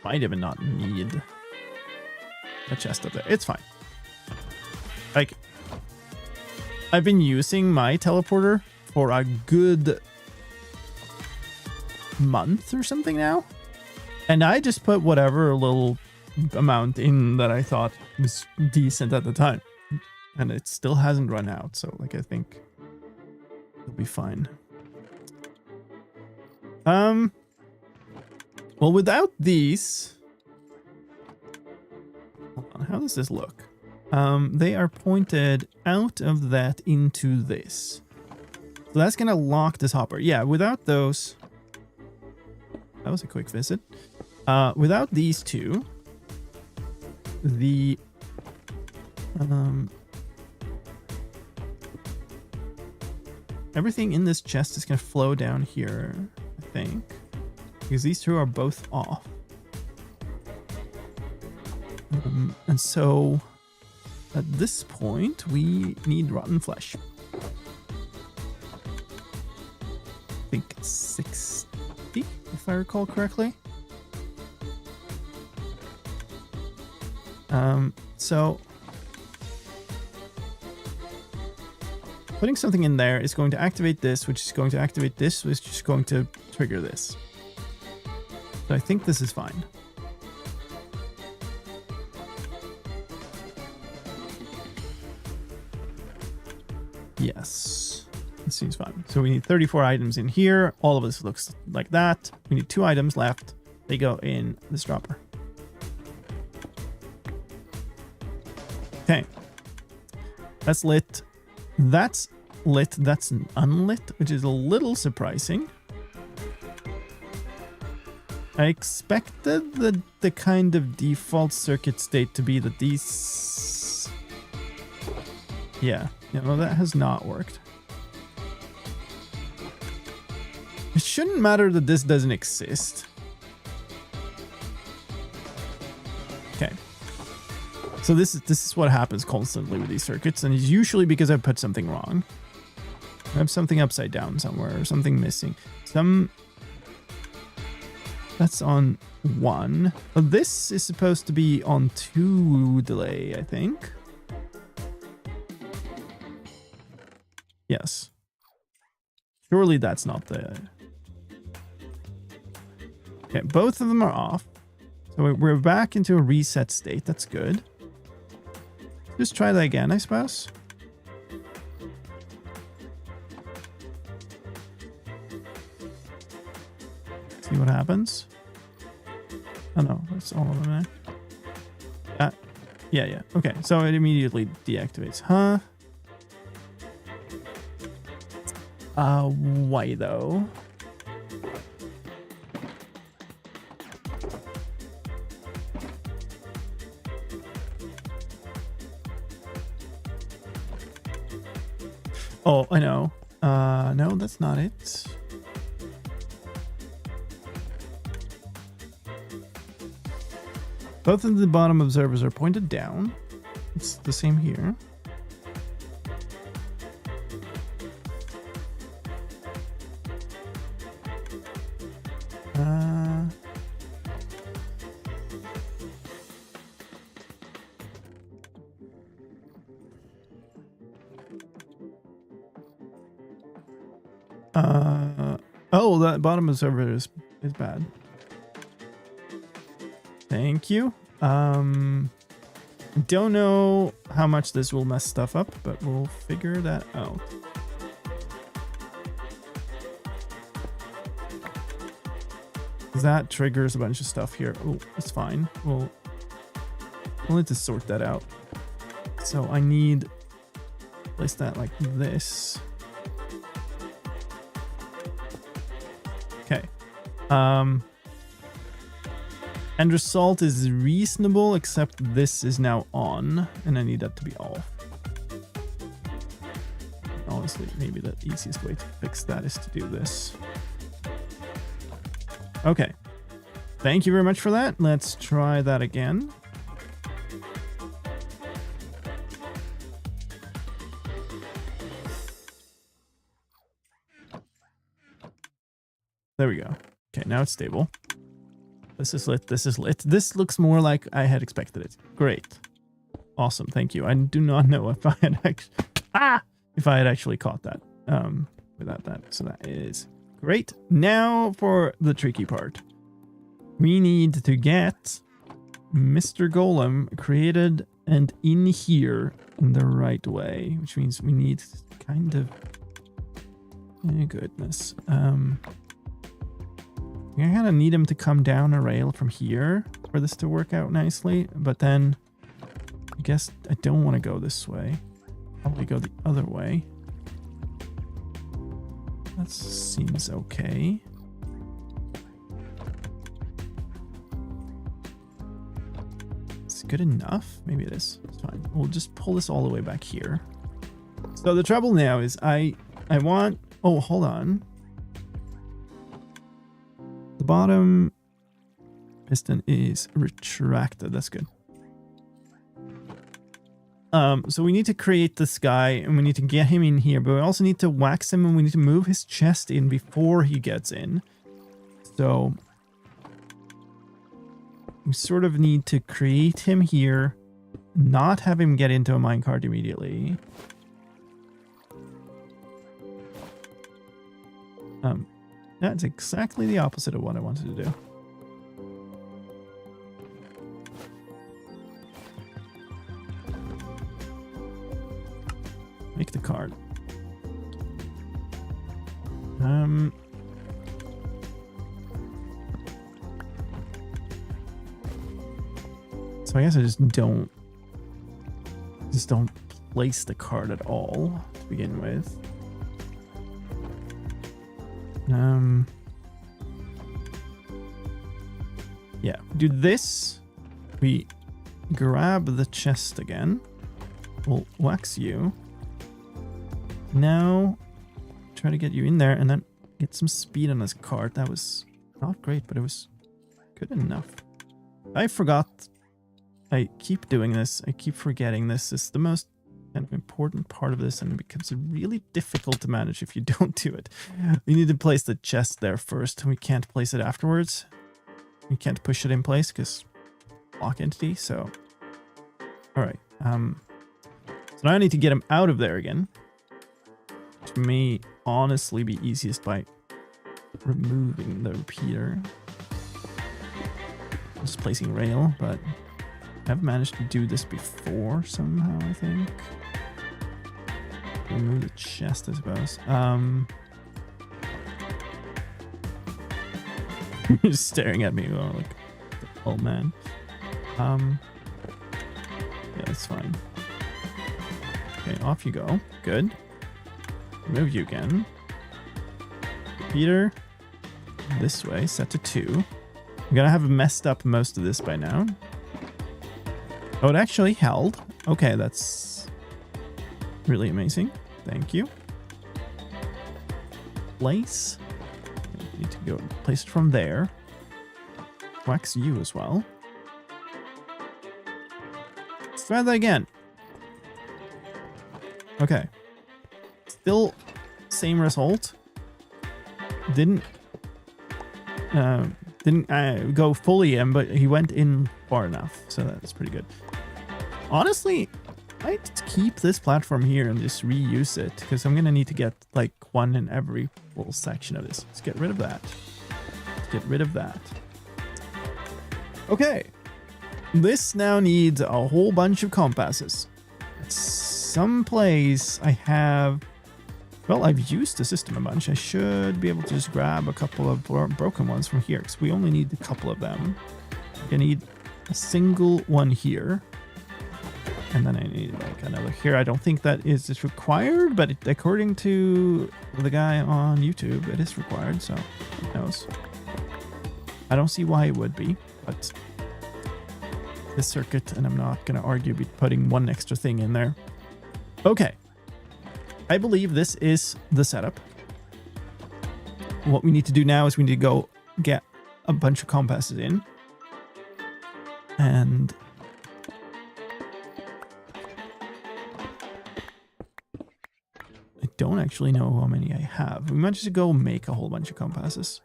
[SPEAKER 2] Might even not need a chest up there. It's fine. Like, I've been using my teleporter for a good month or something now. And I just put whatever little amount in that I thought was decent at the time. And it still hasn't run out. So, like, I think it'll be fine. Well, without these... Hold on, how does this look? They are pointed out of that into this. So that's going to lock this hopper. Yeah, without those... That was a quick visit. Without these two, the everything in this chest is going to flow down here, I think, because these two are both off. And so at this point, we need rotten flesh. I think 60, if I recall correctly. So putting something in there is going to activate this, which is going to activate this, which is going to trigger this. So I think this is fine. Yes, this seems fine. So we need 34 items in here. All of this looks like that. We need 2 items left. They go in this dropper. Okay. That's lit. That's lit. That's unlit, which is a little surprising. I expected the kind of default circuit state to be that these... Yeah, no, that has not worked. It shouldn't matter that this doesn't exist. Okay. So this is what happens constantly with these circuits, and it's usually because I put something wrong. I have something upside down somewhere, or something missing. That's on 1. But this is supposed to be on 2 delay, I think. Yes. Surely that's not the... Okay, both of them are off. So we're back into a reset state. That's good. Just try that again, I suppose. See what happens. Oh no, that's all of them there. Yeah. Okay, so it immediately deactivates. Huh? Why though? Oh, I know. No, that's not it. Both of the bottom observers are pointed down. It's the same here. Oh, that bottom observer is bad. Thank you. Don't know how much this will mess stuff up, but we'll figure that out. That triggers a bunch of stuff here. Oh, it's fine. We'll need to sort that out. So I need to place that like this. Okay. And result is reasonable, except this is now on, and I need that to be off. Honestly, maybe the easiest way to fix that is to do this. Okay. Thank you very much for that. Let's try that again. There we go. Okay, now it's stable. This is lit. This is lit. This looks more like I had expected it. Great. Awesome. Thank you. I do not know if I had actually caught that without that. So that is great. Now for the tricky part. We need to get Mr. Golem created and in here in the right way, which means we need kind of... Oh, goodness. I kind of need him to come down a rail from here for this to work out nicely, but then I guess I don't want to go this way. Probably go the other way. That seems okay. good enough? Maybe it is. It's fine. We'll just pull this all the way back here. So the trouble now is I want... Oh, hold on. The bottom piston is retracted. That's good. So we need to create this guy and we need to get him in here, but we also need to wax him and we need to move his chest in before he gets in. So we sort of need to create him here, not have him get into a minecart immediately. That's exactly the opposite of what I wanted to do. Make the card. So I guess I just don't place the card at all to begin with. Yeah, do this. We grab the chest again. We'll wax you. Now, try to get you in there and then get some speed on this cart. That was not great, but it was good enough. I forgot. I keep doing this. I keep forgetting this. This is the most kind of important part of this, and it becomes really difficult to manage if you don't do it. We need to place the chest there first. We can't place it afterwards. We can't push it in place because block entity. So, all right. So now I need to get him out of there again. Which may honestly be easiest by removing the repeater. Just placing rail, but I've managed to do this before somehow, I think. Remove the chest, I suppose. You're just staring at me like, oh man. Yeah, that's fine. Okay, off you go. Good. Remove you again. Repeater. This way, set to 2. I'm gonna have messed up most of this by now. Oh, it actually held. Okay, that's really amazing. Thank you. Place. Need to go place it from there. Wax you as well. Let's try that again. Okay. Still same result. Didn't go fully in, but he went in far enough, so that's pretty good. Honestly, I'd keep this platform here and just reuse it, because I'm gonna need to get like one in every little section of this. Let's get rid of that. Let's get rid of that. Okay. This now needs a whole bunch of compasses. Someplace I have... Well, I've used the system a bunch. I should be able to just grab a couple of broken ones from here, because we only need a couple of them. I need a single one here. And then I need like another here. I don't think that is required, but according to the guy on YouTube, it is required, so who knows. I don't see why it would be, but this circuit, and I'm not going to argue with putting one extra thing in there. Okay. I believe this is the setup. What we need to do now is we need to go get a bunch of compasses in. And I don't actually know how many I have. We might just go make a whole bunch of compasses,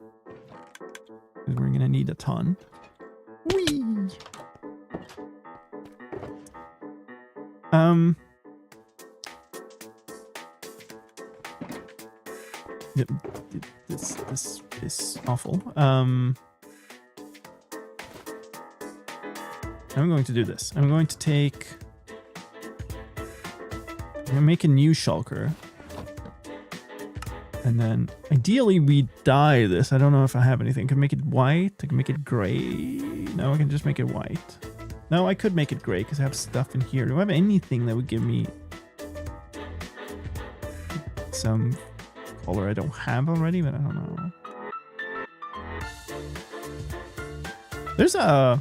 [SPEAKER 2] because we're going to need a ton. Whee! This is awful. I'm going to do this. I'm going to make a new shulker. And then ideally we dye this. I don't know if I have anything. I can make it white. I can make it gray. No, I can just make it white. No, I could make it gray because I have stuff in here. Do I have anything that would give me some color I don't have already? But I don't know. There's a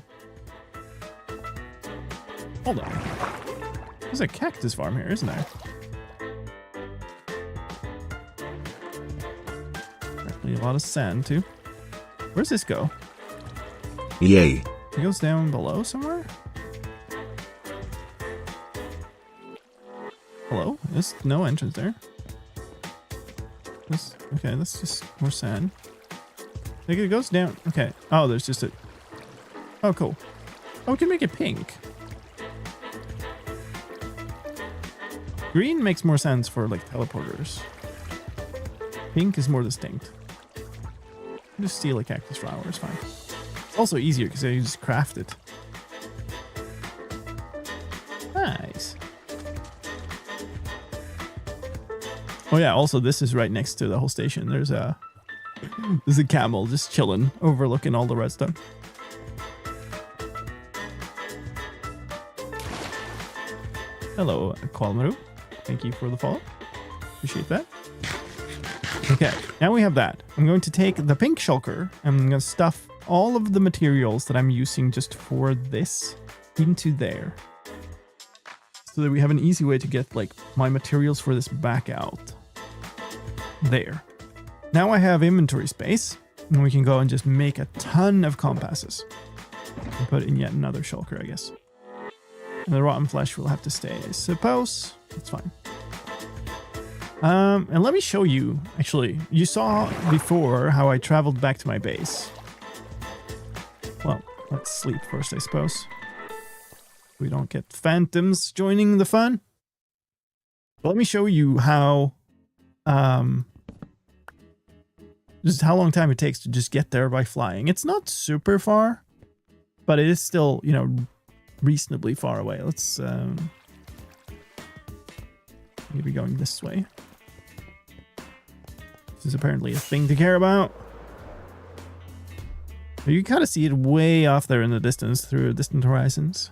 [SPEAKER 2] Hold on. There's a cactus farm here, isn't there? Apparently a lot of sand, too. Where's this go?
[SPEAKER 6] Yay.
[SPEAKER 2] It goes down below somewhere? Hello? There's no entrance there. Okay, that's just more sand. I think it goes down. Okay. Oh, there's just a... Oh, cool. Oh, we can make it pink. Green makes more sense for, like, teleporters. Pink is more distinct. Just steal a cactus flower, it's fine. It's also easier because you just craft it. Nice. Oh yeah, also this is right next to the whole station. There's a camel just chilling, overlooking all the redstone. Hello, Qualmaru. Thank you for the follow. Appreciate that. Okay, now we have that. I'm going to take the pink shulker. I'm going to stuff all of the materials that I'm using just for this into there. So that we have an easy way to get like my materials for this back out. There. Now I have inventory space, and we can go and just make a ton of compasses. And put in yet another shulker, I guess. And the rotten flesh will have to stay, I suppose. That's fine. And let me show you, actually, you saw before how I traveled back to my base. Well, let's sleep first, I suppose. We don't get phantoms joining the fun. But let me show you how, just how long time it takes to just get there by flying. It's not super far, but it is still, you know, reasonably far away. Let's, maybe going this way. This is apparently a thing to care about. You can kind of see it way off there in the distance through distant horizons.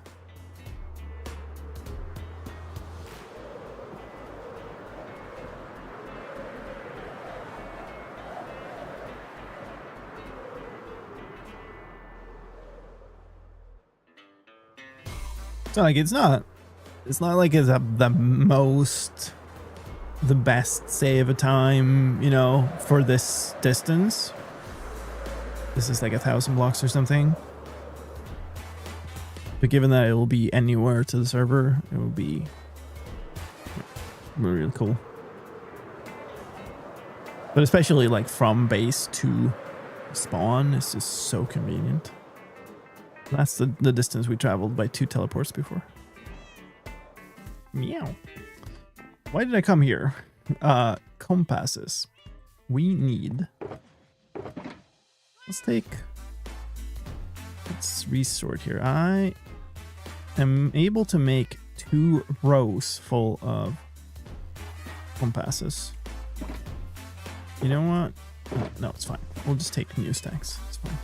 [SPEAKER 2] So like it's not like it's the best save a time, you know, for this distance. This is like 1,000 blocks or something. But given that it will be anywhere to the server, it will be really cool. But especially like from base to spawn, it's just so convenient. That's the distance we traveled by 2 teleports before. Meow. Why did I come here? Compasses. We need... Let's resort here. I am able to make 2 rows full of compasses. You know what? No, it's fine. We'll just take new stacks. It's fine.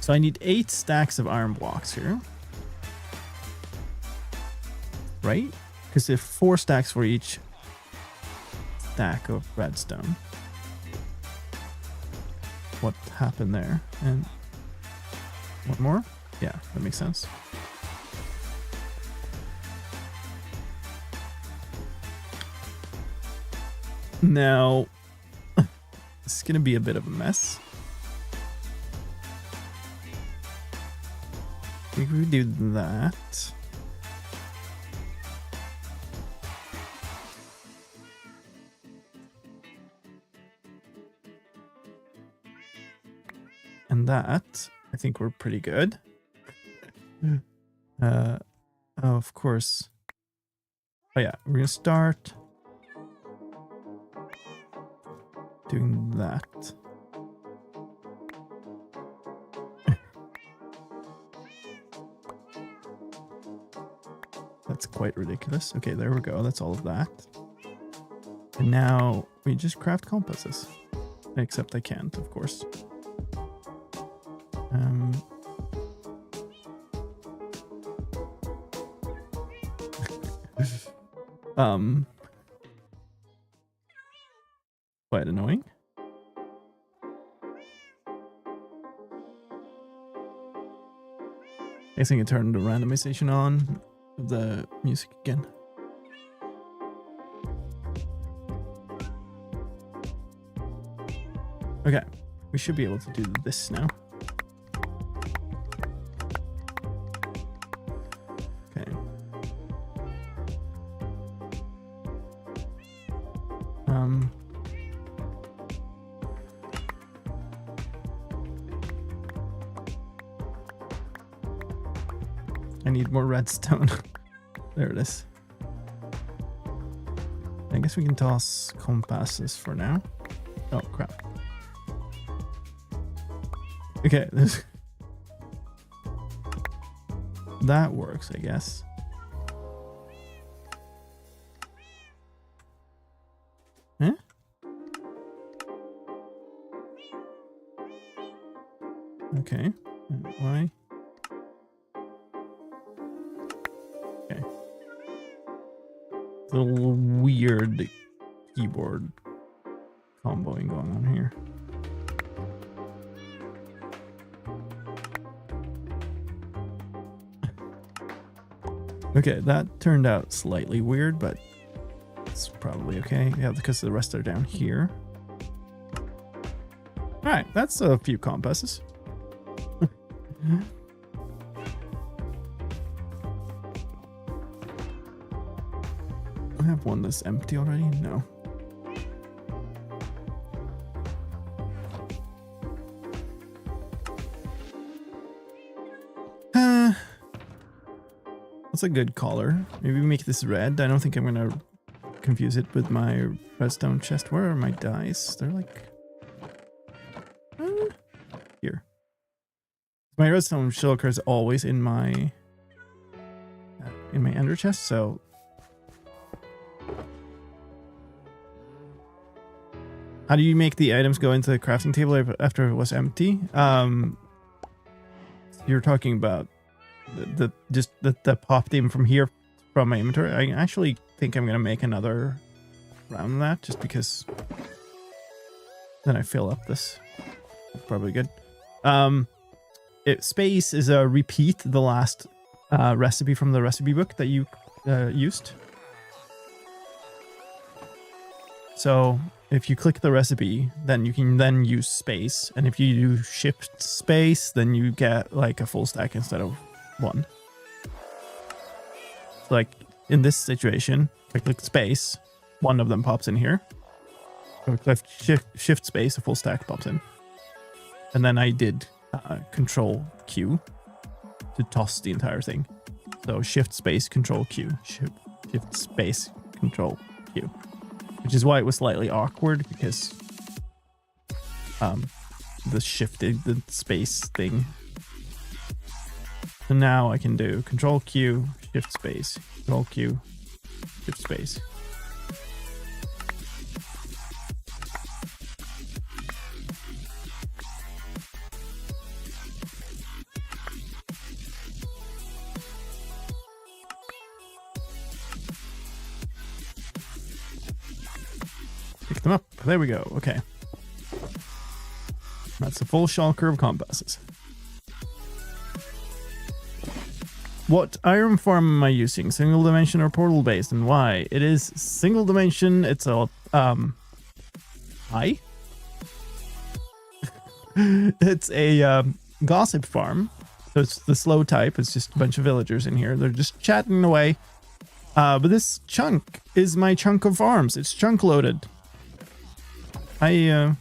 [SPEAKER 2] So I need 8 stacks of iron blocks here. Right? Because if 4 stacks for each stack of redstone. What happened there? And one more? Yeah, that makes sense. Now, this is going to be a bit of a mess. I think we do that. And that, I think we're pretty good. Oh, of course. Oh yeah, we're gonna start doing that. That's quite ridiculous. Okay, there we go. That's all of that. And now we just craft compasses. Except I can't, of course. Quite annoying. I think it turned the randomization on of the music again. Okay, we should be able to do this now. Okay. I need more redstone. There it is. I guess we can toss compasses for now. Oh, crap. Okay, that works, I guess. Huh? Okay. Why? Okay. It's a little weird keyboard comboing going on here. Okay, that turned out slightly weird, but it's probably okay. Yeah, because the rest are down here. Alright, that's a few compasses. I have one that's empty already? No. That's a good color. Maybe we make this red. I don't think I'm gonna confuse it with my redstone chest. Where are my dice? They're like here. My redstone shulker is always in my ender chest. So how do you make the items go into the crafting table after it was empty? You're talking about the popped in from here from my inventory. I actually think I'm gonna make another round of that just because then I fill up this. That's probably good. Space is a repeat the last recipe from the recipe book that you used. So if you click the recipe, then you can then use space, and if you do shift space, then you get like a full stack instead of one. So like in this situation, if I click space, one of them pops in here. So if I click shift space, a full stack pops in. And then I did control Q to toss the entire thing. So shift space control Q, shift space control Q, which is why it was slightly awkward because the shifted the space thing. So now I can do control Q, shift space, control Q, shift space. Pick them up. There we go. Okay. That's a full shulker of compasses. What iron farm am I using? Single dimension or portal based, and why? It is single dimension. It's a high. It's a gossip farm. So it's the slow type. It's just a bunch of villagers in here. They're just chatting away. But this chunk is my chunk of farms. It's chunk loaded. I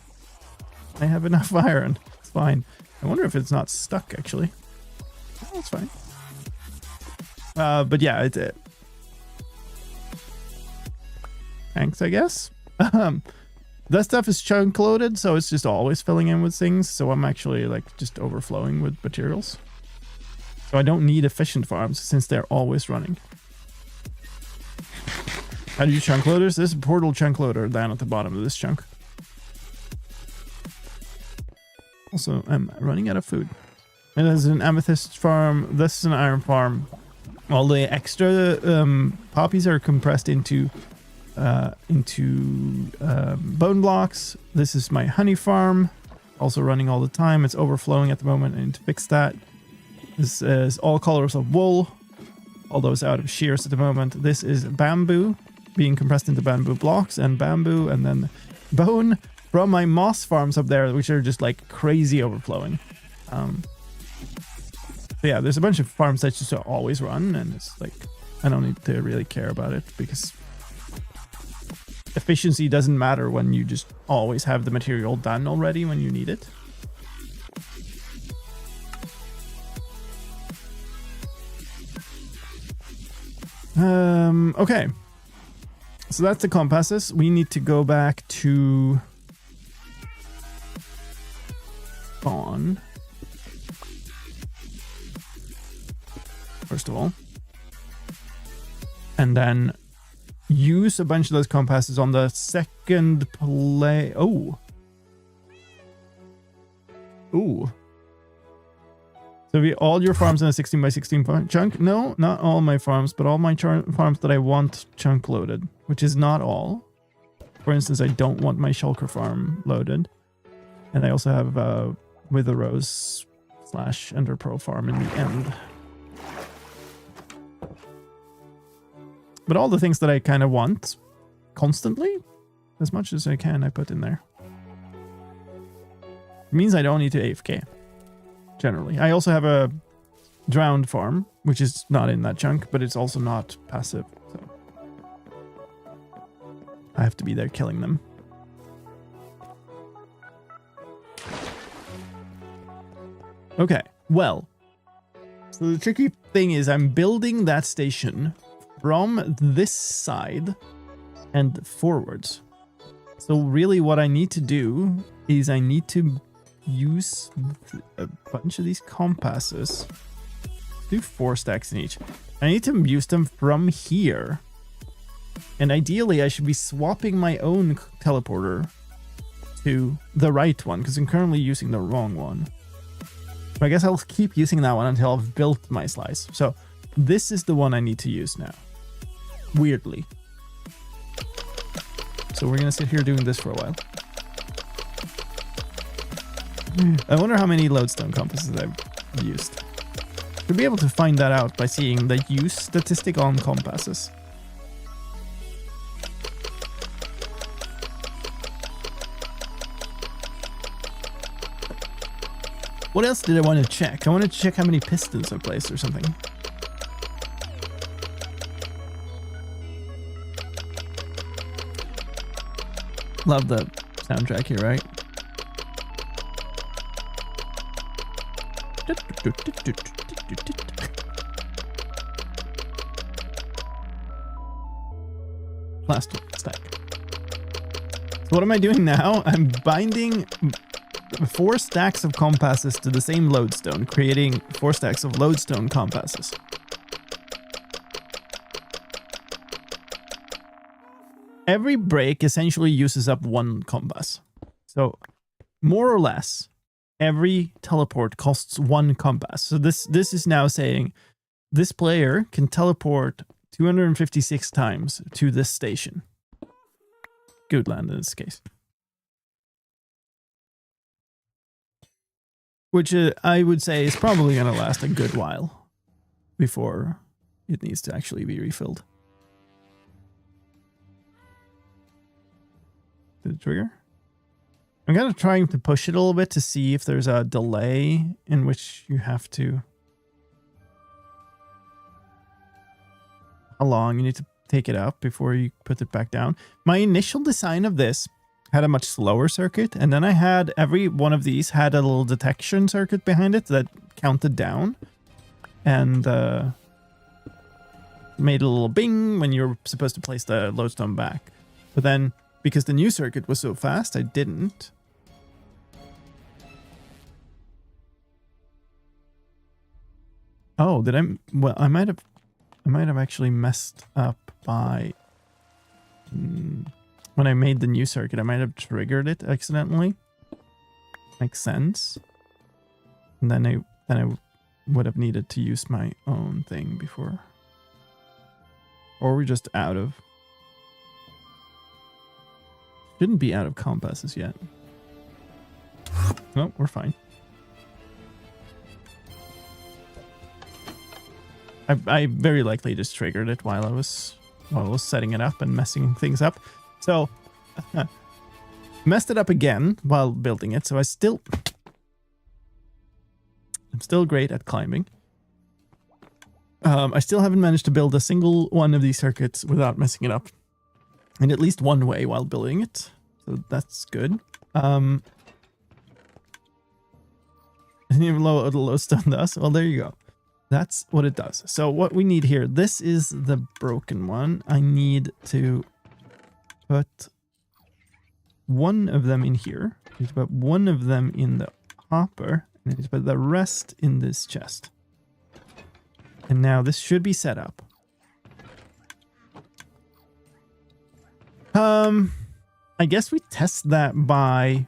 [SPEAKER 2] have enough iron. It's fine. I wonder if it's not stuck actually. Oh, it's fine. But yeah, it's it. Thanks, I guess. That stuff is chunk loaded, so it's just always filling in with things. So I'm actually like just overflowing with materials. So I don't need efficient farms since they're always running. How do you chunk loaders? There's a portal chunk loader down at the bottom of this chunk. Also, I'm running out of food. It is an amethyst farm. This is an iron farm. All the extra poppies are compressed into bone blocks. This is my honey farm, also running all the time. It's overflowing at the moment. I need to fix that. This is all colors of wool, all those out of shears at the moment. This is bamboo being compressed into bamboo blocks, and bamboo, and then bone from my moss farms up there, which are just like crazy overflowing. So yeah, there's a bunch of farms that just always run, and it's like I don't need to really care about it because efficiency doesn't matter when you just always have the material done already when you need it. Okay. So that's the compasses. We need to go back to spawn. First of all. And then use a bunch of those compasses on the second play. Oh. Ooh. So all your farms in a 16 by 16 chunk? No, not all my farms, but all my farms that I want chunk loaded, which is not all. For instance, I don't want my shulker farm loaded. And I also have a Wither Rose / Ender Pearl farm in the end. But all the things that I kind of want constantly, as much as I can, I put in there. It means I don't need to AFK. Generally. I also have a drowned farm, which is not in that chunk, but it's also not passive. So I have to be there killing them. Okay, well. So the tricky thing is I'm building that station from this side and forwards. So really what I need to do is I need to use a bunch of these compasses. Do 4 stacks in each. I need to use them from here. And ideally I should be swapping my own teleporter to the right one because I'm currently using the wrong one. But I guess I'll keep using that one until I've built my slice. So this is the one I need to use now. Weirdly. So we're gonna sit here doing this for a while. I wonder how many lodestone compasses I've used. You'll be able to find that out by seeing the use statistic on compasses. What else did I want to check? I wanted to check how many pistons I placed or something. Love the soundtrack here, right? Last stack. So what am I doing now? I'm binding 4 stacks of compasses to the same lodestone, creating 4 stacks of lodestone compasses. Every break essentially uses up 1 compass. So more or less, every teleport costs 1 compass. So this is now saying this player can teleport 256 times to this station. Good land in this case. Which I would say is probably going to last a good while before it needs to actually be refilled. Did it trigger? I'm kind of trying to push it a little bit to see if there's a delay in which you have to... How long you need to take it up before you put it back down. My initial design of this had a much slower circuit, and then I had every one of these had a little detection circuit behind it that counted down and made a little bing when you're supposed to place the lodestone back. But then, because the new circuit was so fast, I didn't. Oh, did I? Well, I might have actually messed up by when I made the new circuit. I might have triggered it accidentally. Makes sense. And then I would have needed to use my own thing before. Or we're just out of. Shouldn't be out of compasses yet. No, we're fine. I very likely just triggered it while I was setting it up and messing things up. So messed it up again while building it. So I'm still great at climbing. I still haven't managed to build a single one of these circuits without messing it up in at least one way while building it. So that's good. Didn't even know what a lodestone does. Well, there you go. That's what it does. So what we need here, this is the broken one. I need to put one of them in here. I need to put one of them in the hopper. And I need to put the rest in this chest. And now this should be set up. I guess we test that by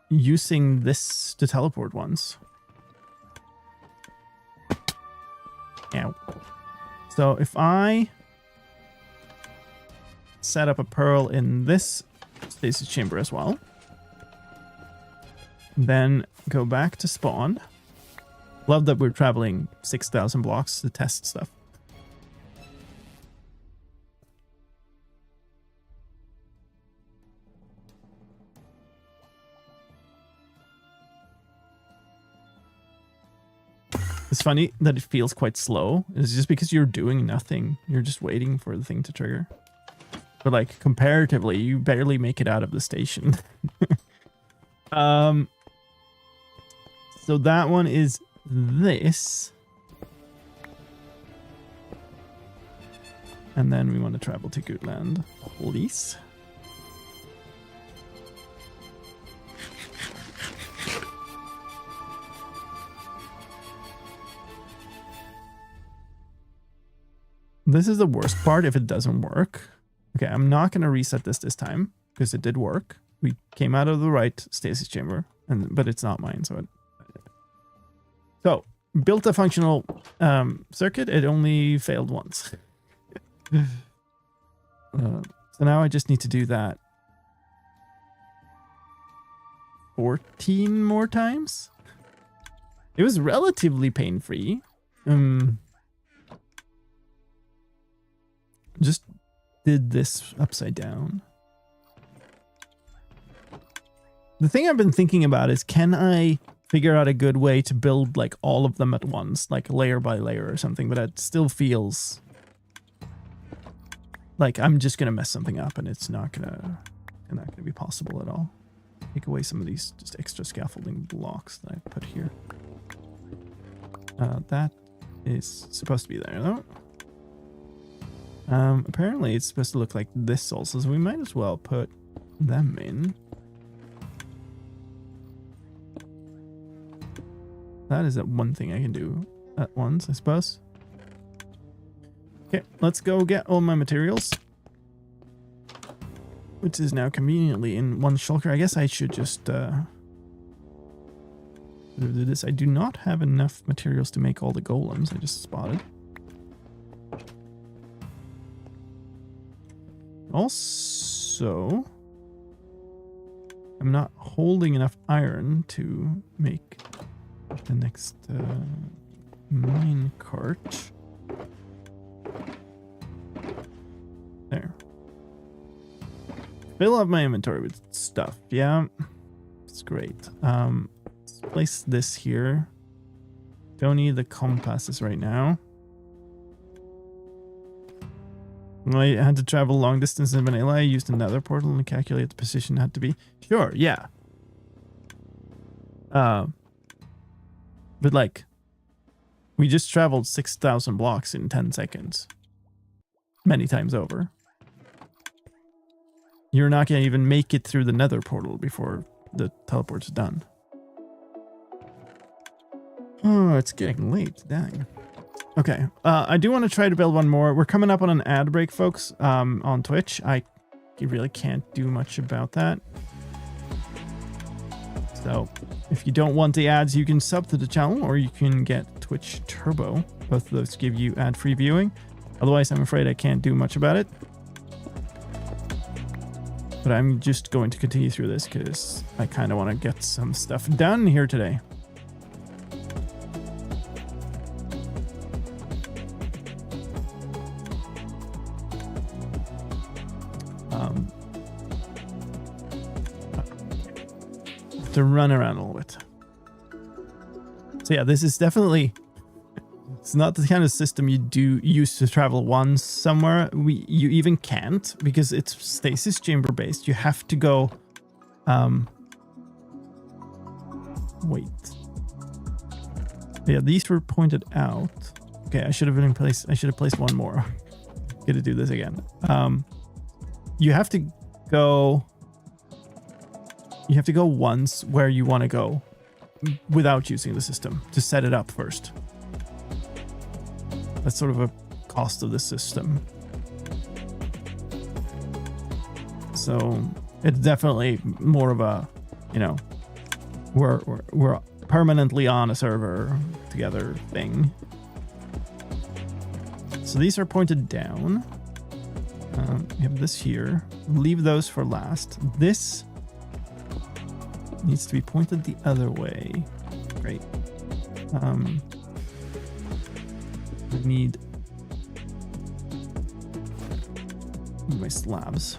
[SPEAKER 2] using this to teleport once. Ow. So if I set up a pearl in this stasis chamber as well, then go back to spawn. Love that we're traveling 6,000 blocks to test stuff. It's funny that it feels quite slow. It's just because you're doing nothing. You're just waiting for the thing to trigger. But like comparatively, you barely make it out of the station. So that one is this. And then we want to travel to Goodland, please. This is the worst part if it doesn't work. Okay, I'm not going to reset this time because it did work. We came out of the right stasis chamber, but it's not mine. So built a functional circuit. It only failed once. So now I just need to do that 14 more times. It was relatively pain-free. Just did this upside down. The thing I've been thinking about is, can I figure out a good way to build like all of them at once, like layer by layer or something, but it still feels like I'm just gonna mess something up and it's not gonna be possible at all. Take away some of these just extra scaffolding blocks that I put here. That is supposed to be there though. Apparently it's supposed to look like this also, so we might as well put them in. That is that one thing I can do at once, I suppose. Okay, let's go get all my materials. Which is now conveniently in one shulker. I guess I should just do this. I do not have enough materials to make all the golems, I just spotted. Also, I'm not holding enough iron to make the next mine cart. There. Fill up my inventory with stuff. Yeah, it's great. Let's place this here. Don't need the compasses right now. I had to travel long distance in vanilla. I used another portal to calculate the position it had to be. Sure, yeah. But like, we just traveled 6,000 blocks in 10 seconds. Many times over. You're not going to even make it through the nether portal before the teleport's done. Oh, it's getting late. Dang. Okay, I do want to try to build one more. We're coming up on an ad break, folks, on Twitch. You really can't do much about that. So, if you don't want the ads, you can sub to the channel, or you can get Twitch Turbo. Both of those give you ad-free viewing. Otherwise, I'm afraid I can't do much about it. But I'm just going to continue through this, because I kind of want to get some stuff done here today. To run around a little bit. So yeah, this is definitely, it's not the kind of system you do use to travel once somewhere. You even can't, because it's stasis chamber based. You have to go, wait. Yeah, these were pointed out. Okay, I should have been in place. I should have placed one more. Gonna do this again. You have to go once where you want to go without using the system to set it up first. That's sort of a cost of the system. So it's definitely more of a, you know, we're permanently on a server together thing. So these are pointed down. We have this here. Leave those for last. This needs to be pointed the other way. Great. We need my slabs.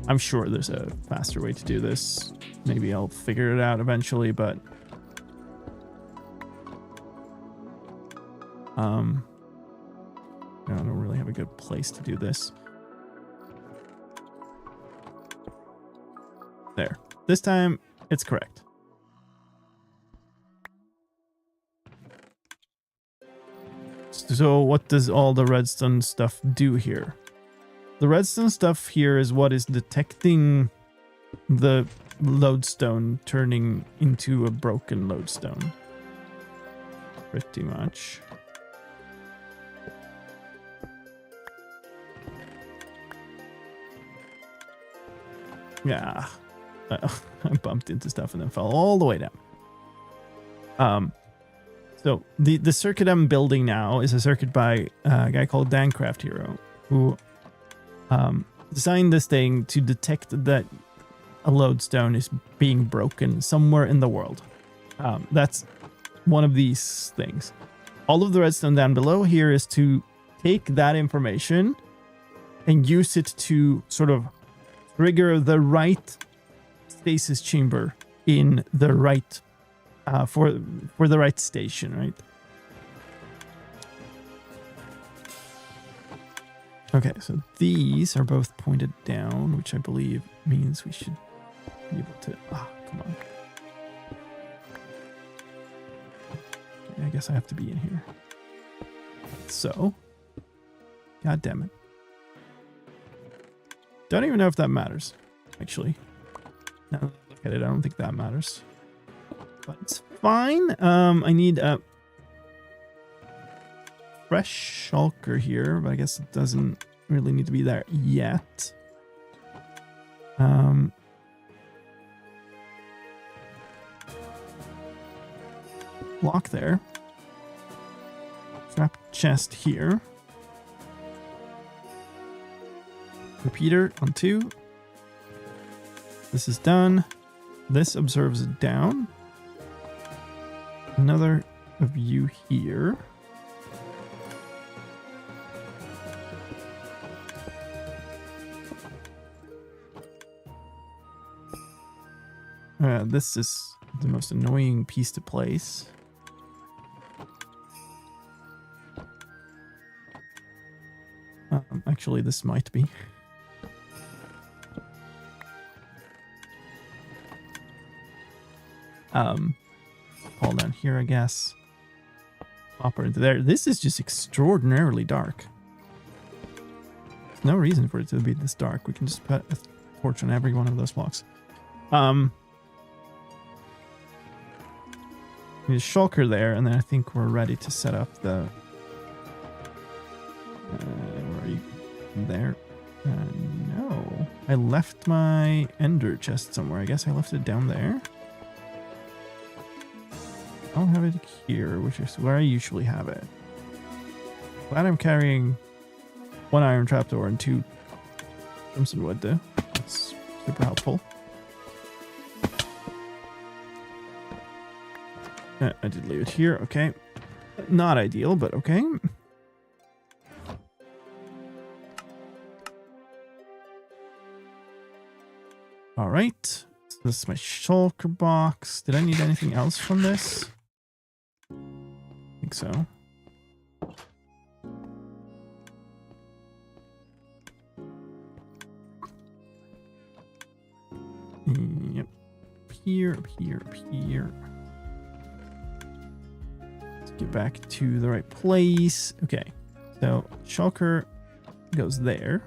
[SPEAKER 2] I'm sure there's a faster way to do this. Maybe I'll figure it out eventually, but I don't really have a good place to do this. There. This time, it's correct. So what does all the redstone stuff do here? The redstone stuff here is what is detecting the lodestone turning into a broken lodestone. Pretty much. Yeah, I bumped into stuff and then fell all the way down. So the circuit I'm building now is a circuit by a guy called Dancraft Hero, who designed this thing to detect that a lodestone is being broken somewhere in the world. That's one of these things. All of the redstone down below here is to take that information and use it to sort of trigger the right stasis chamber in the right for the right station, right? Okay, so these are both pointed down, which I believe means we should be able to. Come on. Okay, I guess I have to be in here. So, god damn it. Don't even know if that matters, actually. Now that I look at it, I don't think that matters. But it's fine. I need a fresh shulker here, but I guess it doesn't really need to be there yet. Block there. Trap chest here. Repeater on 2. This is done. This observes it down. Another of you here. This is the most annoying piece to place. Actually, this might be. Fall down here, I guess. Hopper into there. This is just extraordinarily dark. There's no reason for it to be this dark. We can just put a torch on every one of those blocks. We just shulker there, and then I think we're ready to set up the. Where are you? There. No. I left my ender chest somewhere. I guess I left it down there. I don't have it here, which is where I usually have it. Glad I'm carrying 1 iron trapdoor and 2 crimson wood though. That's super helpful. I did leave it here. Okay. Not ideal, but okay. All right. So this is my shulker box. Did I need anything else from this? I think so. Yep. Up here. Let's get back to the right place. Okay. So shulker goes there.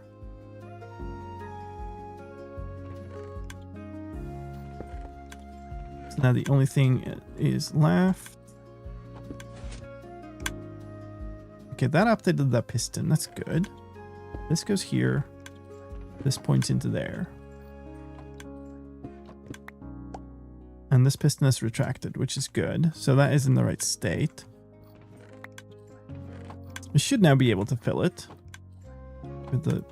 [SPEAKER 2] So now the only thing is left. Okay, that updated that piston. That's good. This goes here. This points into there. And this piston is retracted, which is good. So that is in the right state. We should now be able to fill it with the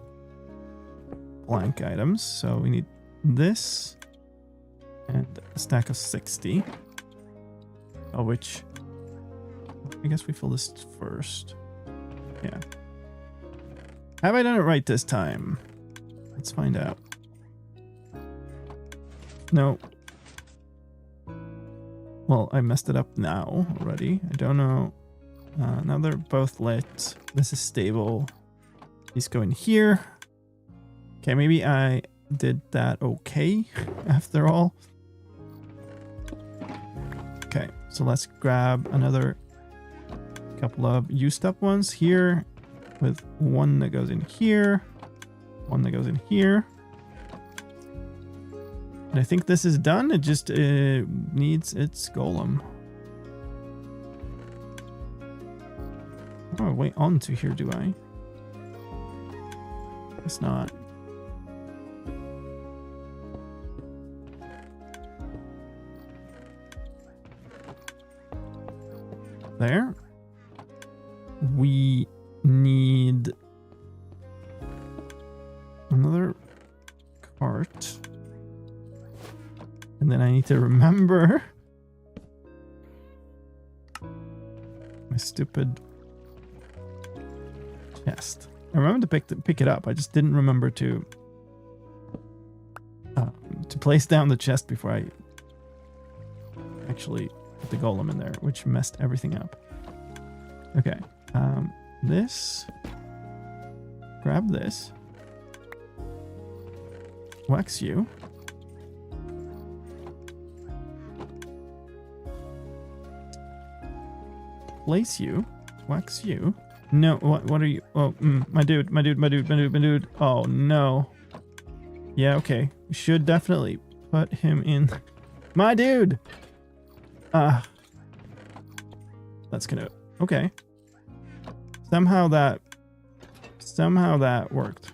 [SPEAKER 2] blank items. So we need this and a stack of 60. Of which I guess we fill this first. Yeah. Have I done it right this time? Let's find out. No. Well, I messed it up now already. I don't know. Now they're both lit. This is stable. These go in here. Okay, maybe I did that okay after all. Okay, so let's grab another couple of used up ones here with one that goes in here, one that goes in here. And I think this is done. It just needs its golem. Oh, wait, onto here, do I? It's not. There. We need another cart. And then I need to remember my stupid chest. I remember to pick it up. I just didn't remember to place down the chest before I actually put the golem in there, which messed everything up. Okay. This. Grab this. Wax you. Place you. Wax you. No, what are you? Oh, my dude. Oh, no. Yeah, okay. We should definitely put him in. My dude! That's gonna... Okay. Somehow that worked.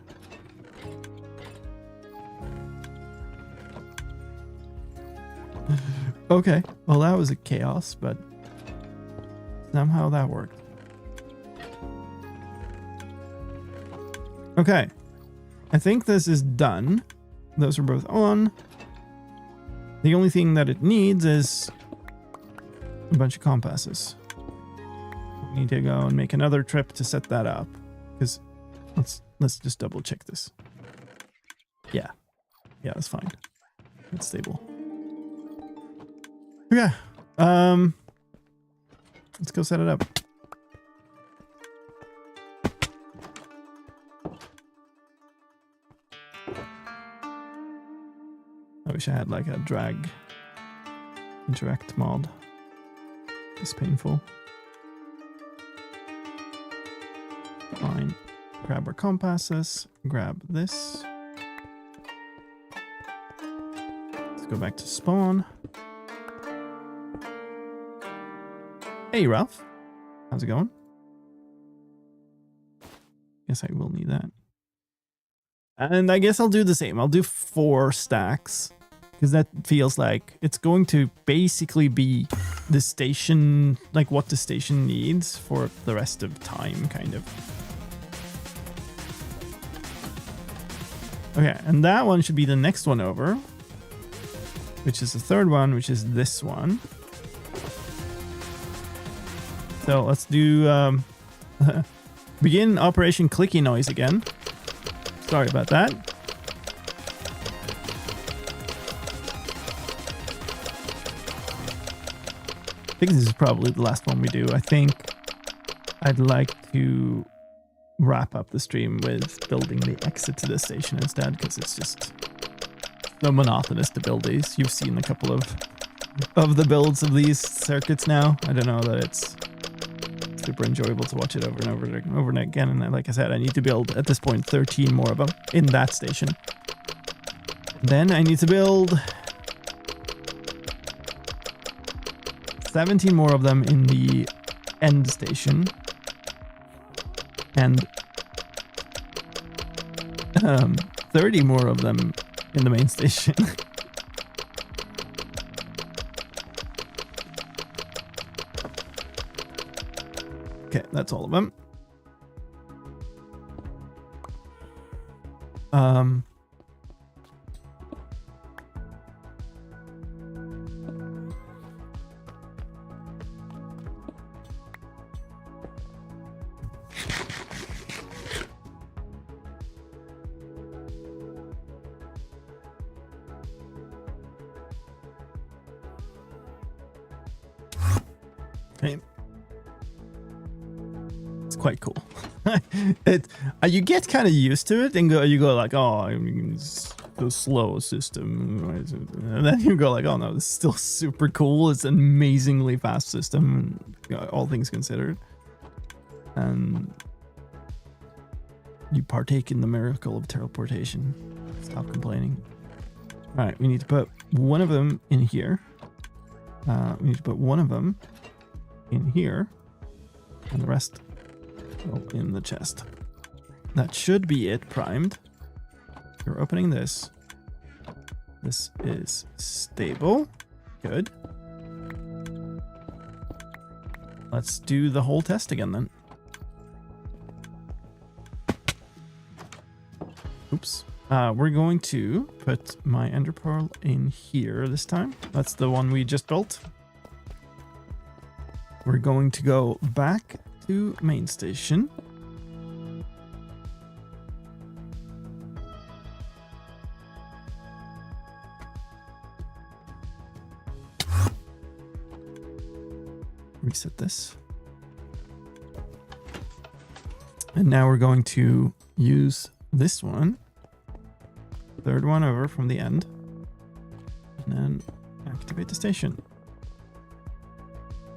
[SPEAKER 2] Okay. Well, that was a chaos, but somehow that worked. Okay. I think this is done. Those are both on. The only thing that it needs is a bunch of compasses. We need to go and make another trip to set that up. Because let's just double check this. Yeah. Yeah, that's fine. It's stable. Okay. Let's go set it up. I wish I had like a drag interact mod. It's painful. Fine. Grab our compasses. Grab this. Let's go back to spawn. Hey, Ralph. How's it going? Guess I will need that. And I guess I'll do the same. I'll do 4 stacks. Because that feels like it's going to basically be the station, like what the station needs for the rest of time, kind of. Okay, and that one should be the next one over. Which is the third one, which is this one. So let's do begin Operation Clicky Noise again. Sorry about that. I think this is probably the last one we do. I think I'd like to wrap up the stream with building the exit to the station instead, because it's just so monotonous to build these. You've seen a couple of the builds of these circuits now. I don't know that it's super enjoyable to watch it over and over and again. And like I said, I need to build at this point 13 more of them in that station. Then I need to build 17 more of them in the end station. And 30 more of them in the main station. Okay, that's all of them. Okay. It's quite cool. You get kind of used to it and you go like, oh, it's the slow system. And then you go like, oh no, this is still super cool. It's an amazingly fast system, all things considered. And you partake in the miracle of teleportation. Stop complaining. All right, we need to put one of them in here. We need to put one of them in here, and the rest go in the chest. That should be it primed. You're opening this. This is stable. Good. Let's do the whole test again then. Oops. We're going to put my ender pearl in here this time. That's the one we just built. We're going to go back to main station. Reset this. And now we're going to use this one. Third one over from the end. And then activate the station.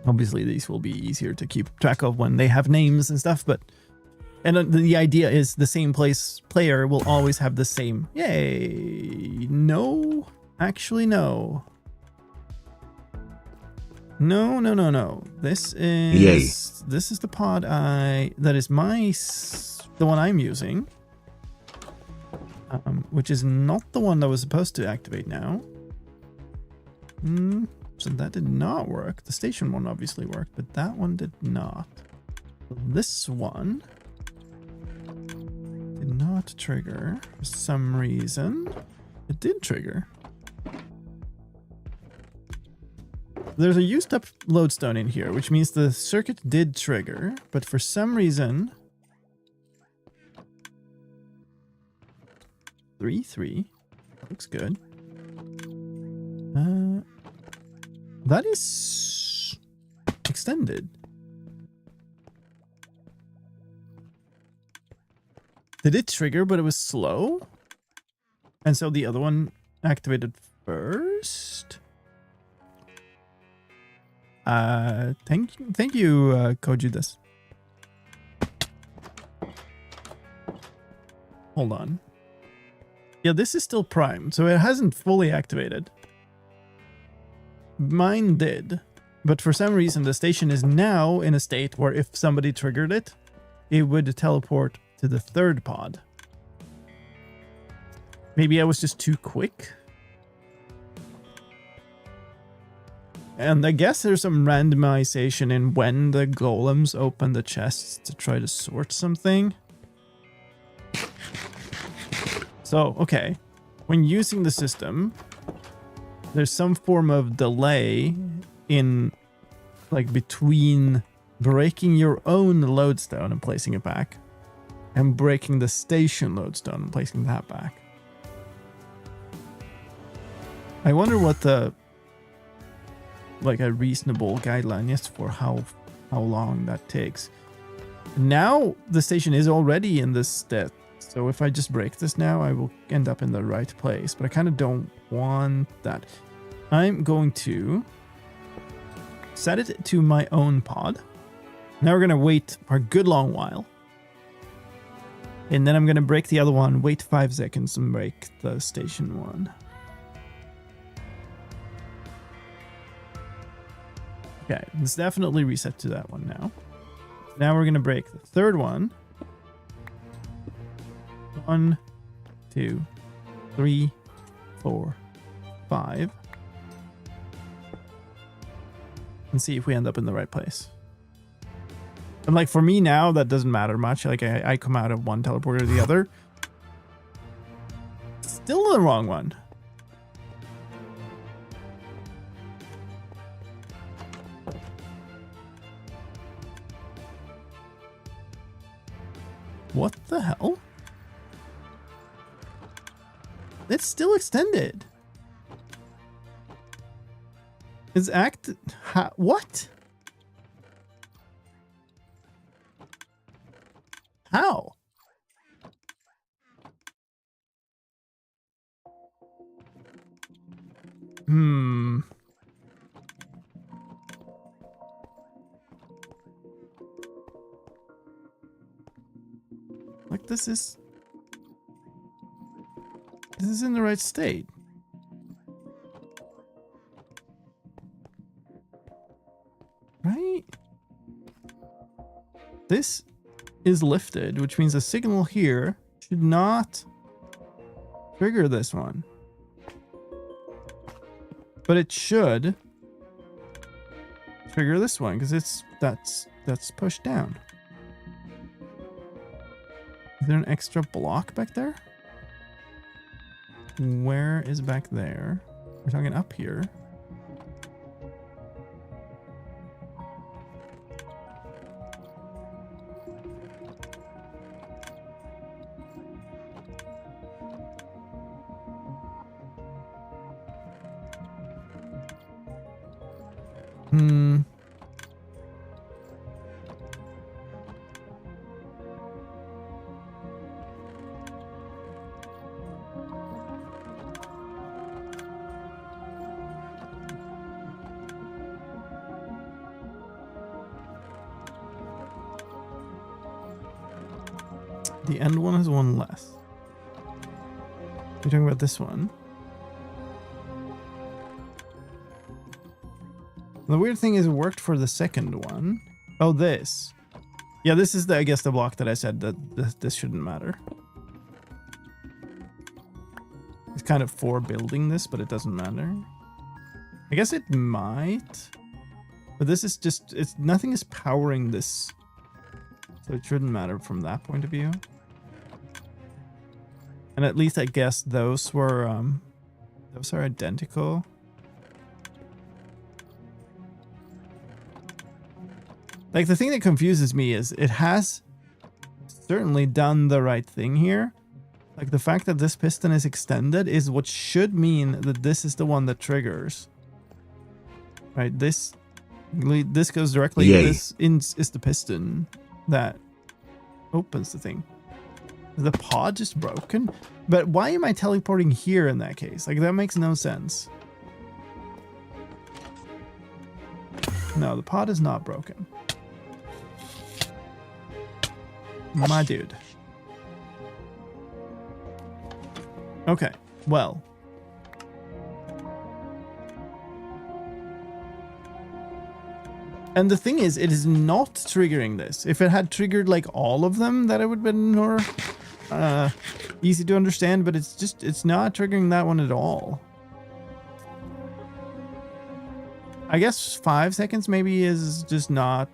[SPEAKER 2] Obviously, these will be easier to keep track of when they have names and stuff, but... And the idea is the same player will always have the same... Yay! No. Actually, no. No. This is...
[SPEAKER 6] Yay.
[SPEAKER 2] This is the pod that is the one I'm using. Which is not the one that was supposed to activate now. So that did not work. The station one obviously worked, but that one did not. So this one did not trigger for some reason. It did trigger. There's a used up lodestone in here, which means the circuit did trigger, but for some reason... 3-3. Looks good. That is extended. Did it trigger, but it was slow? And so the other one activated first? Thank you, Kojudas. Hold on. Yeah, this is still primed, so it hasn't fully activated. Mine did, but for some reason the station is now in a state where if somebody triggered it, it would teleport to the third pod. Maybe I was just too quick. And I guess there's some randomization in when the golems open the chests to try to sort something. So, okay, when using the system, there's some form of delay in, like, between breaking your own lodestone and placing it back, and breaking the station lodestone and placing that back. I wonder what the like a reasonable guideline is for how long that takes. Now the station is already in this state, so if I just break this now, I will end up in the right place, but I kind of don't want that. I'm going to set it to my own pod. Now we're going to wait for a good long while. And then I'm going to break the other one, wait 5 seconds, and break the station one. Okay, it's definitely reset to that one now. Now we're going to break the third one. 1, 2, 3, 4, 5. And see if we end up in the right place. And like for me now, that doesn't matter much. Like I come out of one teleporter to the other. Still the wrong one. What the hell? It's still extended. It's what? How? Like this is in the right state. Right? This is lifted, which means the signal here should not trigger this one. But it should trigger this one because that's pushed down. Is there an extra block back there? Where is back there? We're talking up here. The end one has one less. You're talking about this one. The weird thing is it worked for the second one. Oh, this. Yeah, this is I guess the block that I said that this shouldn't matter. It's kind of for building this, but it doesn't matter. I guess it might. But this is just, nothing is powering this. So it shouldn't matter from that point of view. And at least I guess those are identical. Like the thing that confuses me is it has certainly done the right thing here. Like the fact that this piston is extended is what should mean that this is the one that triggers. Right, this goes directly, this is the piston that opens the thing. Is the pod just broken? But why am I teleporting here in that case? Like that makes no sense. No, the pod is not broken. My dude. Okay, well. And the thing is, it is not triggering this. If it had triggered like all of them, that it would have been more easy to understand, but it's not triggering that one at all. I guess 5 seconds maybe is just not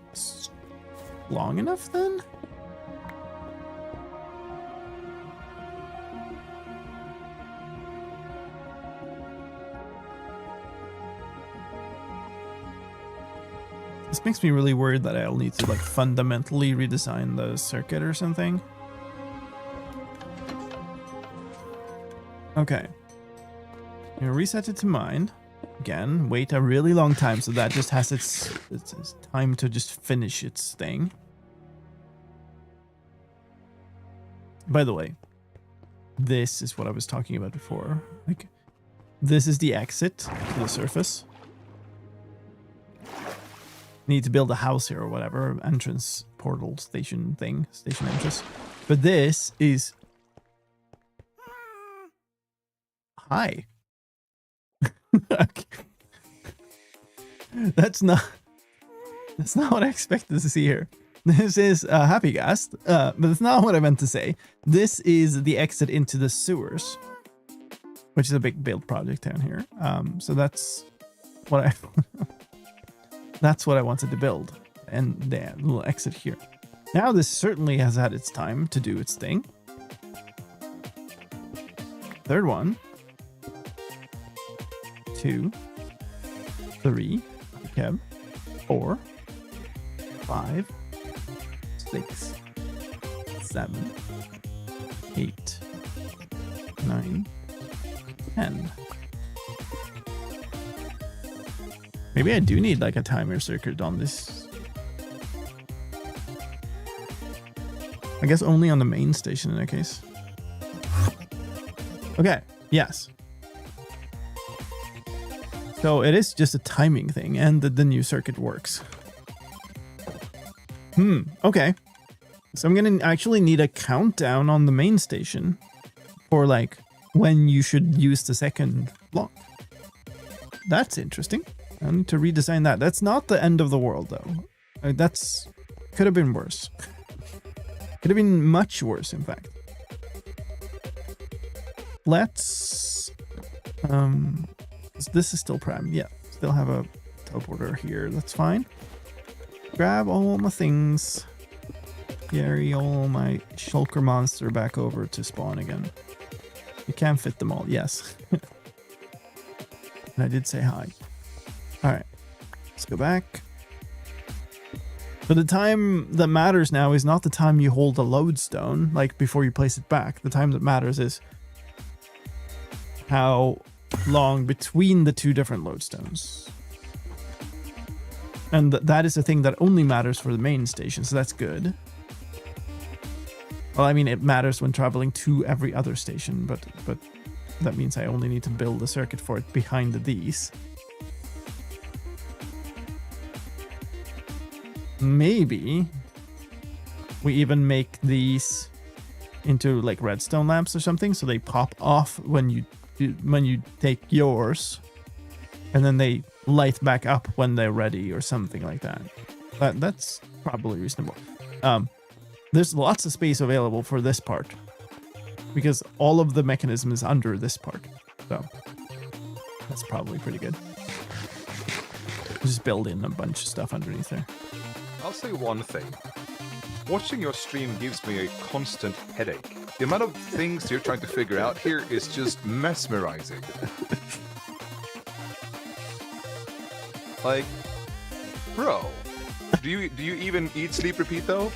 [SPEAKER 2] long enough then? This makes me really worried that I'll need to like fundamentally redesign the circuit or something. Okay. I'm gonna reset it to mine. Again, wait a really long time so that just has its time to just finish its thing. By the way, this is what I was talking about before. Like, this is the exit to the surface. Need to build a house here or whatever, entrance portal station thing, station entrance. But this is... Hi. Okay. That's not what I expected to see here. This is a happy ghast, but it's not what I meant to say. This is the exit into the sewers, which is a big build project down here. So that's what I that's what I wanted to build, and the little exit here. Now this certainly has had its time to do its thing. Third one, 2, 3, okay, 4, 5, 6, 7, 8, 9, 10. Maybe I do need like a timer circuit on this. I guess only on the main station in that case. Okay, yes. So it is just a timing thing, and the new circuit works. Okay. So I'm gonna actually need a countdown on the main station for like when you should use the second block. That's interesting. I need to redesign that. That's not the end of the world though. That's could have been worse. Could have been much worse, in fact. Let's this is still primed. Yeah, still have a teleporter here. That's fine. Grab all my things. Carry all my shulker monster back over to spawn again. You can't fit them all. Yes. And I did say hi. All right, let's go back. But the time that matters now is not the time you hold the lodestone, like before you place it back. The time that matters is how long between the two different lodestones. And that is a thing that only matters for the main station, so that's good. Well, I mean, it matters when traveling to every other station, but that means I only need to build a circuit for it behind these. Maybe we even make these into like redstone lamps or something, so they pop off when you take yours, and then they light back up when they're ready or something like that. That's probably reasonable. There's lots of space available for this part because all of the mechanism is under this part, so that's probably pretty good. Just build in a bunch of stuff underneath there.
[SPEAKER 7] I'll say one thing. Watching your stream gives me a constant headache. The amount of things you're trying to figure out here is just mesmerizing. Like, bro, do you even eat, sleep, repeat though?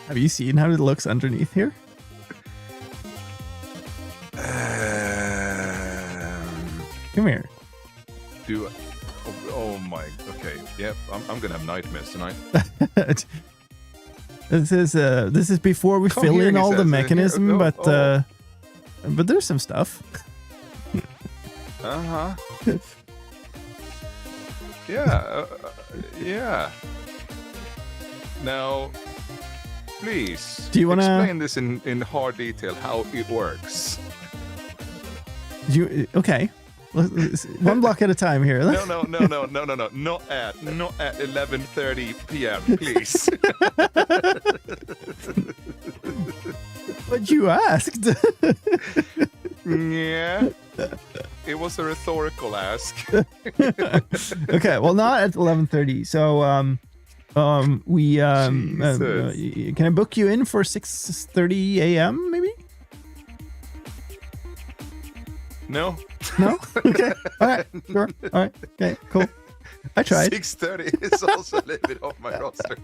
[SPEAKER 2] Have you seen how it looks underneath here? Come here.
[SPEAKER 7] Oh my. Okay. Yep. I'm gonna have nightmares tonight.
[SPEAKER 2] This is before we fill in all the mechanism, but there's some stuff.
[SPEAKER 7] Yeah. Yeah. Now, please,
[SPEAKER 2] do you want to
[SPEAKER 7] explain this in hard detail how it works?
[SPEAKER 2] Okay. One block at a time here.
[SPEAKER 7] No. Not at 11:30 p.m. Please.
[SPEAKER 2] But you asked.
[SPEAKER 7] Yeah. It was a rhetorical ask.
[SPEAKER 2] Okay. Well, not at 11:30. So can I book you in for 6:30 a.m. maybe?
[SPEAKER 7] No.
[SPEAKER 2] No? Okay. All right. Sure. All right. Okay. Cool. I tried.
[SPEAKER 7] 630 is also a little bit off my roster.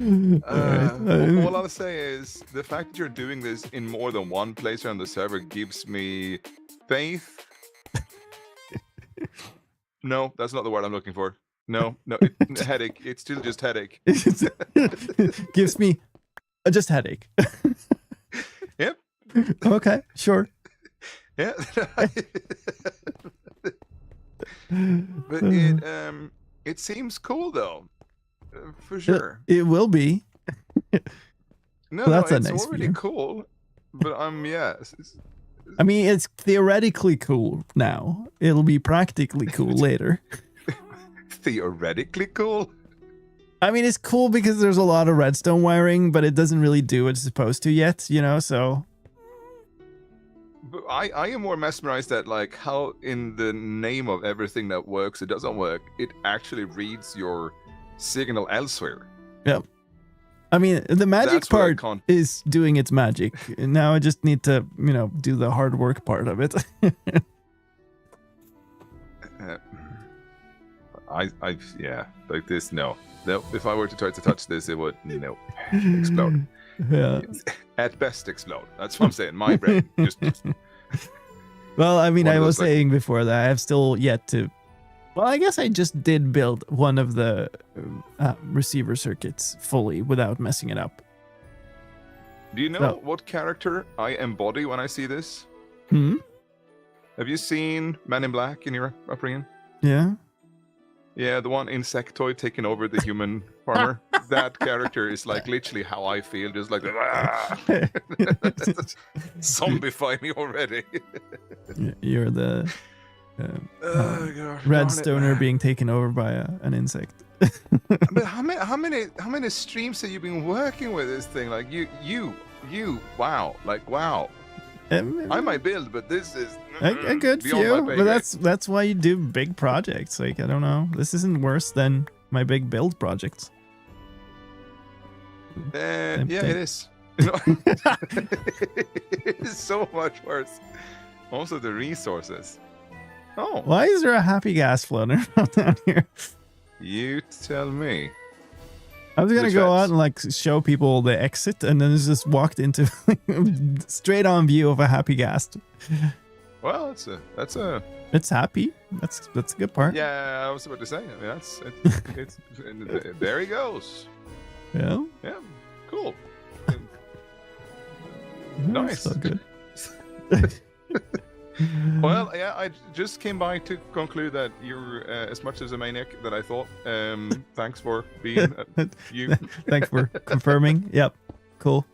[SPEAKER 7] All I'll say is the fact that you're doing this in more than one place on the server gives me faith. No, that's not the word I'm looking for. No, headache. It's still just headache.
[SPEAKER 2] Gives me just headache.
[SPEAKER 7] Yep.
[SPEAKER 2] Okay, sure.
[SPEAKER 7] Yeah. But it seems cool though, for sure.
[SPEAKER 2] It will be.
[SPEAKER 7] No,
[SPEAKER 2] that's a
[SPEAKER 7] it's
[SPEAKER 2] nice
[SPEAKER 7] already
[SPEAKER 2] view.
[SPEAKER 7] cool. But yeah.
[SPEAKER 2] I mean, it's theoretically cool now. It'll be practically cool later.
[SPEAKER 7] Theoretically cool.
[SPEAKER 2] I mean, it's cool because there's a lot of redstone wiring, but it doesn't really do what it's supposed to yet, you know, so...
[SPEAKER 7] But I am more mesmerized at like how in the name of everything that works, it doesn't work. It actually reads your signal elsewhere.
[SPEAKER 2] Yep. I mean, the magic
[SPEAKER 7] That's what I
[SPEAKER 2] part
[SPEAKER 7] can't-
[SPEAKER 2] is doing its magic. Now I just need to, you know, do the hard work part of it.
[SPEAKER 7] Yeah, like this, no. If I were to try to touch this, it would, explode.
[SPEAKER 2] Yeah.
[SPEAKER 7] At best explode. That's what I'm saying. My brain just
[SPEAKER 2] Well, I mean,
[SPEAKER 7] One
[SPEAKER 2] I
[SPEAKER 7] of
[SPEAKER 2] was
[SPEAKER 7] those, like-
[SPEAKER 2] saying before that I have still yet to... Well, I guess I just did build one of the receiver circuits fully without messing it up.
[SPEAKER 7] Do you know
[SPEAKER 2] No.
[SPEAKER 7] what character I embody when I see this?
[SPEAKER 2] Hmm?
[SPEAKER 7] Have you seen Men in Black in your upbringing?
[SPEAKER 2] Yeah?
[SPEAKER 7] Yeah, the one insectoid taking over the human farmer. That character is like literally how I feel, just like zombify me already.
[SPEAKER 2] You're the
[SPEAKER 7] Oh, God,
[SPEAKER 2] redstoner
[SPEAKER 7] darn it.
[SPEAKER 2] being taken over by an insect.
[SPEAKER 7] But how many streams have you been working with this thing? Like you, wow, like wow. I might build, but this is
[SPEAKER 2] a good
[SPEAKER 7] beyond
[SPEAKER 2] few,
[SPEAKER 7] my pay
[SPEAKER 2] but
[SPEAKER 7] grade.
[SPEAKER 2] that's why you do big projects. Like, I don't know, this isn't worse than my big build projects.
[SPEAKER 7] Yeah,
[SPEAKER 2] thing.
[SPEAKER 7] it is. It is so much worse. Also, the resources. Oh,
[SPEAKER 2] Why is there a happy gas floater down here?
[SPEAKER 7] you tell me.
[SPEAKER 2] I was gonna
[SPEAKER 7] Which
[SPEAKER 2] go
[SPEAKER 7] ones?
[SPEAKER 2] out and like show people the exit, and then just walked into straight on view of a happy gas.
[SPEAKER 7] Well, that's a
[SPEAKER 2] It's happy. That's a good part.
[SPEAKER 7] yeah. I was about to say. I mean, it's there he goes.
[SPEAKER 2] Yeah.
[SPEAKER 7] Yeah, cool.
[SPEAKER 2] Yeah,
[SPEAKER 7] Nice.
[SPEAKER 2] So good.
[SPEAKER 7] Well, yeah, I just came by to conclude that you're as much as a maniac that I thought. Thanks for being you.
[SPEAKER 2] Thanks for confirming. Yep. Cool.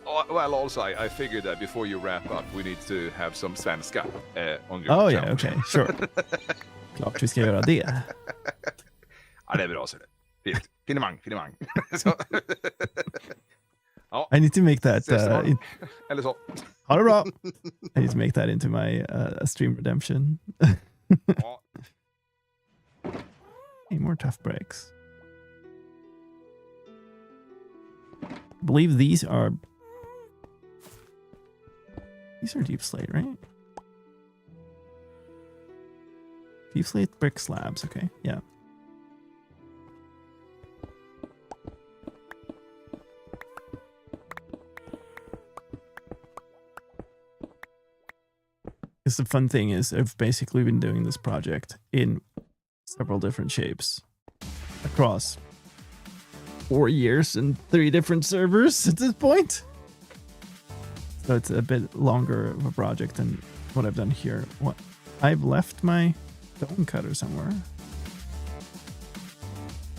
[SPEAKER 7] Well, also, I figured that before you wrap up, we need to have some svenska on your
[SPEAKER 2] Oh
[SPEAKER 7] channel.
[SPEAKER 2] yeah, okay, sure. Klart vi ska göra det.
[SPEAKER 7] Ja, det är bra så det. Fint. Finemang. Så. Ja,
[SPEAKER 2] I need to make that.
[SPEAKER 7] ses imorgon. Eller så.
[SPEAKER 2] Ha det bra. I need to make that into my stream redemption.
[SPEAKER 7] Ja.
[SPEAKER 2] Hey, more tough breaks. I believe these are deep slate, right? Deep slate brick slabs. Okay, yeah. Because the fun thing is I've basically been doing this project in several different shapes across 4 years and 3 different servers at this point. So it's a bit longer of a project than what I've done here. What I've left my stone cutter somewhere.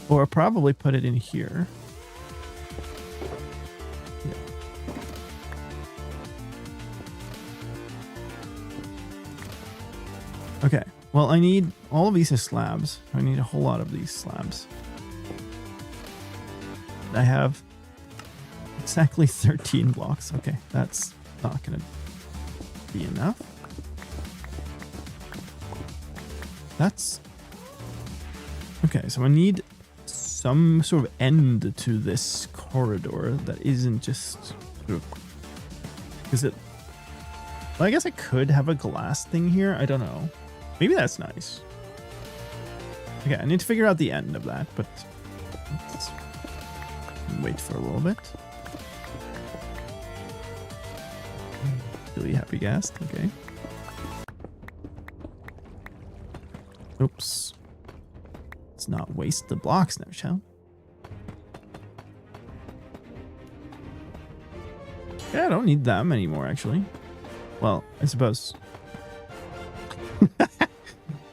[SPEAKER 2] Or probably put it in here. Yeah. Okay, well, I need all of these as slabs. I need a whole lot of these slabs. I have exactly 13 blocks. Okay, that's not gonna be enough. That's okay. So I need some sort of end to this corridor that isn't just sort of, because Well, I guess I could have a glass thing here. I don't know. Maybe that's nice. Okay, I need to figure out the end of that, but let's wait for a little bit. Really happy guest. Okay. Oops. Let's not waste the blocks now, shall we? Yeah, I don't need them anymore, actually. Well, I suppose.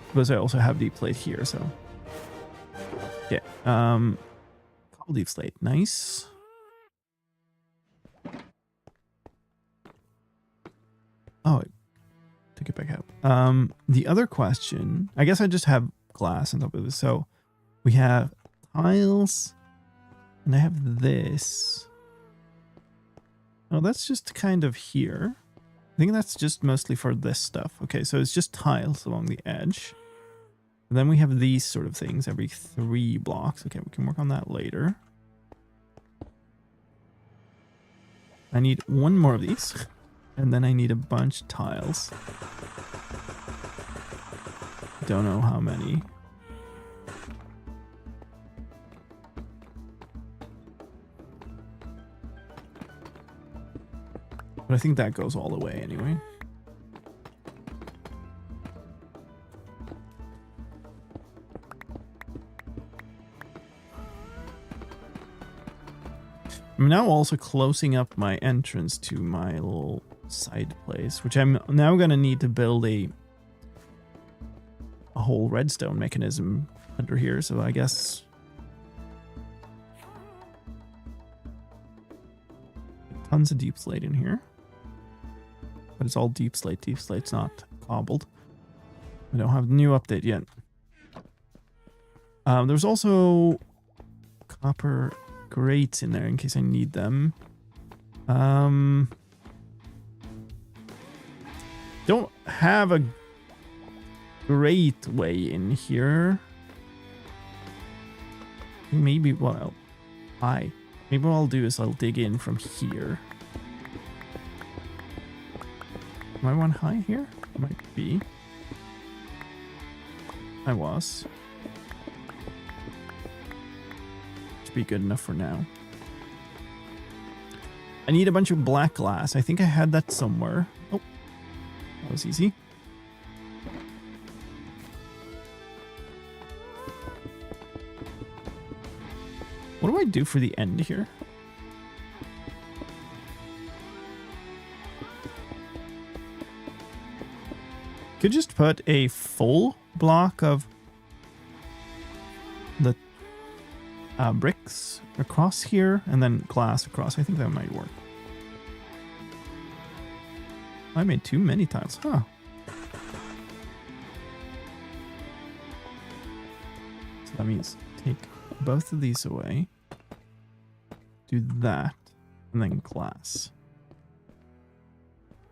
[SPEAKER 2] Suppose I also have deep slate here, so. Okay. Cobble deep slate. Nice. Oh, I took it back out. The other question, I guess I just have glass on top of this. So we have tiles, and I have this. Oh, that's just kind of here. I think that's just mostly for this stuff. Okay, so it's just tiles along the edge. And then we have these sort of things every 3 blocks. Okay, we can work on that later. I need 1 more of these. And then I need a bunch of tiles. Don't know how many. But I think that goes all the way anyway. I'm now also closing up my entrance to my little side place, which I'm now going to need to build a whole redstone mechanism under here. So I guess tons of deep slate in here, but it's all deep slate. Deep slate's not cobbled. I don't have the new update yet. There's also copper grates in there in case I need them. Don't have a great way in here. Maybe what I'll do is I'll dig in from here. Am I one high here? Might be. I was. Should be good enough for now. I need a bunch of black glass. I think I had that somewhere. Oh, that was easy. What do I do for the end here? Could just put a full block of the bricks across here and then glass across. I think that might work. I made too many tiles, huh? So that means take both of these away. Do that, and then glass.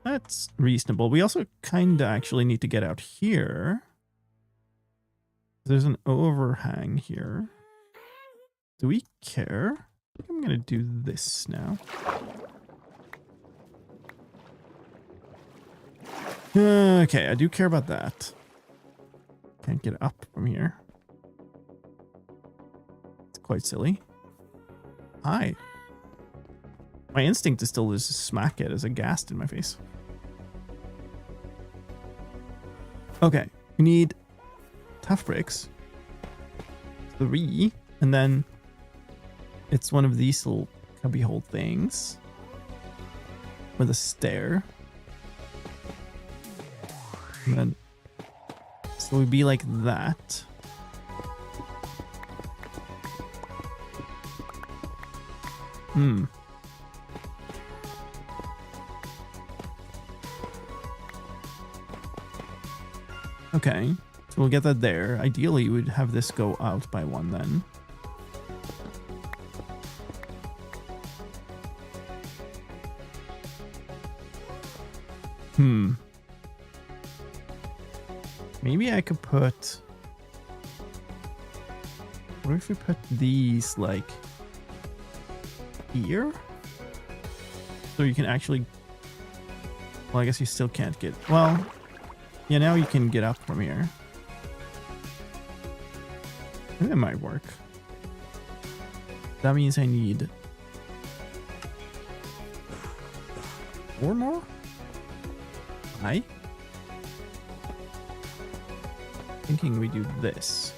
[SPEAKER 2] That's reasonable. We also kind of actually need to get out here. There's an overhang here. Do we care? I think I'm going to do this now. Okay, I do care about that. Can't get up from here. It's quite silly. Hi. My instinct is still to just smack it as a ghast in my face. Okay, we need tough bricks. 3, and then it's one of these little cubbyhole things with a stair. And then so it would be like that. Okay, so we'll get that there. Ideally, you would have this go out by 1 then. Maybe I could put... What if we put these, like, here? So you can actually Well, I guess you still can't get... Well, yeah, now you can get up from here. I think that might work. That means I need... 4 more? Aye. Thinking we do this.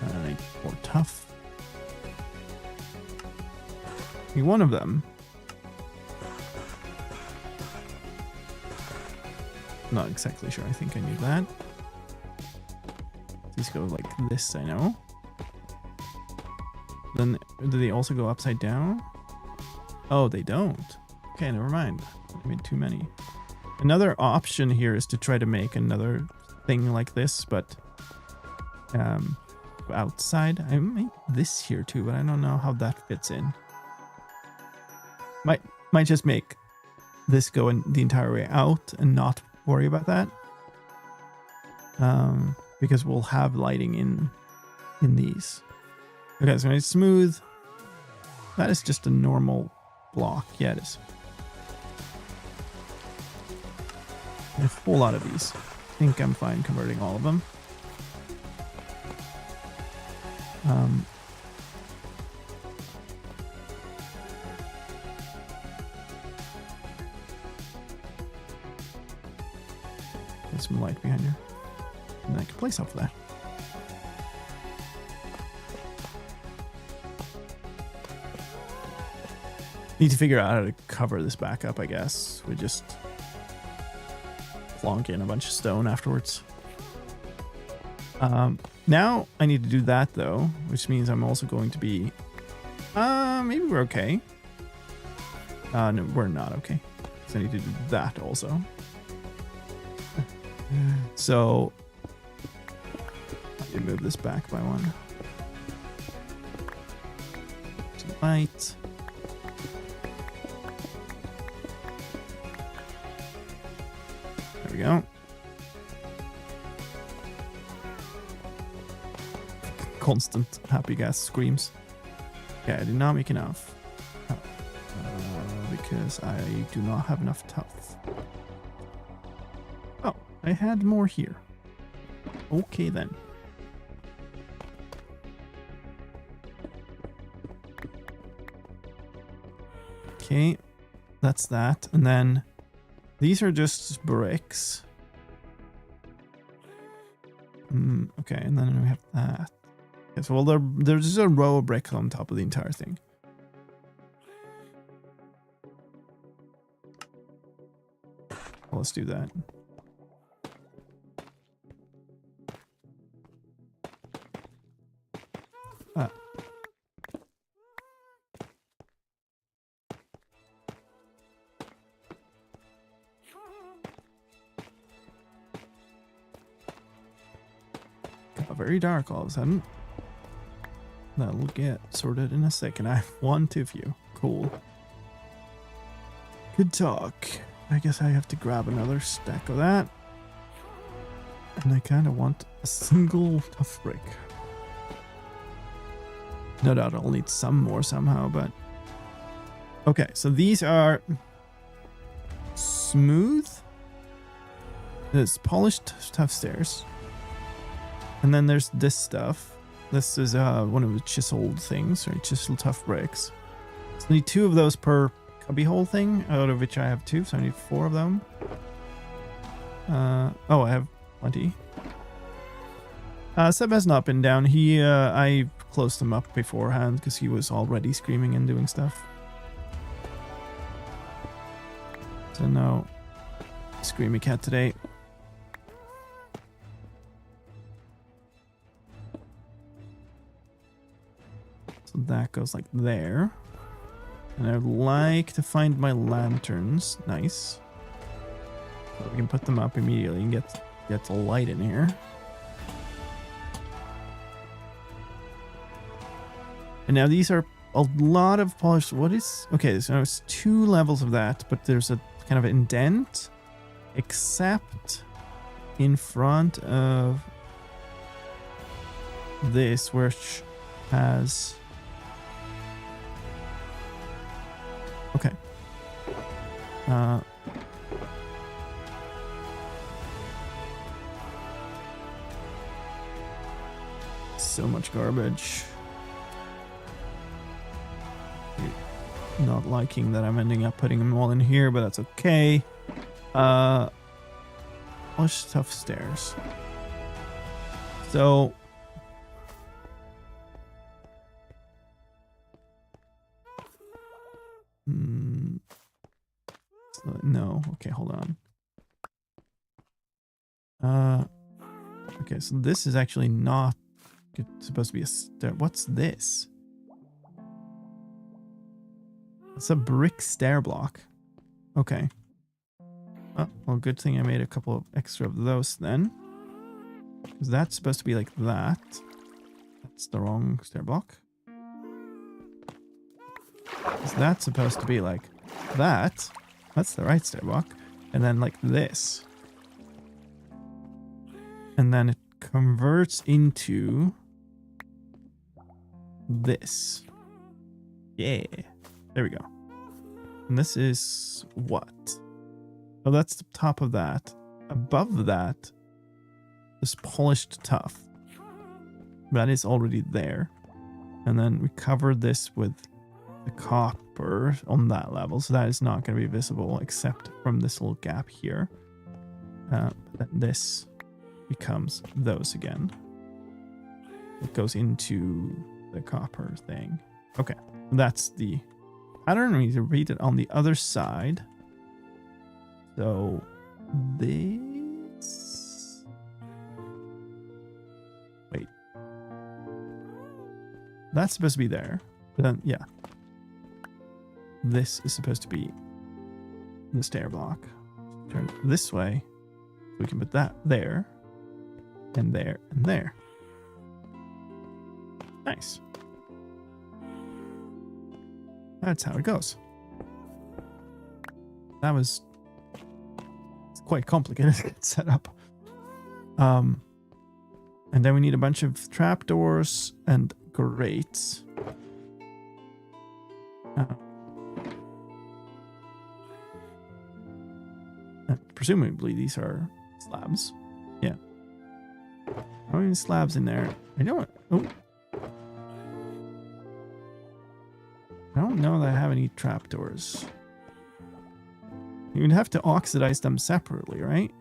[SPEAKER 2] And more tough. Be one of them. Not exactly sure. I think I need that. These go like this, I know. Then do they also go upside down? Oh, they don't. Okay, never mind. I made too many. Another option here is to try to make another thing like this, but outside. I made this here too, but I don't know how that fits in. Might just make this go in the entire way out and not worry about that. Because we'll have lighting in these. Okay, so it's smooth. That is just a normal block. Yeah, it is. A whole lot of these. I think I'm fine converting all of them. There's some light behind you. And then I can place off of that. Need to figure out how to cover this back up, I guess. We just plonk in a bunch of stone afterwards. Now I need to do that though, which means I'm also going to be... maybe we're okay. No, we're not okay. So I need to do that also. So I can move this back by one. To light. There we go. Constant happy gas screams. Yeah, I did not make enough. Because I do not have enough tough. Oh, I had more here. Okay then. Okay, that's that. And then these are just bricks. Okay, and then we have that. Okay, so well, there's just a row of bricks on top of the entire thing. Well, let's do that. Got very dark all of a sudden. That'll get sorted in a second. I have 1 tooth view. Cool. Good talk. I guess I have to grab another stack of that. And I kind of want a single tough brick. No doubt I'll need some more somehow, but... Okay, so these are... smooth. There's polished tough stairs. And then there's this stuff. This is one of the chiseled things, or chiseled tough bricks. So I need 2 of those per cubbyhole thing, out of which I have 2, so I need 4 of them. Oh, I have plenty. Seb has not been down. I closed him up beforehand because he was already screaming and doing stuff. So no screamy cat today. So that goes like there. And I'd like to find my lanterns. Nice. So we can put them up immediately and get the light in here. And now these are a lot of polished. What is... Okay, so it's 2 levels of that, but there's a kind of indent, except in front of this, which has... Okay. So much garbage. Not liking that I'm ending up putting them all in here, but that's okay. Push tough stairs. So no, okay, hold on. Okay, so this is actually not supposed to be a stair. What's this? It's a brick stair block. Okay. Oh, well, good thing I made a couple of extra of those then. Because that's supposed to be like that. That's the wrong stair block. Is that supposed to be like that? That's the right stair block. And then like this. And then it converts into this. Yeah. There we go. And this is what? Oh, that's the top of that. Above that is polished tough. That is already there. And then we cover this with the copper on that level. So that is not going to be visible except from this little gap here. Then this becomes those again. It goes into the copper thing. Okay. That's the pattern. We need to read it on the other side. So this. Wait. That's supposed to be there. But then, yeah. This is supposed to be the stair block. Turn it this way. We can put that there. And there. And there. Nice. That's how it goes. That was quite complicated to get set up. And then we need a bunch of trapdoors and grates. Presumably these are slabs. Yeah. How many slabs in there? I don't. Oh. I don't know that I have any trapdoors. You would have to oxidize them separately, right?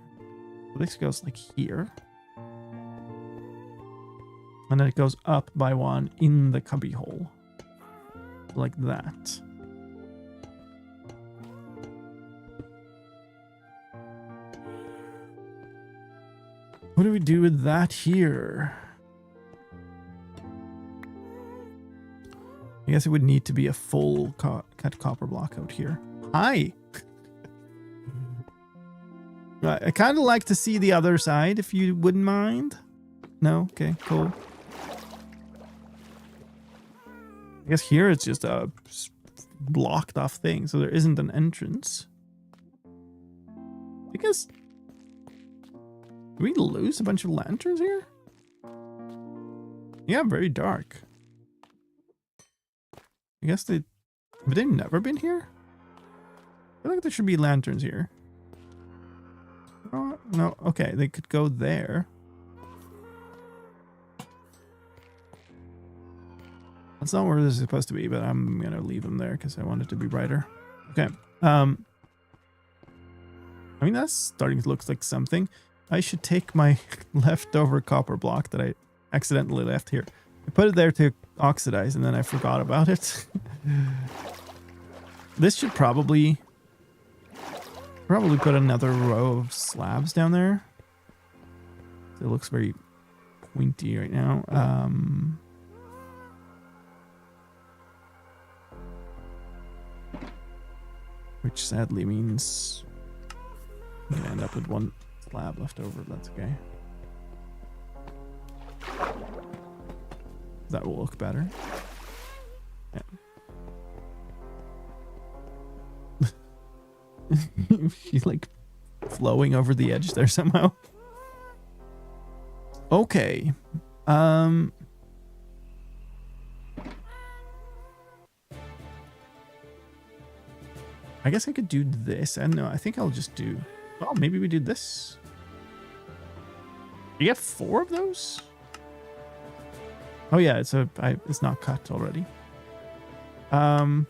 [SPEAKER 2] So this goes like here. And then it goes up by one in the cubby hole. Like that. What do we do with that here? I guess it would need to be a full cut copper block out here. Hi! I kind of like to see the other side, if you wouldn't mind. No? Okay, cool. I guess here it's just a blocked off thing, so there isn't an entrance. I guess... Did we lose a bunch of lanterns here? Yeah, very dark. I guess have they never been here? I feel like there should be lanterns here. Oh, no, okay, they could go there. That's not where this is supposed to be, but I'm gonna leave them there because I want it to be brighter. Okay. I mean, that's starting to look like something. I should take my leftover copper block that I accidentally left here. I put it there to oxidize and then I forgot about it. This should probably put another row of slabs down there. It looks very pointy right now. Which sadly means I'm gonna end up with one slab left over. That's okay. That will look better. Yeah. She's like flowing over the edge there somehow. Okay. I guess I could do this. And no, I think I'll just do... Well, maybe we do this. You get 4 of those? Oh yeah, it's not cut already. Can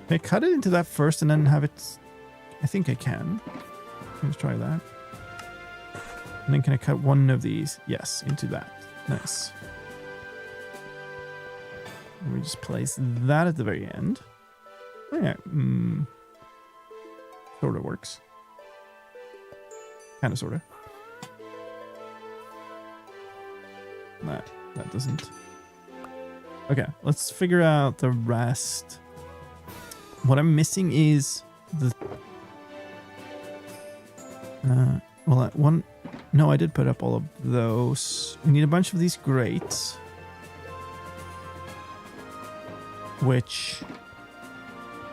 [SPEAKER 2] I cut it into that first and then have it... I think I can. Let's try that. And then can I cut one of these? Yes, into that. Nice. And we just place that at the very end. Oh, yeah. Sort of works. Kind of, sort of. That doesn't. Okay, let's figure out the rest. What I'm missing is the... well, that one... No, I did put up all of those. We need a bunch of these grates. Which...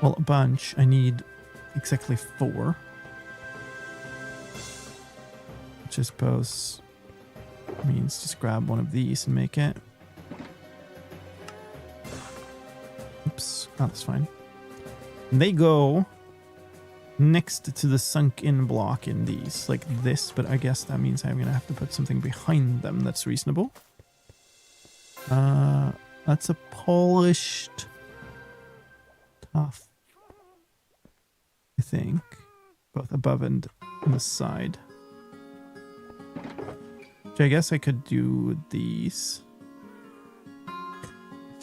[SPEAKER 2] Well, a bunch. I need exactly 4. Which I suppose means just grab one of these and make it. Oops. Oh, that's fine. And they go next to the sunk-in block in these, like this, but I guess that means I'm going to have to put something behind them that's reasonable. That's a polished tough, I think, both above and on the side. Which I guess I could do these.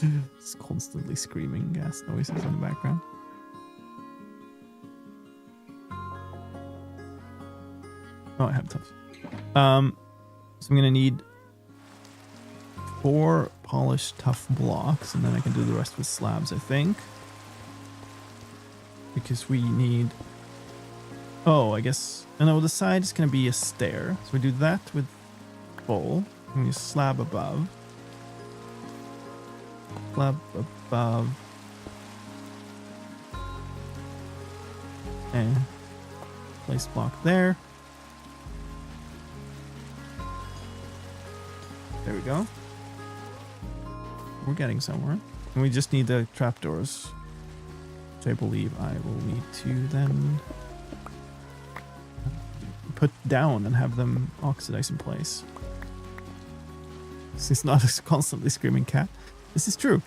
[SPEAKER 2] It's constantly screaming gas noises in the background. Oh, I have tough. So I'm gonna need 4 polished tough blocks, and then I can do the rest with slabs, I think. Because we need... Oh, I guess... No, the side is gonna be a stair. So we do that with full. And we slab above. Slab above. And place block there. There we go. We're getting somewhere. And we just need the trapdoors, which I believe I will need to then put down and have them oxidize in place. This is not a constantly screaming cat. This is true.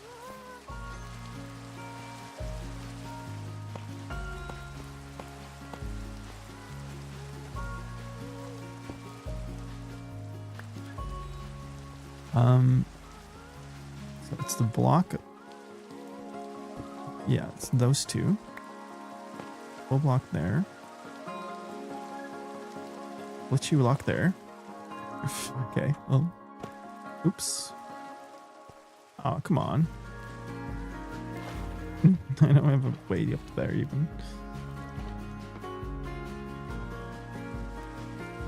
[SPEAKER 2] So it's the block. Yeah, it's those 2. Full block there. Let's you block there. Okay, well. Oops. Oh, come on. I don't have a way up there even.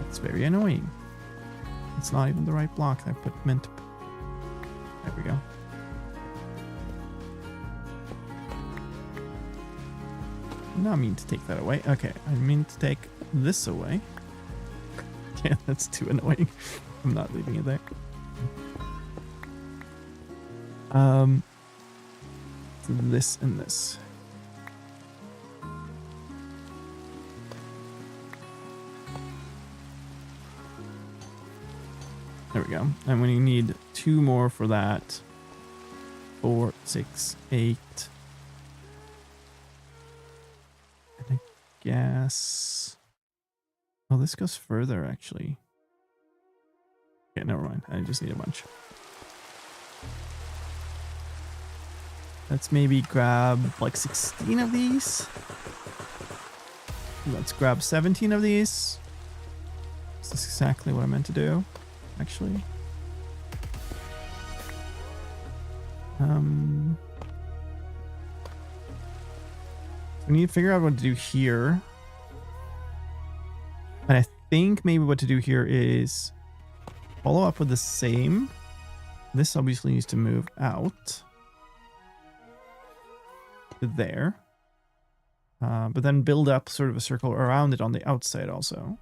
[SPEAKER 2] That's very annoying. It's not even the right block I meant to. There we go. I did not mean to take that away. Okay, I mean to take this away. Yeah, that's too annoying. I'm not leaving it there. So this and this. There we go. And when you need 2 more for that. 4, 6, 8. And I guess... Oh, this goes further, actually. Okay, never mind. I just need a bunch. Let's maybe grab like 16 of these. Let's grab 17 of these. This is exactly what I meant to do, actually. We need to figure out what to do here. And I think maybe what to do here is follow up with the same. This obviously needs to move out to there. But then build up sort of a circle around it on the outside also.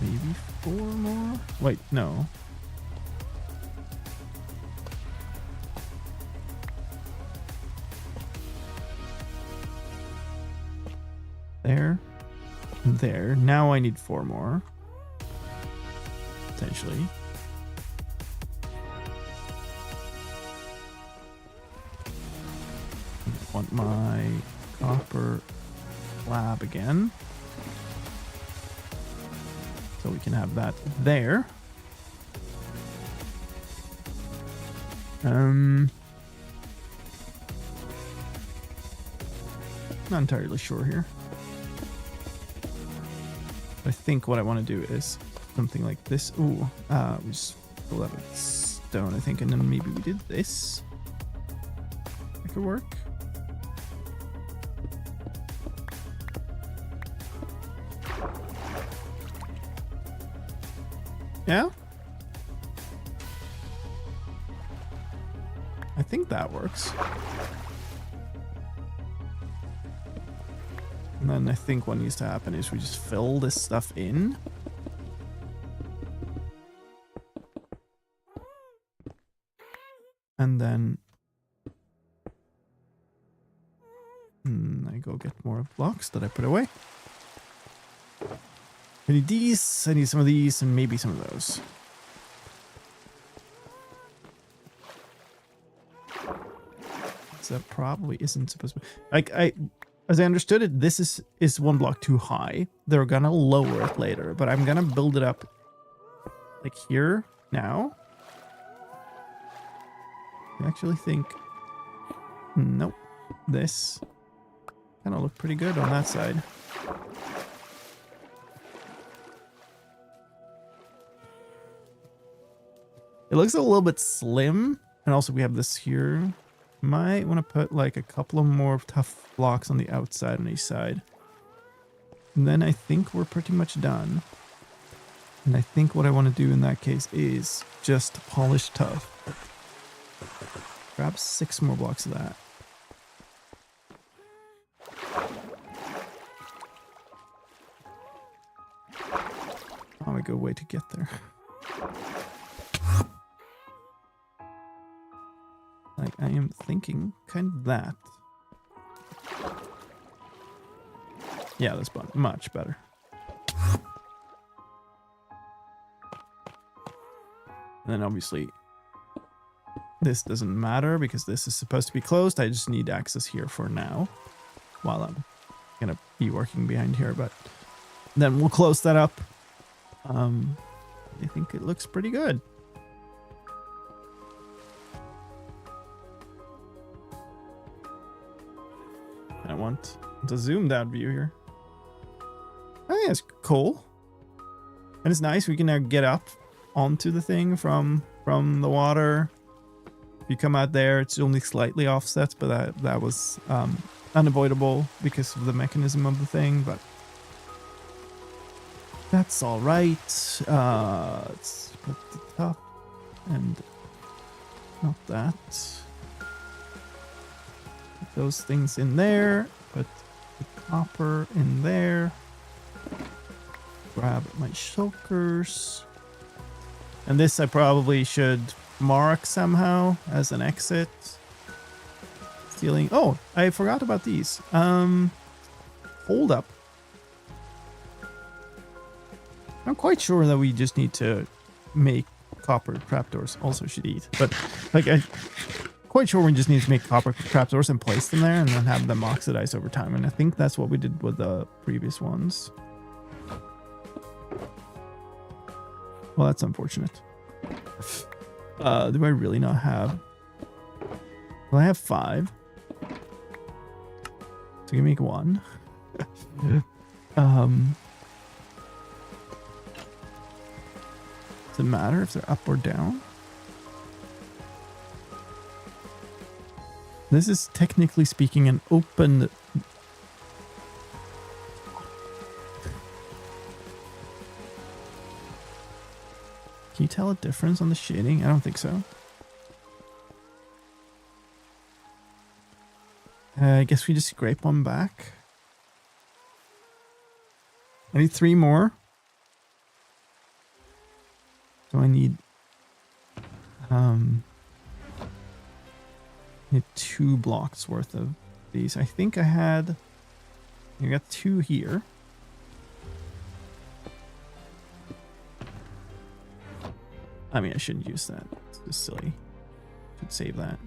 [SPEAKER 2] Maybe 4 more? Wait, no. There. And there. Now I need 4 more. Potentially. I want my copper slab again. So we can have that there. Not entirely sure here. I think what I want to do is something like this. Ooh, we just fill that with stone, I think, and then maybe we did this. That could work. Yeah? I think that works. And then I think what needs to happen is we just fill this stuff in. And then I go get more blocks that I put away. I need these, I need some of these, and maybe some of those. So that probably isn't supposed to be... Like, as I understood it, this is 1 block too high. They're gonna lower it later, but I'm gonna build it up like here now. I actually think... Nope. This kind of look pretty good on that side. It looks a little bit slim. And also we have this here. Might want to put like a couple of more tough blocks on the outside on each side. And then I think we're pretty much done. And I think what I want to do in that case is just polish tough. Grab 6 more blocks of that. Oh, a good way to get there. Like, I am thinking kind of that. Yeah, that's much better. And then obviously this doesn't matter because this is supposed to be closed. I just need access here for now while I'm gonna be working behind here, but then we'll close that up. I think it looks pretty good. I want the zoomed out view here. I think it's cool. And it's nice. We can now get up onto the thing from the water. If you come out there, it's only slightly offset, but that was unavoidable because of the mechanism of the thing, but that's all right. Let's put the top and not that. Put those things in there. Put the copper in there. Grab my shulkers. And this I probably should mark somehow as an exit. Stealing. Oh, I forgot about these. Hold up. I'm quite sure that we just need to make copper trapdoors. Also should eat. But like I'm quite sure we just need to make copper trapdoors and place them there and then have them oxidize over time. And I think that's what we did with the previous ones. Well, that's unfortunate. Do I really not have... Well, I have 5. So you make 1. Does it matter if they're up or down? This is technically speaking an open... Can you tell a difference on the shading? I don't think so. I guess we just scrape one back. I need 3 more. So I need 2 blocks worth of these. I think I had. You got 2 here. I mean, I shouldn't use that. It's just silly. Should save that.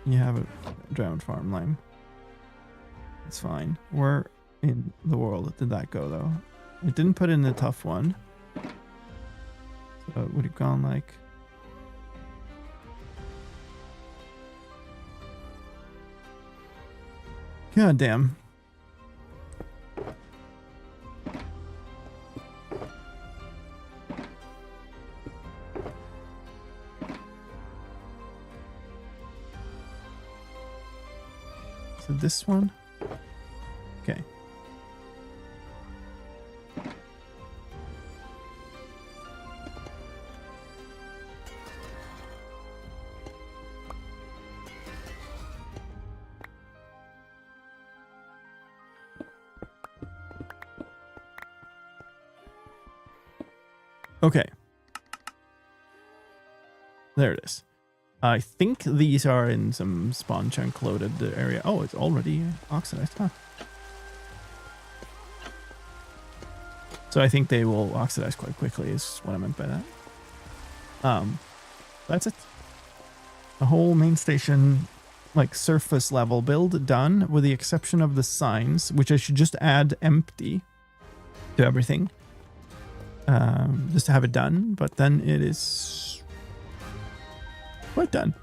[SPEAKER 2] You have a drowned farm lime. It's fine. Where in the world did that go, though? It didn't put in the tough one. So it would have gone like... God damn. So this one? Okay. Okay. There it is. I think these are in some spawn chunk loaded area. Oh, it's already oxidized, huh? So I think they will oxidize quite quickly is what I meant by that. That's it. The whole main station, like surface level build done with the exception of the signs, which I should just add empty to everything. Just to have it done, but then it is quite done.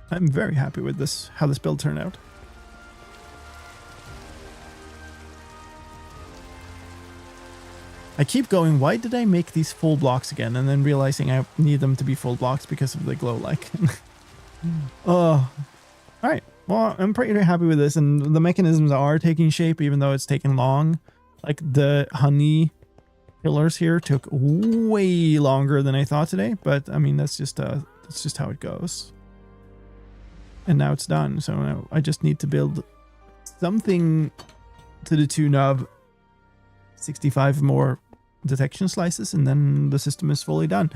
[SPEAKER 2] I'm very happy with this, how this build turned out. I keep going, why did I make these full blocks again? And then realizing I need them to be full blocks because of the glow like. Oh, all right. Well, I'm pretty happy with this, and the mechanisms are taking shape, even though it's taken long. Like the honey pillars here took way longer than I thought today, but I mean that's just how it goes. And now it's done, so now I just need to build something to the tune of 65 more detection slices, and then the system is fully done.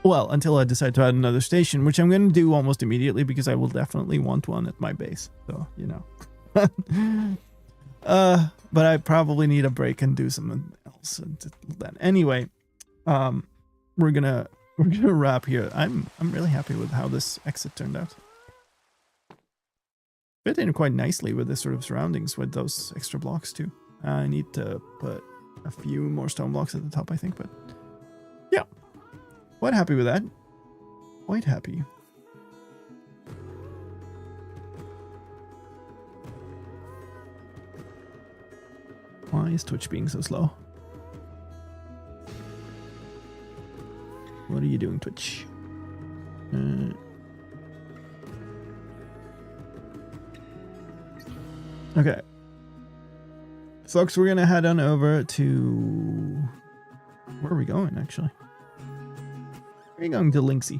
[SPEAKER 2] Well, until I decide to add another station, which I'm going to do almost immediately because I will definitely want one at my base. So, you know. But I probably need a break and do something else then. Anyway, we're gonna wrap here. I'm really happy with how this exit turned out. Fit in quite nicely with the sort of surroundings with those extra blocks too. I need to put a few more stone blocks at the top, I think, but yeah, quite happy with that. Quite happy. Why is Twitch being so slow? What are you doing, Twitch? Okay. Folks, we're going to head on over to... Where are we going, actually? We're going to Linksy.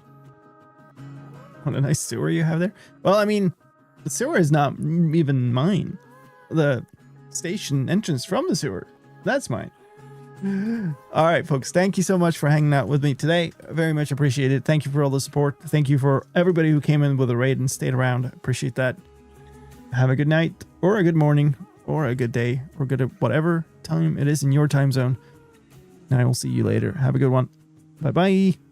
[SPEAKER 2] What a nice sewer you have there. Well, I mean, the sewer is not even mine. The station entrance from the sewer, that's mine. All right, folks, thank you so much for hanging out with me today. Very much appreciated. Thank you for all the support. Thank you for everybody who came in with a raid and stayed around. Appreciate that. Have a good night, or a good morning, or a good day, or good at whatever time it is in your time zone. And I will see you later. Have a good one. Bye bye.